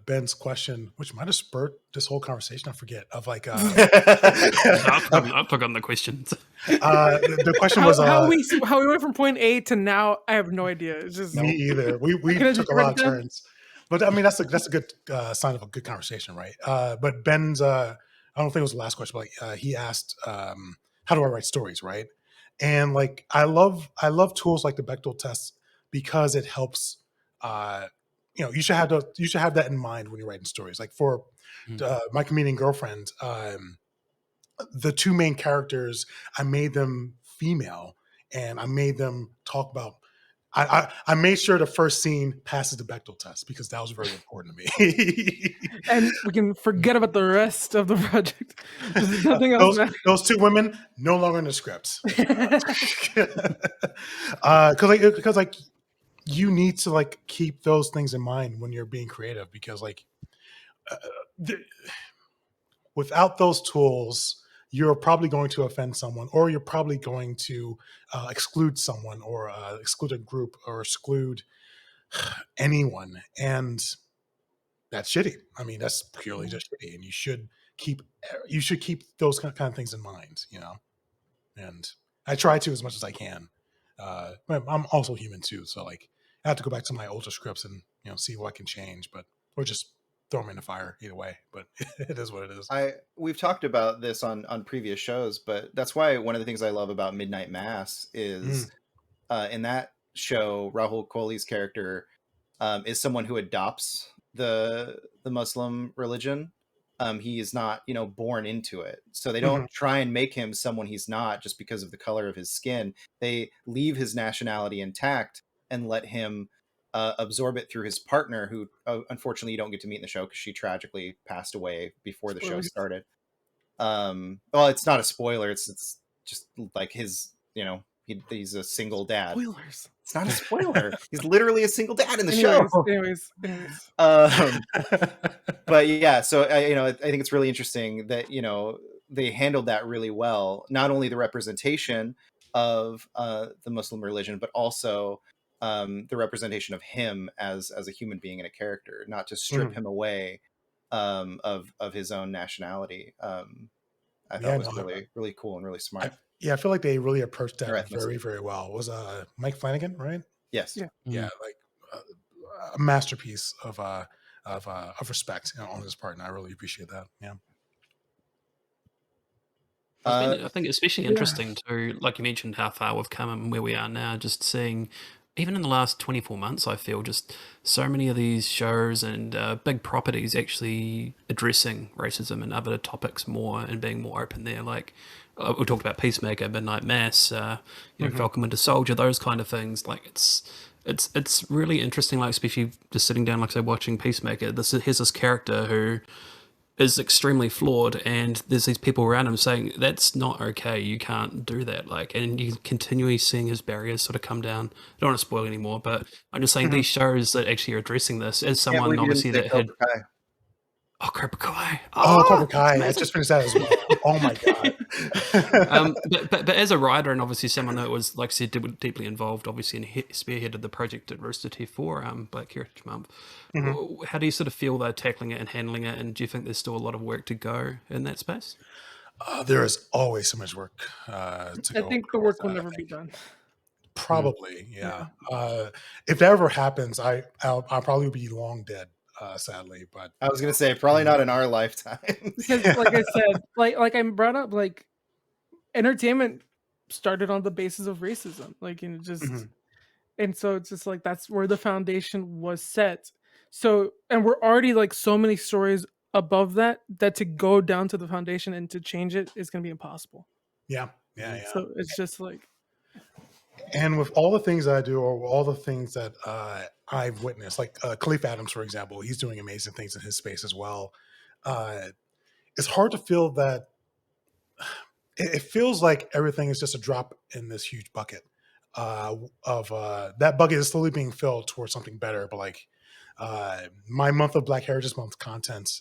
Ben's question, which might have spurred this whole conversation, I forget, of like I've forgotten the question. The question was how we went from point A to now. I have no idea. It's just me either. We took a lot of turns, but I mean that's a good sign of a good conversation, right? But Ben's I don't think it was the last question, but he asked, how do I write stories, right? And like I love tools like the Bechdel test because it helps. You should have that in mind when you're writing stories. Like for My Comedian Girlfriend, the two main characters, I made them female, and I made them talk about. I made sure the first scene passes the Bechdel test because that was very important to me. And we can forget about the rest of the project. There's nothing else. Those two women no longer in the scripts. Because like you need to like keep those things in mind when you're being creative, because like without those tools, you're probably going to offend someone, or you're probably going to exclude someone, or exclude a group, or exclude anyone, and that's shitty. I mean, that's purely just shitty, and you should keep those kind of things in mind, And I try to as much as I can. But I'm also human too, so like I have to go back to my older scripts and see what I can change, or just throw them in the fire either way. But it is what it is. We've talked about this on previous shows, but that's why one of the things I love about Midnight Mass is in that show, Rahul Kohli's character is someone who adopts the Muslim religion. He is not, born into it. So they don't try and make him someone he's not just because of the color of his skin. They leave his nationality intact and let him absorb it through his partner, who unfortunately you don't get to meet in the show because she tragically passed away before the show started. Well, it's not a spoiler. It's just like his, he's a single dad. Spoilers. It's not a spoiler. He's literally a single dad in the show. Anyways. But yeah, so I think it's really interesting that they handled that really well. Not only the representation of the Muslim religion, but also the representation of him as a human being and a character, not to strip him away of his own nationality. I thought was really, really cool and really smart. I feel like they really approached that very, very well. It was Mike Flanagan, right? Yes. Yeah, like a masterpiece of respect on his part, and I really appreciate that. Yeah. I think it's especially interesting to, like you mentioned, how far we've come and where we are now. Just seeing, even in the last 24 months, I feel just so many of these shows and big properties actually addressing racism and other topics more and being more open there. Like we talked about Peacemaker, Midnight Mass, Falcon Winter Soldier, those kind of things. Like it's really interesting. Like especially just sitting down, like I say, watching Peacemaker. Here's this character who is extremely flawed, and there's these people around him saying that's not okay, you can't do that, like, and you continually seeing his barriers sort of come down. I don't want to spoil anymore, but I'm just saying these shows that actually are addressing this, as someone obviously that had Cobra Kai. Cobra Kai. I just finished that as well. Oh my god. But as a writer and obviously someone that was, like I said, deeply involved, obviously, and spearheaded the project at Rooster Teeth for Black Heritage Month, how do you sort of feel they're tackling it and handling it? And do you think there's still a lot of work to go in that space? There is always so much work to I go think the towards work will that, I never be think. done. Probably, yeah. Yeah. If that ever happens, I'll probably be long dead, sadly. But I was gonna say probably not in our lifetime. Because like I said, like I brought up, like entertainment started on the basis of racism. Like, and just Mhm. and so it's just like that's where the foundation was set. So, and we're already like so many stories above that to go down to the foundation and to change it is gonna be impossible. Yeah, yeah, yeah. So it's just like And with all the things that I do, or all the things that I've witnessed, like Khalif Adams, for example, he's doing amazing things in his space as well. Uh, it's hard to feel that it feels like everything is just a drop in this huge bucket. Of that bucket is slowly being filled towards something better. But like my month of Black Heritage Month content,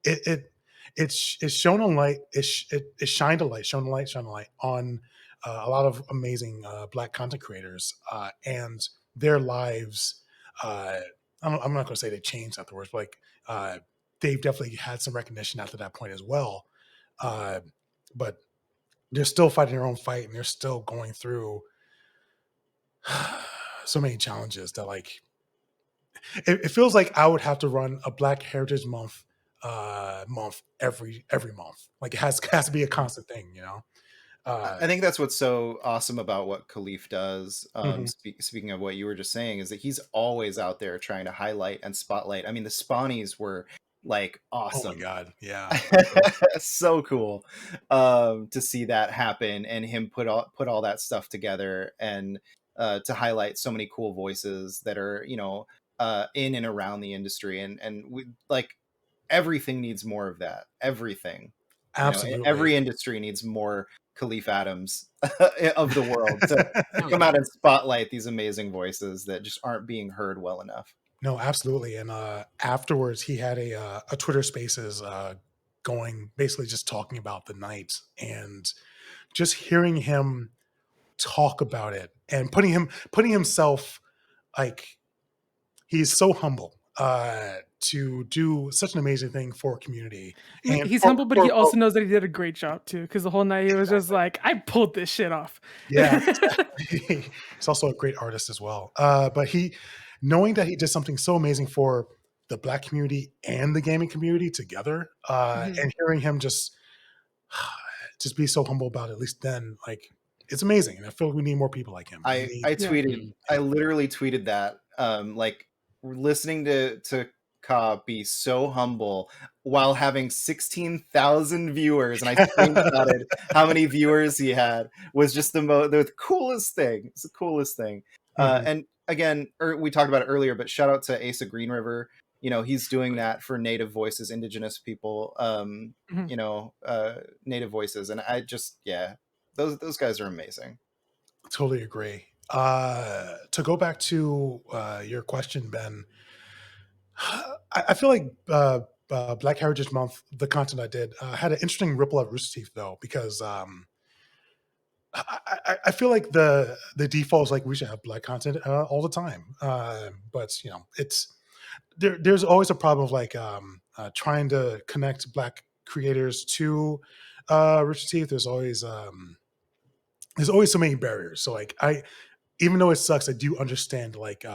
it it it's shown a light. It shined a light, shone a light on a lot of amazing Black content creators and their lives. I'm not going to say they changed afterwards, but like they've definitely had some recognition after that point as well. Uh, but they're still fighting their own fight, and they're still going through so many challenges that like it feels like I would have to run a Black Heritage Month every month. Like it has to be a constant thing, you know. I think that's what's so awesome about what Khalif does. Mhm. Speaking of what you were just saying, is that he's always out there trying to highlight and spotlight. I mean, the Spawnies were like Oh my awesome. god, yeah. So cool to see that happen and him put all that stuff together and to highlight so many cool voices that are in and around the industry and we like everything needs more of that. Everything, Absolutely. every industry needs more Khalif Adams of the world to Oh come yeah. out and spotlight these amazing voices that just aren't being heard well enough. No, absolutely. And afterwards, he had a Twitter Spaces going, basically just talking about the night, and just hearing him talk about it and putting himself like he's so humble to do such an amazing thing for a community I mean, and he's for, humble, but for, he for also knows that he did a great job too. Because the whole night he was just like, I pulled this shit off. yeah, exactly. He's also a great artist as well. But he, knowing that he did something so amazing for the Black community and the gaming community together, Mhm. and hearing him just be so humble about it, at least then, like it's amazing. And I feel like we need more people like him. We I need, I Yeah. tweeted, I literally tweeted that like listening to Ka be so humble while having 16,000 viewers, and I screenshotted how many viewers he had, was just the coolest thing. It's the coolest thing. Mhm. And again, we talked about it earlier, but shout out to Asa Green River. He's doing that for Native voices, Indigenous people, Mhm. Native voices, and I just those guys are amazing. Totally agree. To go back to your question, Ben, I feel like Black Heritage Month, the content I did, had an interesting ripple at Rooster Teeth though, because I feel like the default is like we should have Black content all the time, but it's there's always a problem of like trying to connect Black creators to Rooster Teeth. There's always so many barriers. So like even though it sucks, I do understand like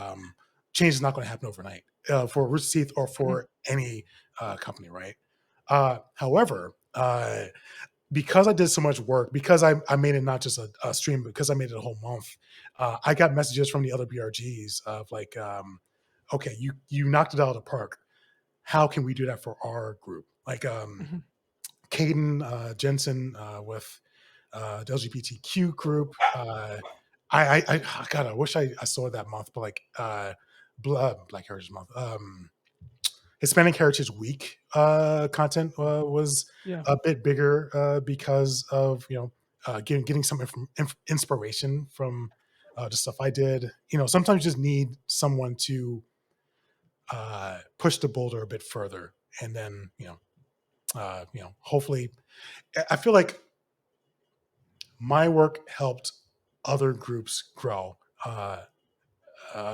change is not going to happen overnight for Rooster Teeth or Mhm. for any company, right? However, because I did so much work, because I made it not just a stream, because I made it a whole month, I got messages from the other BRGs of like, okay, you knocked it out of the park. How can we do that for our group? Like Mhm. Caden Jensen with the LGBTQ group. God, I wish I saw it that month, but like Black Heritage Month, Hispanic Heritage Week content was Yeah. a bit bigger because of getting some inspiration from the stuff I did. Sometimes you just need someone to push the boulder a bit further, and then hopefully, I feel like my work helped other groups grow a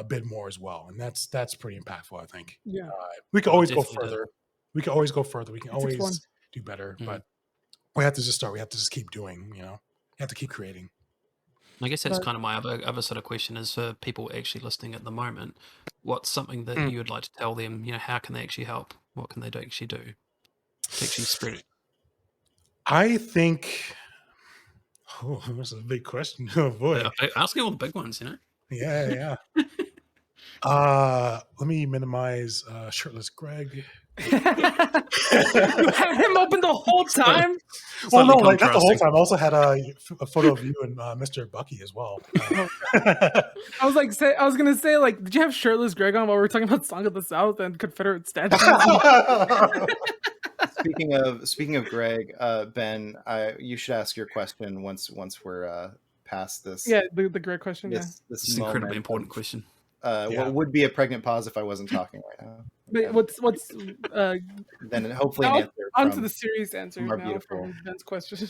bit more as well, and that's pretty impactful. I think. Yeah, We can always go definitely did. further. We can always go further. We can it's fun. always do better, Mhm. but we have to just start. We have to just keep doing. You have to keep creating. I guess that's But kind of my other sort of question is for people actually listening at the moment. What's something that Mm. you would like to tell them? How can they actually help? What can they actually do to actually spread it? I think. Oh, that's a big question. Oh boy. Asking all the big ones, Yeah. Let me minimize shirtless Greg. you had him open the whole time. Well, no, Slightly like not the whole contrasting. time. I also had a photo of you and Mr. Bucky as well. I was gonna say, like, did you have shirtless Greg on while we were talking about Song of the South and Confederate statues? Speaking of Greg, Ben, you should ask your question once we're past this. Yeah, the Greg question. This It's an incredibly important question. What would be a pregnant pause if I wasn't talking right now? But what's Then hopefully an now answer onto from, the serious answer from our now beautiful. from Ben's question.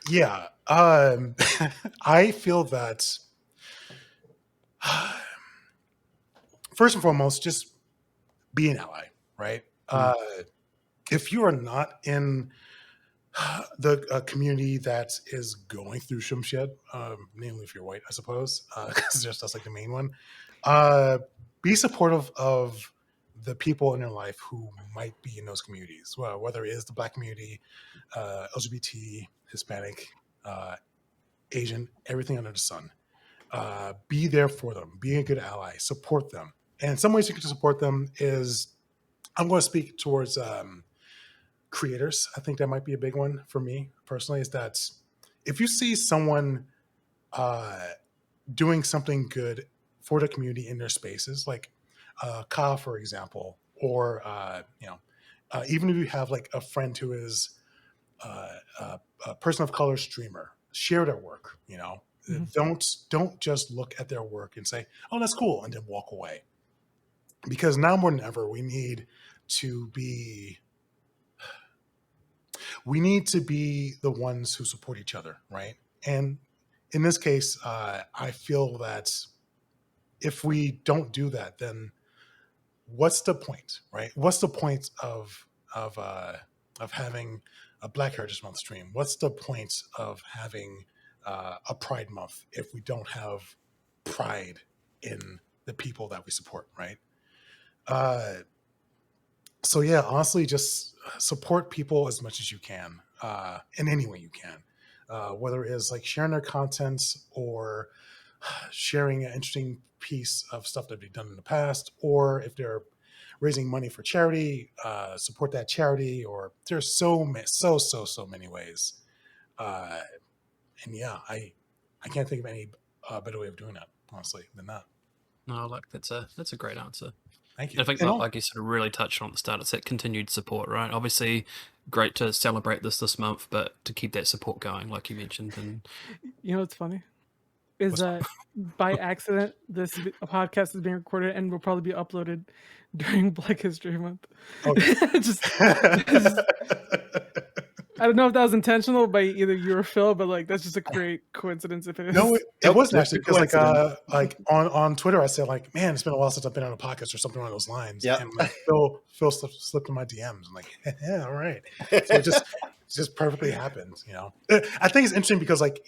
Yeah. I feel that first and foremost, just be an ally, right? If you are not in the community that is going through some shit, namely if you're white, I suppose, because that's like the main one, be supportive of the people in your life who might be in those communities, well, whether it is the Black community, LGBT, Hispanic, Asian, everything under the sun. Be there for them. Be a good ally. Support them. And some ways you can support them is, I'm going to speak towards creators. I think that might be a big one for me personally, is that if you see someone doing something good for the community in their spaces, like Ka, for example, or even if you have like a friend who is a person of color streamer, share their work. Don't just look at their work and say, "Oh, that's cool," and then walk away. Because now more than ever, we need to be the ones who support each other, right? And in this case, I feel that if we don't do that, then what's the point, right? What's the point of having a Black Heritage Month stream? What's the point of having a Pride Month if we don't have pride in the people that we support, right? So yeah, honestly, just support people as much as you can, in any way you can, whether it is like sharing their content or sharing an interesting piece of stuff that they've done in the past, or if they're raising money for charity, support that charity. Or there's so many ways, and yeah, I can't think of any better way of doing that, honestly, than that. No, like that's a great answer. Thank you. I think, like you sort of really touched on at the start, it's that continued support, right? Obviously, great to celebrate this month, but to keep that support going, like you mentioned. And You know what's funny? Is that by accident, this podcast is being recorded and will probably be uploaded during Black History Month. Okay. I don't know if that was intentional by either you or Phil, but like that's just a great coincidence if it is. No, it wasn't actually, because coincidence. like on Twitter I said like, man, it's been a while since I've been on a podcast or something along those lines. Yep. And like Phil slipped in my DMs. I'm like, yeah, all right. So it just perfectly happened, I think it's interesting because like,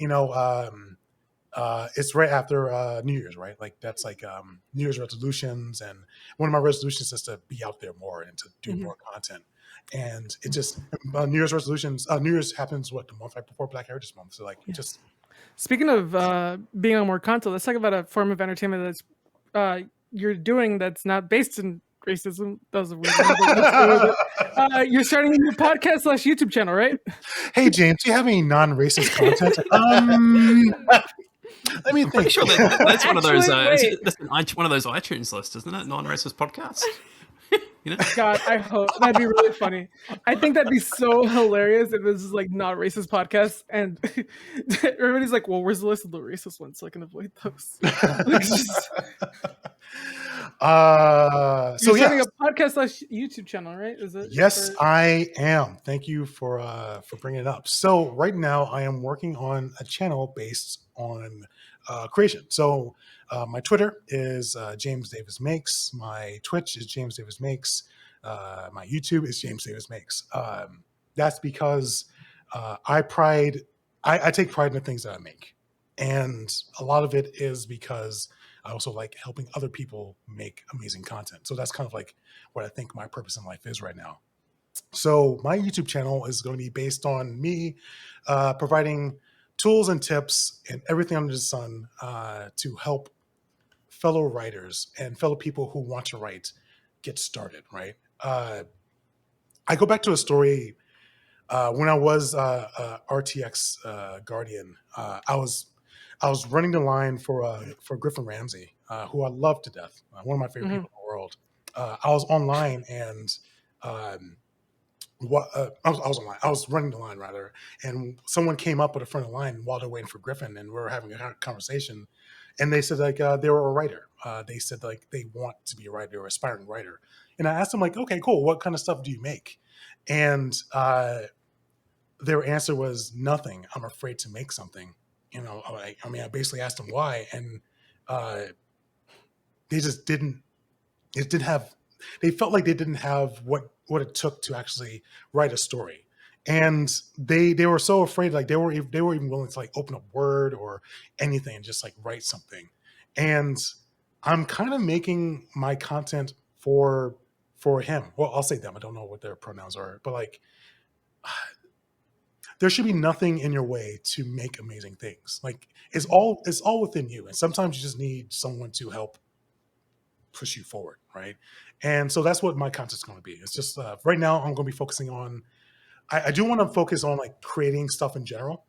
it's right after New Year's, right? Like that's like New Year's resolutions, and one of my resolutions is to be out there more and to do more content. And it just New Year's resolutions. New Year's happens the month right before Black Heritage Month. So like, just Speaking of being on more content, let's talk about a form of entertainment that's you're doing that's not based in racism. That was a weird one, but let's go with it. You're starting a new podcast / YouTube channel, right? Hey James, do you have any non-racist content? Let me think. pretty sure that's one of those. Actually, That's one of those iTunes lists, isn't it? Non-racist podcasts. God, I hope that'd be really funny. I think that'd be so hilarious if this is like not racist podcast, and everybody's like, "Well, where's the list of the racist ones so I can avoid those?" So You're yeah, starting a podcast slash YouTube channel, right? Is it? yes, Or- I am. Thank you for bringing it up. So right now, I am working on a channel based on creation. So my Twitter is James Davis Makes. My Twitch is James Davis Makes. My YouTube is James Davis Makes. That's because I take pride in the things that I make, and a lot of it is because I also like helping other people make amazing content. So that's kind of like what I think my purpose in life is right now. So my YouTube channel is going to be based on me providing tools and tips and everything under the sun to help fellow writers and fellow people who want to write get started. Right. I go back to a story when I was RTX Guardian. I was running the line for Griffin Ramsey, who I love to death, one of my favorite Mhm. people in the world. I was online and um, I was online. I was running the line rather, and someone came up at the front of the line while they're waiting for Griffin, and we were having a conversation, and they said like they were a writer. They said like they want to be a writer or aspiring writer, and I asked them like, okay, cool. What kind of stuff do you make? And their answer was nothing. I'm afraid to make something. You know, I mean, I basically asked them why, and uh, they just didn't. It didn't have. They felt like they didn't have what it took to actually write a story, and they were so afraid. Like they were even willing to like open up Word or anything and just like write something. And I'm kind of making my content for him. Well, I'll say them. I don't know what their pronouns are, but like there should be nothing in your way to make amazing things. Like it's all within you, and sometimes you just need someone to help push you forward, right? And so that's what my content's going to be. It's just right now I'm going to be focusing on. I do want to focus on like creating stuff in general,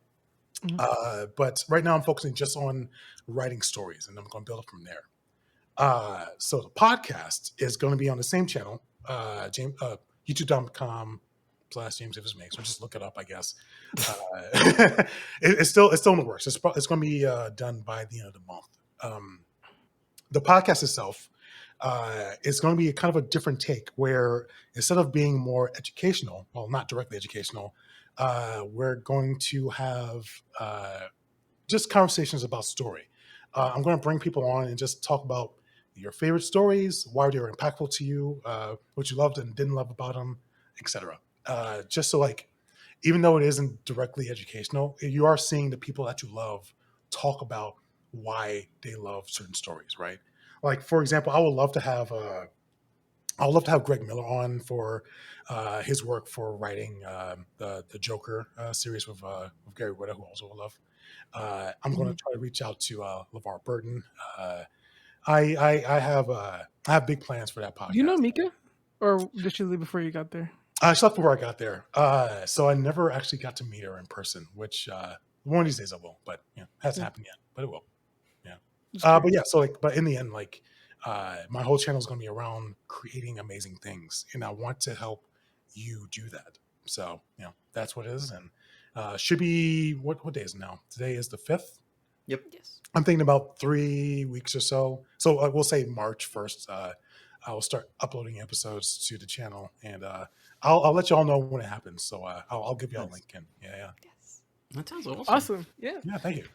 Mhm. but right now I'm focusing just on writing stories, and I'm going to build up from there. So the podcast is going to be on the same channel, youtube.com/James Davis Makes, or just look it up, I guess. It's still in the works. It's going to be done by the end of the month. The podcast itself is going to be kind of a different take, where instead of being more educational, well, not directly educational, we're going to have just conversations about story. I'm going to bring people on and just talk about your favorite stories, why they were impactful to you, what you loved and didn't love about them, etc. Just so like, even though it isn't directly educational, you are seeing the people that you love talk about why they love certain stories, right? Like for example, I would love to have Greg Miller on for his work for writing the Joker series with Gary Whitta, who also I love. I'm going to Mhm. try to reach out to LeVar Burton. Uh, I have big plans for that Do you know podcast. Mika, or did she leave before you got there? I slept before I got there, so I never actually got to meet her in person. Which one of these days I will, but hasn't Yeah, happened yet. But it will. Yeah. just But curious. yeah, so like, but in the end, like, my whole channel is going to be around creating amazing things, and I want to help you do that. So that's what it is, and should be what day is it now? Today is the 5th. Yep. Yes. I'm thinking about 3 weeks or so. So we'll say March 1st. I will start uploading episodes to the channel, and I'll let you all know when it happens. So I'll give you all a Nice. link. And yeah. Yes. That sounds awesome. Awesome. Yeah. Yeah, thank you.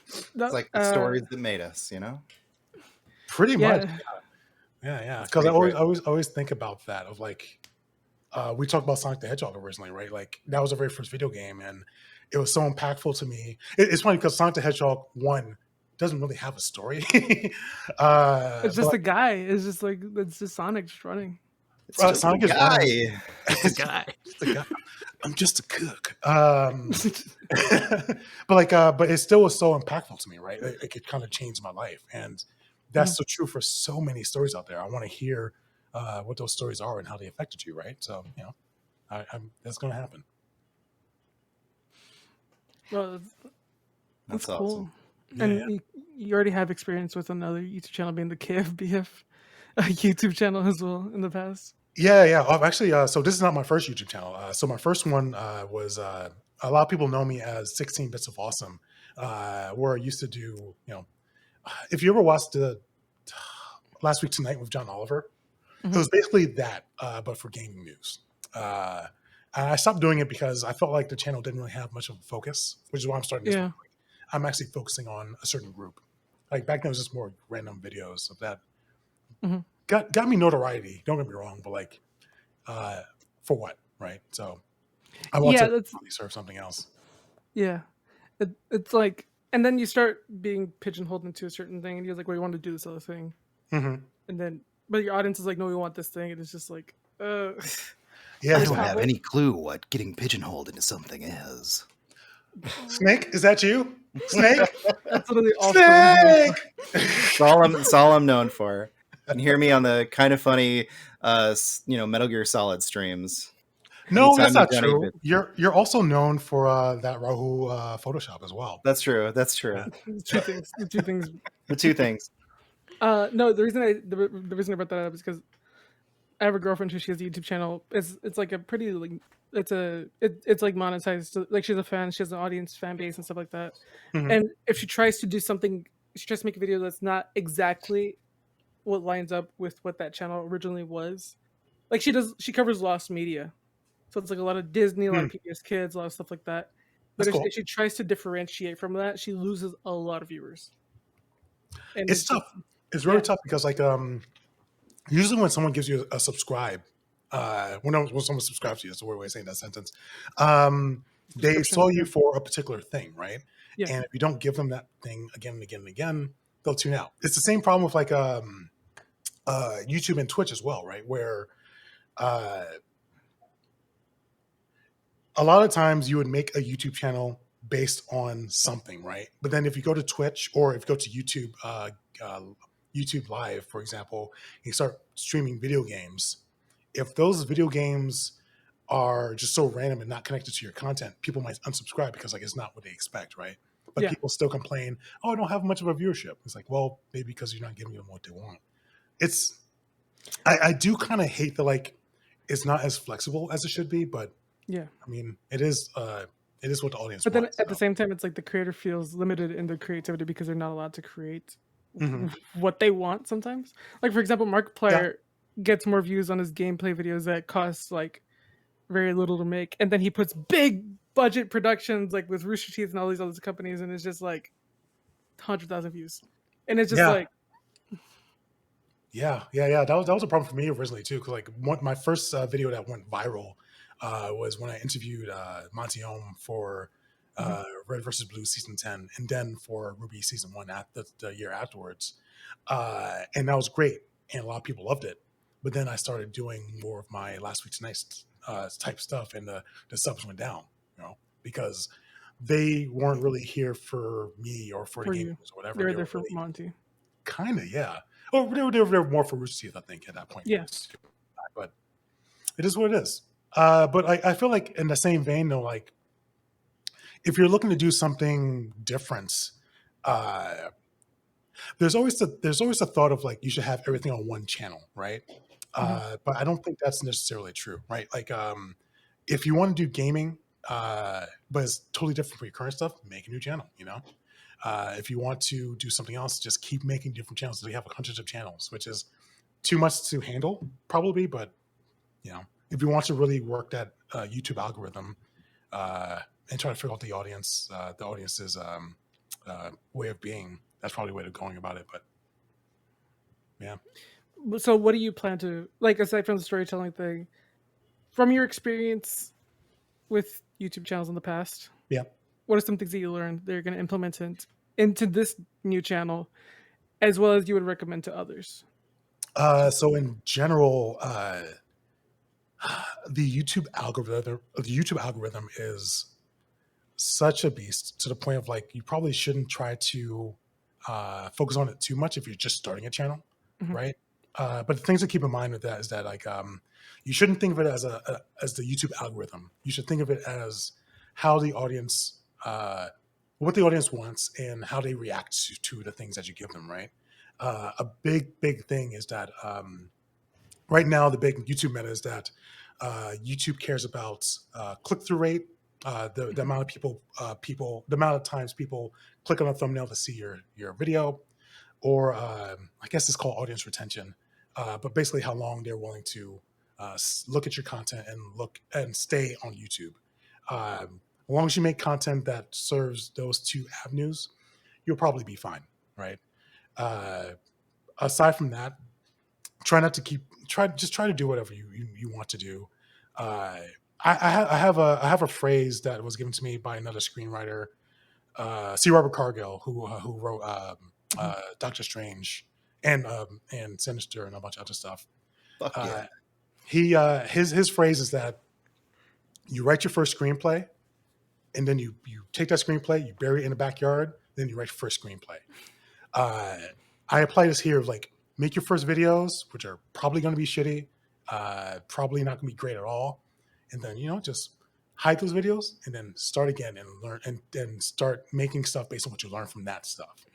It's like the stories that made us, you know? Pretty much. Yeah. Yeah. That's Because I pretty great. always think about that of like, we talked about Sonic the Hedgehog originally, right? Like that was the very first video game, and it was so impactful to me. It's funny because Sonic the Hedgehog 1 doesn't really have a story. It's But just a guy. It's just like it's just Sonic just running. It's just a Sonic is running. guy. Just a guy. Just a guy. I'm just a cook. But it still was so impactful to me, right? It kind of changed my life, and that's so true for so many stories out there. I want to hear what those stories are and how they affected you, right? So that's going to happen. Well, That's that's awesome. cool. Yeah. And you already have experience with another YouTube channel being the KFBF YouTube channel as well in the past. Yeah. I've actually, so this is not my first YouTube channel. So my first one was a lot of people know me as 16 Bits of Awesome, where I used to do, if you ever watched Last Week Tonight with John Oliver. Mhm. It was basically that, but for gaming news. And I stopped doing it because I felt like the channel didn't really have much of a focus, which is why I'm starting this Yeah. one. Like, I'm actually focusing on a certain group. Like back then, it was just more random videos of that. Mhm. Got me notoriety. Don't get me wrong, but like, for what, right? So I want Yeah, to that's really serve something else. yeah. It's like, and then you start being pigeonholed into a certain thing, and you're like, well, you want to do this other thing, hmm and then but your audience is like, no, we want this thing, and it's just like, Yeah, I It's don't not have what- any clue what getting pigeonholed into something is. Snake, is that you? Snake, that's literally all. Snake. It's all I'm known for. You can hear me on the kind of funny, Metal Gear Solid streams. No, that's Anytime not you've done true. anything. You're also known for that Rahu Photoshop as well. That's true. That's true. Yeah. Two things. The two things. The two things. No, the reason I brought that up is because I have a girlfriend who she has a YouTube channel. It's like a pretty like it's like monetized. Like she's a fan, she has an audience, fan base, and stuff like that. Mhm. And if she tries to do something, she tries to make a video that's not exactly what lines up with what that channel originally was. Like she covers lost media, so it's like a lot of Disney, a lot of PBS Kids, a lot of stuff like that. But That's cool. if she tries to differentiate from that, she loses a lot of viewers. And It's tough. It's really yeah. tough because like usually when someone gives you a subscribe, when someone subscribes to you, that's a weird way of saying that sentence. They Subscription, saw you yeah. for a particular thing, right? Yeah. And if you don't give them that thing again and again and again, they'll tune out. It's the same problem with like YouTube and Twitch as well, right? Where a lot of times you would make a YouTube channel based on something, right? But then if you go to Twitch or if you go to YouTube, YouTube Live, for example, you start streaming video games. If those video games are just so random and not connected to your content, people might unsubscribe because like it's not what they expect, right? But Yeah. people still complain, oh, I don't have much of a viewership. It's like, well, maybe because you're not giving them what they want. I do kind of hate that like it's not as flexible as it should be, but Yeah. I mean, it is what the audience But then wants. at the same time, it's like the creator feels limited in their creativity because they're not allowed to create what they want sometimes. Like for example, Markiplier gets more views on his gameplay videos that cost like very little to make, and then he puts big budget productions like with Rooster Teeth and all these other companies, and it's just like 100,000 views, and it's just Yeah. like Yeah. That was a problem for me originally too. Because like my first video that went viral was when I interviewed Monty Ohm for Red versus Blue season 10, and then for Ruby season 1 at the year afterwards, and that was great, and a lot of people loved it. But then I started doing more of my Last Week Tonight type stuff, and the subs went down, because they weren't really here for me or for the for game you, news or whatever. they're They there were for really Monty. kind of, yeah. Oh, they were more for Rooster Teeth, I think, at that point. Yeah. But it is what it is. But I feel like in the same vein, though, like if you're looking to do something different, there's always a thought of like you should have everything on one channel, right? But I don't think that's necessarily true, right? Like if you want to do gaming, but it's totally different from your current stuff, make a new channel, if you want to do something else, just keep making different channels. So we have hundreds of channels, which is too much to handle probably, but if you want to really work that YouTube algorithm and try to figure out the audience's way of being, that's probably the way of going about it. But yeah. So what do you plan to, like, aside from the storytelling thing, from your experience with YouTube channels in the past? Yeah. What are some things that you learned that you're going to implement into this new channel, as well as you would recommend to others? So in general, the YouTube algorithm is such a beast to the point of like you probably shouldn't try to focus on it too much if you're just starting a channel, right? But the things to keep in mind with that is that like you shouldn't think of it as as the YouTube algorithm. You should think of it as how the audience, what the audience wants, and how they react to the things that you give them, right? A big thing is that right now the big YouTube meta is that YouTube cares about click-through rate, the amount of the amount of times people click on a thumbnail to see your video, or I guess it's called audience retention, but basically how long they're willing to look at your content and look and stay on YouTube. As long as you make content that serves those two avenues, you'll probably be fine, right? Aside from that, try not to try to do whatever you want to do. I have a phrase that was given to me by another screenwriter, C. Robert Cargill, who wrote Doctor Strange and Sinister and a bunch of other stuff. Fuck yeah. His phrase is that you write your first screenplay, and then you take that screenplay, you bury it in the backyard, then you write your first screenplay. I apply this here of like, make your first videos, which are probably going to be shitty, probably not going to be great at all, and then just hide those videos and then start again and learn and start making stuff based on what you learn from that stuff.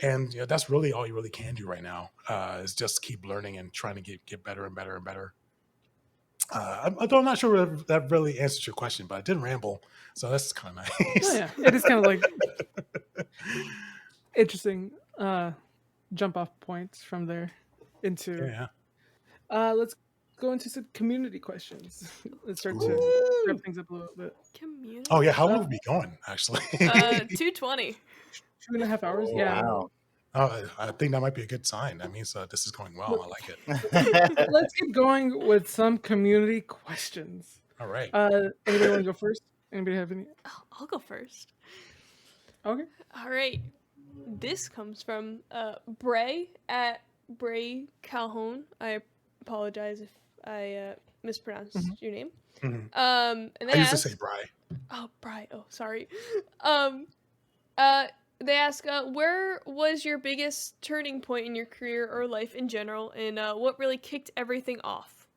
And that's really all you really can do right now, is just keep learning and trying to get better and better and better. I'm not sure if that really answers your question, but I did ramble, so that's kind of nice. Oh, yeah, it is kind of like interesting jump off points from there into. Yeah. Let's go into some community questions. Let's start to wrap things up a little bit. Community. Oh yeah, how long have we been going actually? 2:20. 2.5 hours. Yeah. Wow. I think that might be a good sign. That means this is going well. I like it. Let's get going with some community questions. All right. Anybody want to go first? Anybody have any? I'll go first. Okay. All right. This comes from Bray at Bray Calhoun. I apologize if I mispronounced your name. Mhm. And they I used to ask, say Bry. Oh, Bry. Oh, sorry. They ask, where was your biggest turning point in your career or life in general, and what really kicked everything off?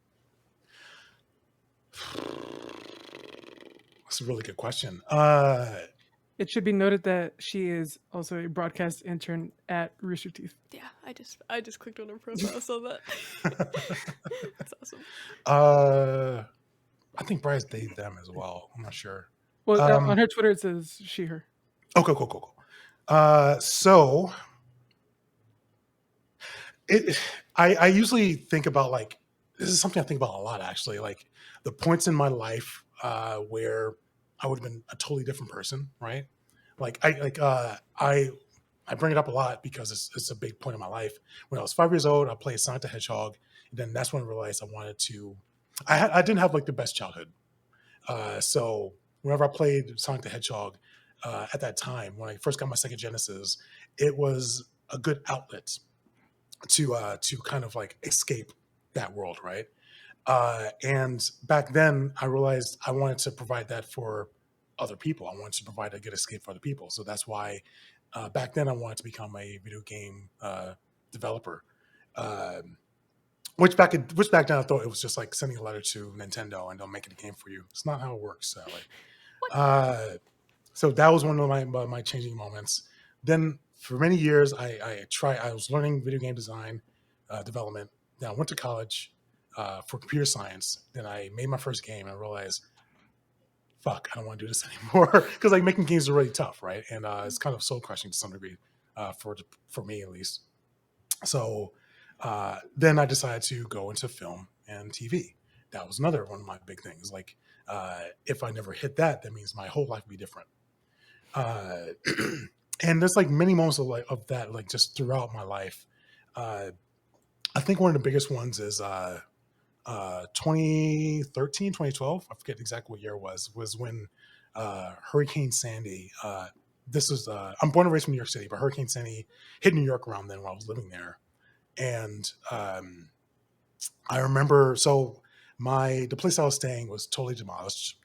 That's a really good question. It should be noted that she is also a broadcast intern at Rooster Teeth. Yeah, I just clicked on her profile, saw that. That's awesome. I think Bry's they them as well. I'm not sure. Well, on her Twitter it says she her. Okay, cool. So I usually think about like, this is something I think about a lot actually, like the points in my life where I would have been a totally different person, right? Like I bring it up a lot because it's a big point in my life. When I was 5 years old, I played Sonic the Hedgehog, and then that's when I realized I wanted to. I didn't have like the best childhood, so whenever I played Sonic the Hedgehog. At that time, when I first got my Sega Genesis, it was a good outlet to kind of like escape that world, right? And back then, I realized I wanted to provide that for other people. I wanted to provide a good escape for other people. So that's why back then I wanted to become a video game developer. Which back then I thought it was just like sending a letter to Nintendo and they'll make it a game for you. It's not how it works, sadly. So that was one of my changing moments. Then for many years, I was learning video game design, development. Then I went to college for computer science. Then I made my first game and I realized, fuck, I don't want to do this anymore. Because like making games is really tough, right? And it's kind of soul crushing to some degree, for me at least. So then I decided to go into film and TV. That was another one of my big things. Like if I never hit that, that means my whole life would be different. And there's like many moments of that, like just throughout my life. I think one of the biggest ones is 2013, 2012. I forget exactly what year it was when Hurricane Sandy, I'm born and raised from New York City, but Hurricane Sandy hit New York around then while I was living there. And I remember, so the place I was staying was totally demolished,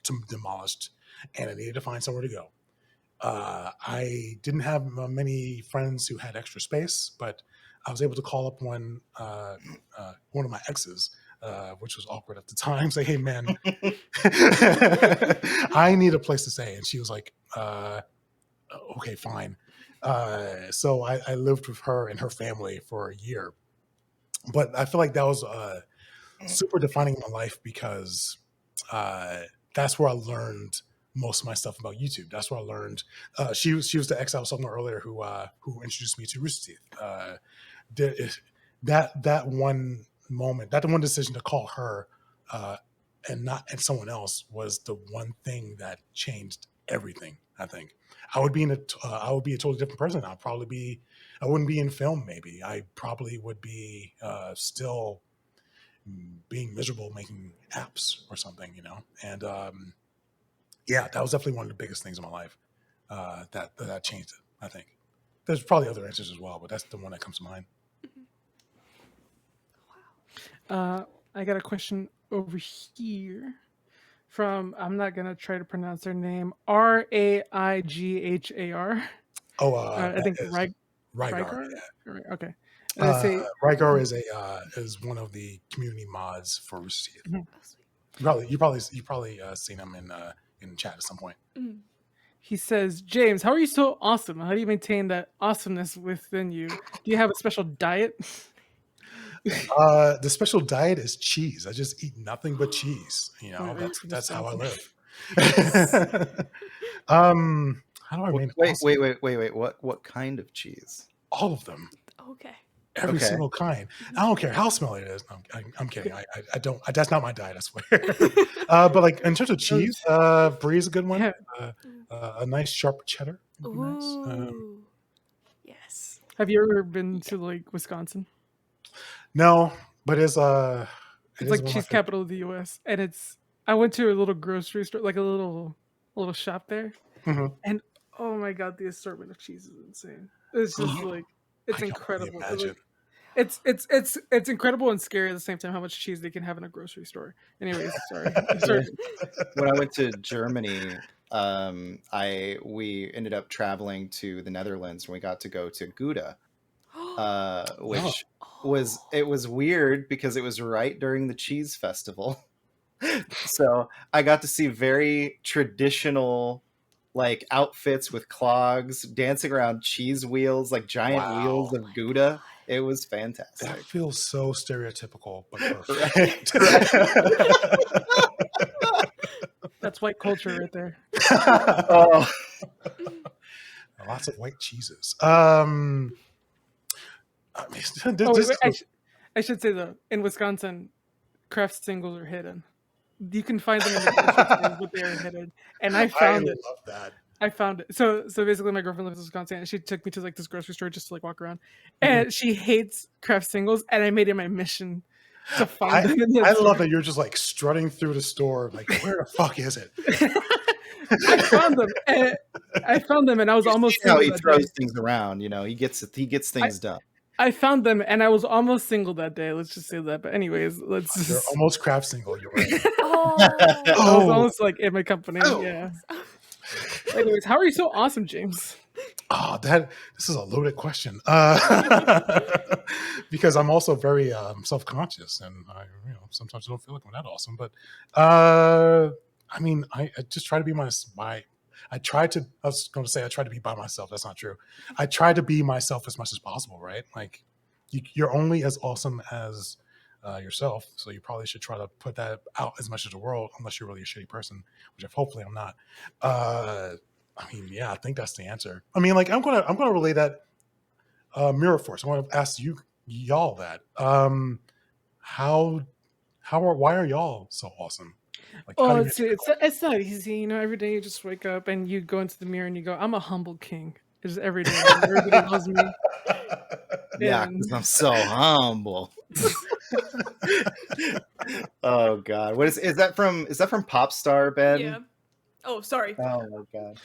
and I needed to find somewhere to go. I didn't have many friends who had extra space, but I was able to call up one of my exes, which was awkward at the time. Say, hey man, I need a place to stay. And she was like, okay, fine. So I lived with her and her family for a year. But I feel like that was super defining in my life because that's where I learned most of my stuff about YouTube. That's where I learned. She was the ex I was talking about earlier who introduced me to Rooster Teeth. That one moment, that one decision to call her and someone else was the one thing that changed everything. I think I would be I would be a totally different person. I wouldn't be in film. Maybe I probably would be still being miserable making apps or something, And yeah, that was definitely one of the biggest things in my life that changed it. I think there's probably other answers as well, but that's the one that comes to mind. I got a question over here from, I'm not gonna try to pronounce their name, Raighar. Oh, I think Rygar. Rygar. Yeah. Okay. And I say Rygar is one of the community mods for Rooster Teeth. You probably seen him in chat at some point. He says, James, how are you so awesome? How do you maintain that awesomeness within you? Do you have a special diet? The special diet is cheese. I just eat nothing but cheese. That's how I live. How do I mean? Wait. What kind of cheese? All of them. Okay. Every single kind. I don't care how smelly it is. No, I'm kidding. I don't. That's not my diet. I swear. But like in terms of cheese, brie is a good one. A nice sharp cheddar would be nice. Ooh. Yes. Have you ever been to like Wisconsin? No, but it's like cheese capital of the U.S. And I went to a little grocery store, like a little shop there, and oh my god, the assortment of cheese is insane. It's just like it's incredible. It's incredible and scary at the same time how much cheese they can have in a grocery store. Anyways, sorry. When I went to Germany, we ended up traveling to the Netherlands and we got to go to Gouda, which was weird because it was right during the cheese festival. So I got to see very traditional like outfits with clogs, dancing around cheese wheels, like giant wheels of Gouda. It was fantastic. That feels so stereotypical, but perfect. That's white culture right there. Lots of white cheeses. I should say though, in Wisconsin, craft singles are hidden. You can find them in the grocery store, but they are hidden. And I found it. Love that. I found it. So basically, my girlfriend lives in Wisconsin, and she took me to like this grocery store just to like walk around. And she hates craft singles, and I made it my mission to find them. I love that you're just like strutting through the store, like where the fuck is it? I found them, and I was almost how he throws things around. He gets things done. I found them, and I was almost single that day. Let's just say that. But anyways, You're almost craft single. You're right. I was almost like in my company. Yeah. Anyways, how are you so awesome, James? Oh, this is a loaded question. Because I'm also very self-conscious, and sometimes I don't feel like I'm that awesome. But I just try to be I try to be by myself. That's not true. I try to be myself as much as possible, right? Like you're only as awesome as yourself. So you probably should try to put that out as much as the world, unless you're really a shitty person, which hopefully I'm not. I think that's the answer. I'm gonna relay that Mirror Force. I want to ask y'all that. Why are y'all so awesome? Like, it's not easy, every day you just wake up and you go into the mirror and you go, I'm a humble king. It's every day. Everybody loves me. Yeah, because I'm so humble. Oh god. What is that from? Is that from Popstar, Ben? Yeah. Oh, sorry. Oh my god.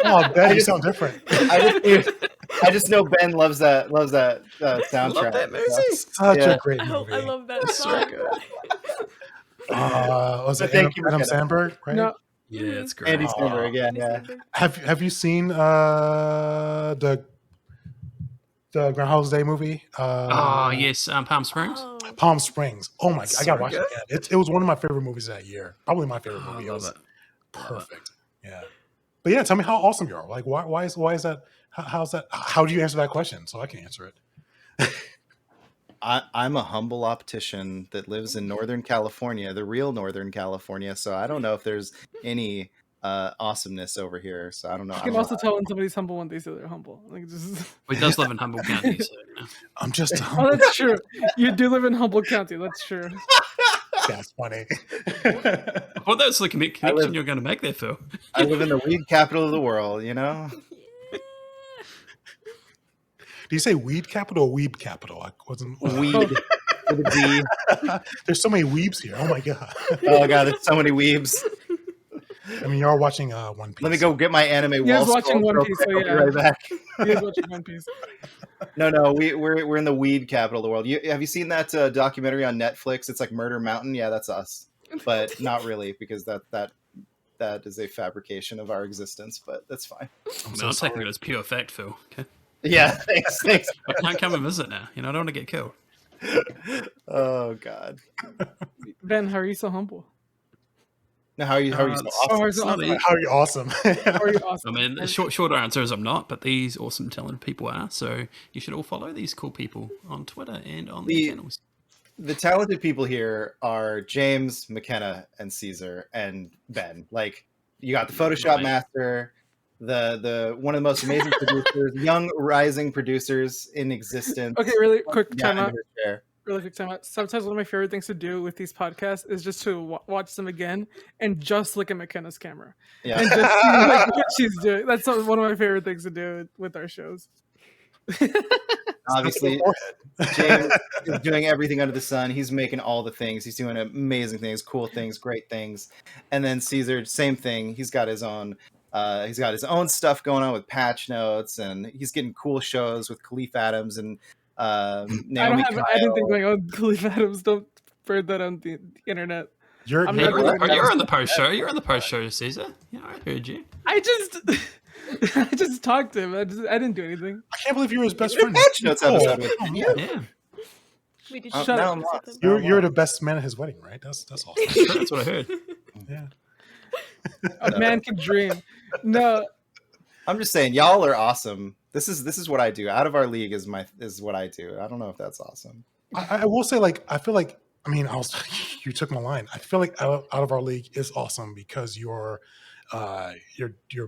Oh, Ben, you sound different. I just know Ben loves that soundtrack. Love that movie. Such a great movie. I love that song. So good. Was it Adam Sandberg, right? No. Yeah, it's great. Andy Samberg again. Yeah. Have you seen the Groundhog's Day movie? Yes, Palm Springs. Palm Springs. Oh my god, I gotta So watch good. it again. It was one of my favorite movies that year. Probably my favorite movie. I It love was it. perfect. Yeah. But yeah, tell me how awesome you are. Like why is that? How's that? How do you answer that question? So I can answer it. I'm a humble optician that lives in Northern California, the real Northern California. So I don't know if there's any awesomeness over here. So I don't know. You I can don't know. also tell when somebody's humble when they say they're humble. Like just. He does live in Humboldt County, so I'm just a Oh, humble. that's true. You do live in Humboldt County. That's true. That's funny. I thought that was the connection you were going to make there, Phil. I live in the weed capital of the world. You know. Do you say weed capital or weeb capital? I wasn't. Weed with a D. There's so many weebs here. Oh my god. Oh god, there's so many weebs. I mean, you're watching One Piece. Let me go get my anime You guys wall watching scroll One real Piece, quick. so I'll be yeah. right back. You guys watching One Piece. No, we're in the weed capital of the world. Have you seen that documentary on Netflix? It's like Murder Mountain. Yeah, that's us, but not really because that is a fabrication of our existence. But that's fine. I'm taking it as pure fact, Phil. Okay. Yeah, thanks. I can't come and visit now. I don't want to get killed. Oh god. Ben, how are you so humble? Now, how are you so awesome? Oh, how are you so awesome? How are you awesome? How are you awesome? I mean, the short answer is I'm not, but these awesome, talented people are. So you should all follow these cool people on Twitter and on the channels. The talented people here are James, McKenna, and Caesar, and Ben. Like, you got the Photoshop master, the one of the most amazing producers, young rising producers in existence. Okay, really quick time Yeah, out. Really quick time out. Sometimes one of my favorite things to do with these podcasts is just to watch them again and just look at McKenna's camera. Yeah. And just see like, what she's doing. That's one of my favorite things to do with our shows. Obviously, James is doing everything under the sun. He's making all the things. He's doing amazing things, cool things, great things. And then Caesar, same thing. He's got his own stuff going on with patch notes, and he's getting cool shows with Khalif Adams and Naomi I don't have Kyle. anything going on with Khalif Adams. Don't spread that on the internet. You're I'm Hey, not doing you're that. on the post show. You're on the post show, Caesar. Yeah, I heard you. I just talked to him. I didn't do anything. I can't believe you're his best Your friend. patch notes episode with Oh, him. man. Yeah, We did Shut now up. I'm lost. You're the best man at his wedding, right? That's awesome. that's what I heard. Yeah. A man can dream. No, I'm just saying, y'all are awesome. This is what I do. Out of our league is what I do. I don't know if that's awesome. I will say, like, I feel like, I mean, you took my line. I feel like out of our league is awesome because you're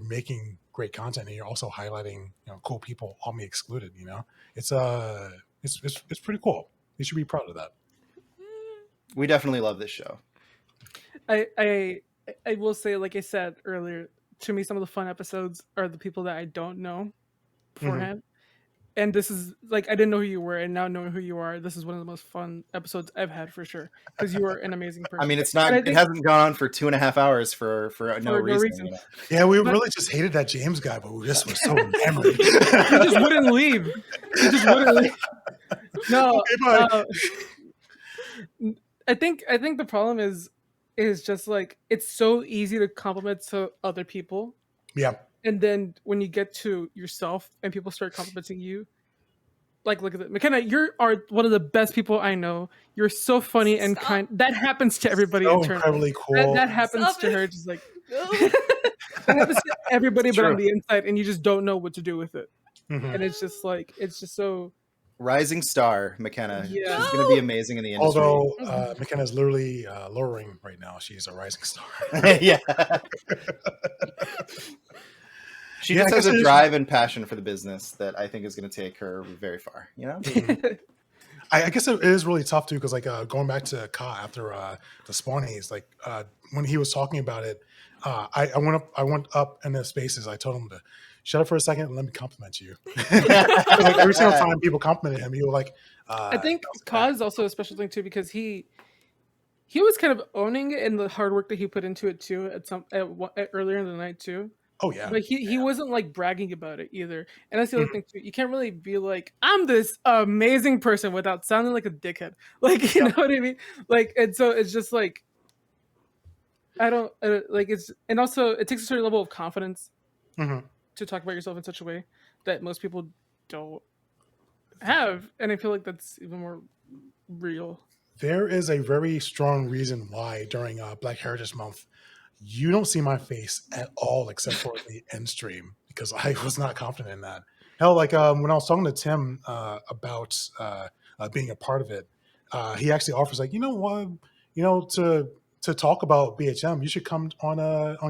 making great content and you're also highlighting cool people, all me excluded. It's pretty cool. You should be proud of that. We definitely love this show. I will say, like I said earlier, to me, some of the fun episodes are the people that I don't know beforehand. And this is like, I didn't know who you were, and now knowing who you are, this is one of the most fun episodes I've had for sure. Because you are an amazing person. I mean, it's not. It hasn't gone on for 2.5 hours for no reason. Yeah, we really just hated that James guy, but we just were so enamored. He just wouldn't leave. He just wouldn't leave. No, I think the problem is just like, it's so easy to compliment to other people. Yeah. And then when you get to yourself and people start complimenting you, like, look at it. McKenna, you are one of the best people I know. You're so funny and kind. That happens to everybody So internally. incredibly cool. That happens Stop to it. her. Just like, No. that happens to everybody but True. on the inside, and you just don't know what to do with it. Mhm. And it's just like, it's just so. Rising star, McKenna. Yeah. She's going to be amazing in the industry. Although McKenna's literally lowering right now. She's a rising star. Yeah. She Yeah, just I has guess a it is- drive and passion for the business that I think is going to take her very far. I guess it is really tough too, because like going back to Ka after the Spawnies, like when he was talking about it, I went up in the spaces. I told him to shut up for a second and let me compliment you. Like every single time people complimented him, he was like, I think Ka is also a special thing too, because he was kind of owning it and the hard work that he put into it too at earlier in the night too. oh yeah, But he wasn't like bragging about it either. And that's the other thing too. You can't really be like, I'm this amazing person without sounding like a dickhead. Like, you know what I mean? Like, and so it's just like, I don't like it's, and also it takes a certain level of confidence Mhm. to talk about yourself in such a way that most people don't have. And I feel like that's even more real. There is a very strong reason why during Black Heritage Month, you don't see my face at all except for the end stream, because I was not confident in that. Hell, like when I was talking to Tim about being a part of it. He actually offers like, you know what, to talk about BHM, you should come on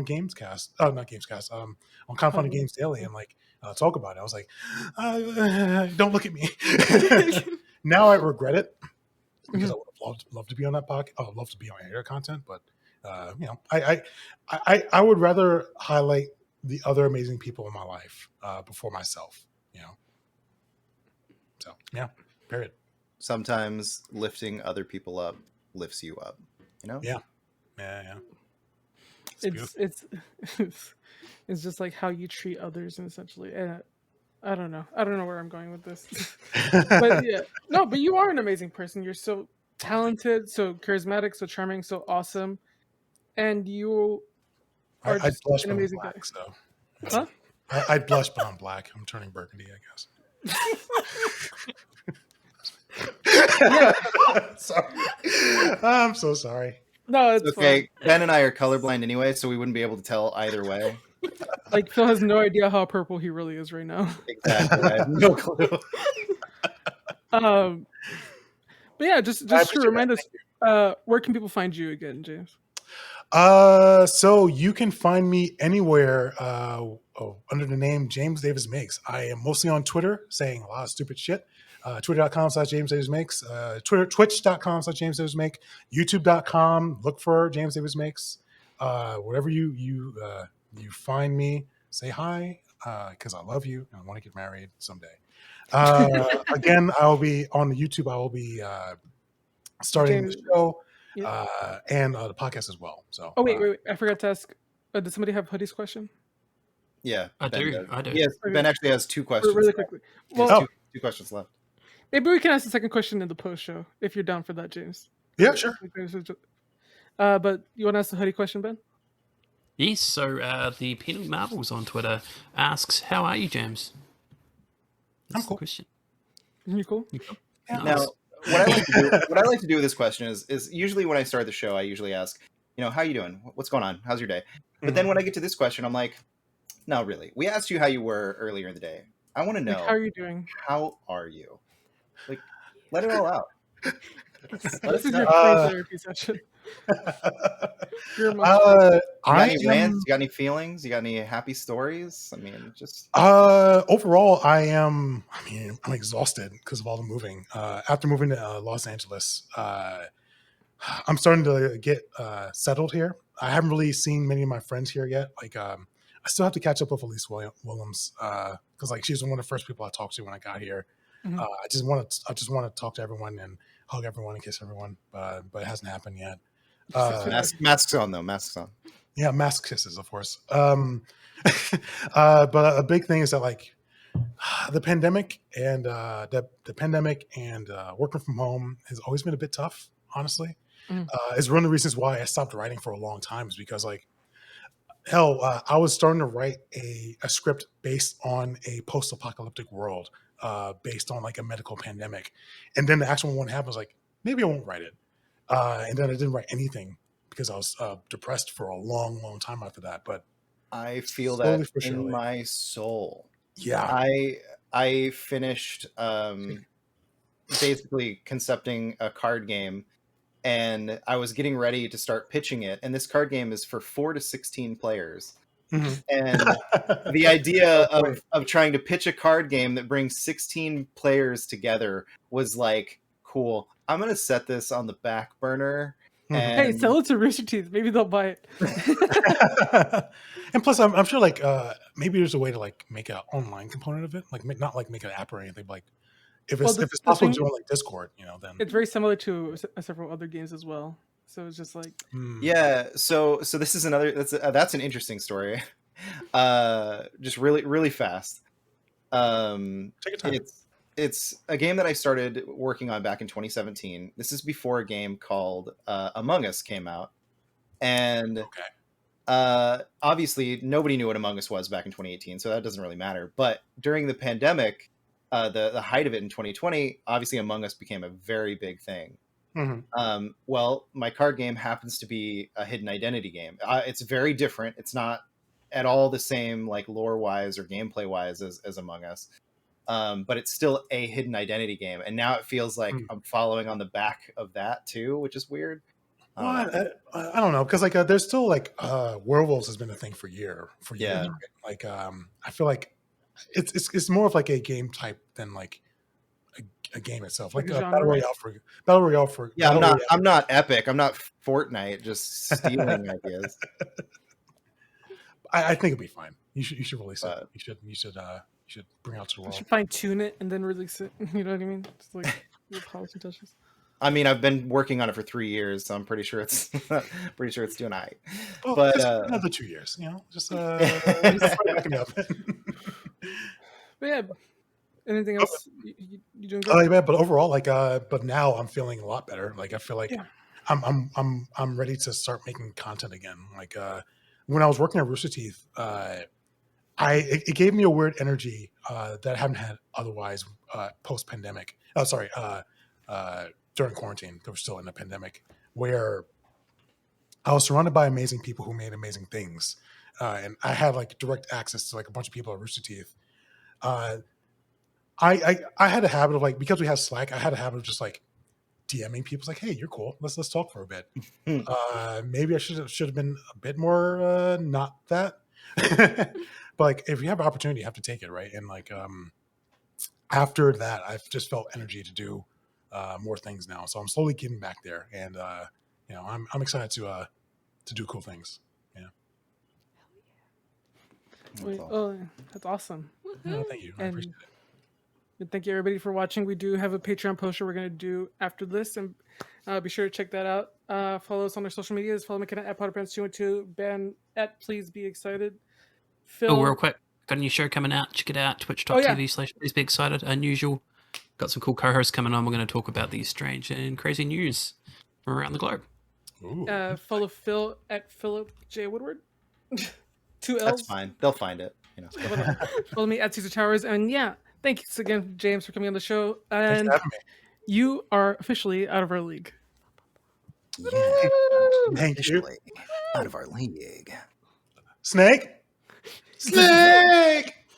Gamescast. Oh, not Gamescast. On Kind of Funny Games Daily and like talk about it. I was like, don't look at me. Now I regret it because I would have loved to be on that podcast. I would love to be on air content, but I would rather highlight the other amazing people in my life before myself. So yeah, period. Sometimes lifting other people up lifts you up. Yeah. It's it's just like how you treat others, and essentially. I don't know where I'm going with this. But yeah, no, but you are an amazing person. You're so talented, so charismatic, so charming, so awesome, and you are I'd just blush, an but I'm amazing guy. black. So Huh? I'd blush, but I'm black. I'm turning burgundy, I guess. Yeah. Sorry. I'm so sorry. No, it's Okay, fine. Ben and I are colorblind anyway, so we wouldn't be able to tell either way. Like Phil has no idea how purple he really is right now. Exactly. I have no clue. But yeah, just to appreciate remind that. us, where can people find you again, James? So you can find me anywhere under the name James Davis Makes. I am mostly on Twitter saying a lot of stupid shit. Twitter.com/James Davis Makes. Twitch.com/James Davis Make. YouTube.com. Look for James Davis Makes. Wherever you find me, say hi because I love you and I want to get married someday. Again, I'll be on the YouTube. I will be starting James- the show. Yeah. And the podcast as well. So, Oh wait! I forgot to ask. Did somebody have Hoodie's question? Yeah, I Ben do. does. I do. Yes, Ben actually has two questions. Really left. quickly. He has Well, two questions left. maybe we can ask the second question in the post show if you're down for that, James. yeah, sure. But you want to ask the Hoodie question, Ben? Yes, so the Penal Marbles on Twitter asks, how are you, James? That's I'm cool. The question. You cool? Yeah. Now, what I like to do with this question is usually when I start the show, I usually ask, how you doing? What's going on? How's your day? But then when I get to this question, I'm like, no, really. We asked you how you were earlier in the day. I want to know, Like, how are you doing? how are you? Like, let it all out. Let This us is know. your free therapy session. You're I You got any am, rants? You got any feelings? You got any happy stories? I mean, just overall, I'm exhausted because of all the moving. After moving to Los Angeles, I'm starting to get settled here. I haven't really seen many of my friends here yet. Like, I still have to catch up with Elise Williams because like she's one of the first people I talked to when I got here. Mhm. I just want to talk to everyone and hug everyone and kiss everyone, but it hasn't happened yet. masks on though. Masks on. Yeah, mask kisses, of course. But a big thing is that like the pandemic and working from home has always been a bit tough. Honestly, Mhm. is one of the reasons why I stopped writing for a long time. Is because like hell, I was starting to write a script based on a post-apocalyptic world, based on like a medical pandemic, and then the actual one happened. I was like, maybe I won't write it, and then I didn't write anything because I was depressed for a long, long time after that. But I feel slowly that for in surely. my soul. Yeah, I finished basically concepting a card game, and I was getting ready to start pitching it. And this card game is for 4 to 16 players. Mhm. And the idea Oh, boy. of trying to pitch a card game that brings 16 players together was like, cool. I'm gonna set this on the back burner. Mhm. Hey, And sell it to Rooster Teeth. Maybe they'll buy it. And plus, I'm sure like maybe there's a way to like make an online component of it, like not like make an app or anything. But like if Well, it's the possible thing- to do it on like Discord, then It's very similar to several other games as well. So it's just like yeah, so this is another that's an interesting story. Just really fast. Take your time. It's a game that I started working on back in 2017. This is before a game called Among Us came out, and obviously nobody knew what Among Us was back in 2018, so that doesn't really matter. But during the pandemic, the height of it in 2020, obviously Among Us became a very big thing. Mhm. Well, my card game happens to be a hidden identity game. It's very different. It's not at all the same, like lore wise or gameplay wise as Among Us. but it's still a hidden identity game. And now it feels like I'm following on the back of that too, which is weird. Well, I don't know, because like there's still like werewolves has been a thing for years. Yeah. Right? Like I feel like it's more of like a game type than like a game itself, like Like a a genre, battle right? royale for Yeah, battle royale. I'm not Epic. I'm not Fortnite just stealing ideas. I think it'll be fine. You should release it. But- You should bring it out to the You world. should fine tune it and then release it. You know what I mean? It's like little policy touches. I mean, I've been working on it for 3 years, so I'm pretty sure it's doing all right. Well, But just another 2 years, you know, just start looking up. But yeah, anything else? You doing good? Yeah, but overall, like, but now I'm feeling a lot better. Like, I feel like Yeah. I'm ready to start making content again. Like, when I was working at Rooster Teeth, it gave me a weird energy that I haven't had otherwise post pandemic. Oh, sorry, during quarantine, they were still in a pandemic, where I was surrounded by amazing people who made amazing things, and I had like direct access to like a bunch of people at Rooster Teeth. I had a habit of like, because we have Slack, I had a habit of just like DMing people like, hey, you're cool. Let's talk for a bit. Maybe I should have been a bit more not that. But like, if you have an opportunity, you have to take it, right? And like after that, I've just felt energy to do more things now. So I'm slowly getting back there, and you know, I'm excited to do cool things. Yeah. That's awesome. No, thank you. I And- appreciate it. And thank you everybody for watching. We do have a Patreon post we're going to do after this, and be sure to check that out. Follow us on our social medias. Follow McKenna at PotterPants212, Ben at Please Be Excited. Phil, Oh, real quick, got a new show coming out. Check it out. Twitch.tv/Please Be Excited. Unusual. Got some cool co-hosts coming on. We're going to talk about these strange and crazy news from around the globe. Ooh. follow Phil at Philip J. Woodward. 2 L's. That's fine. They'll find it. You know. Follow me at Caesar Towers. And yeah, thanks again, James, for coming on the show. Thanks And for having me. you are officially out of our league. Yeah, Thank you. officially out of our league. Snake. Snake.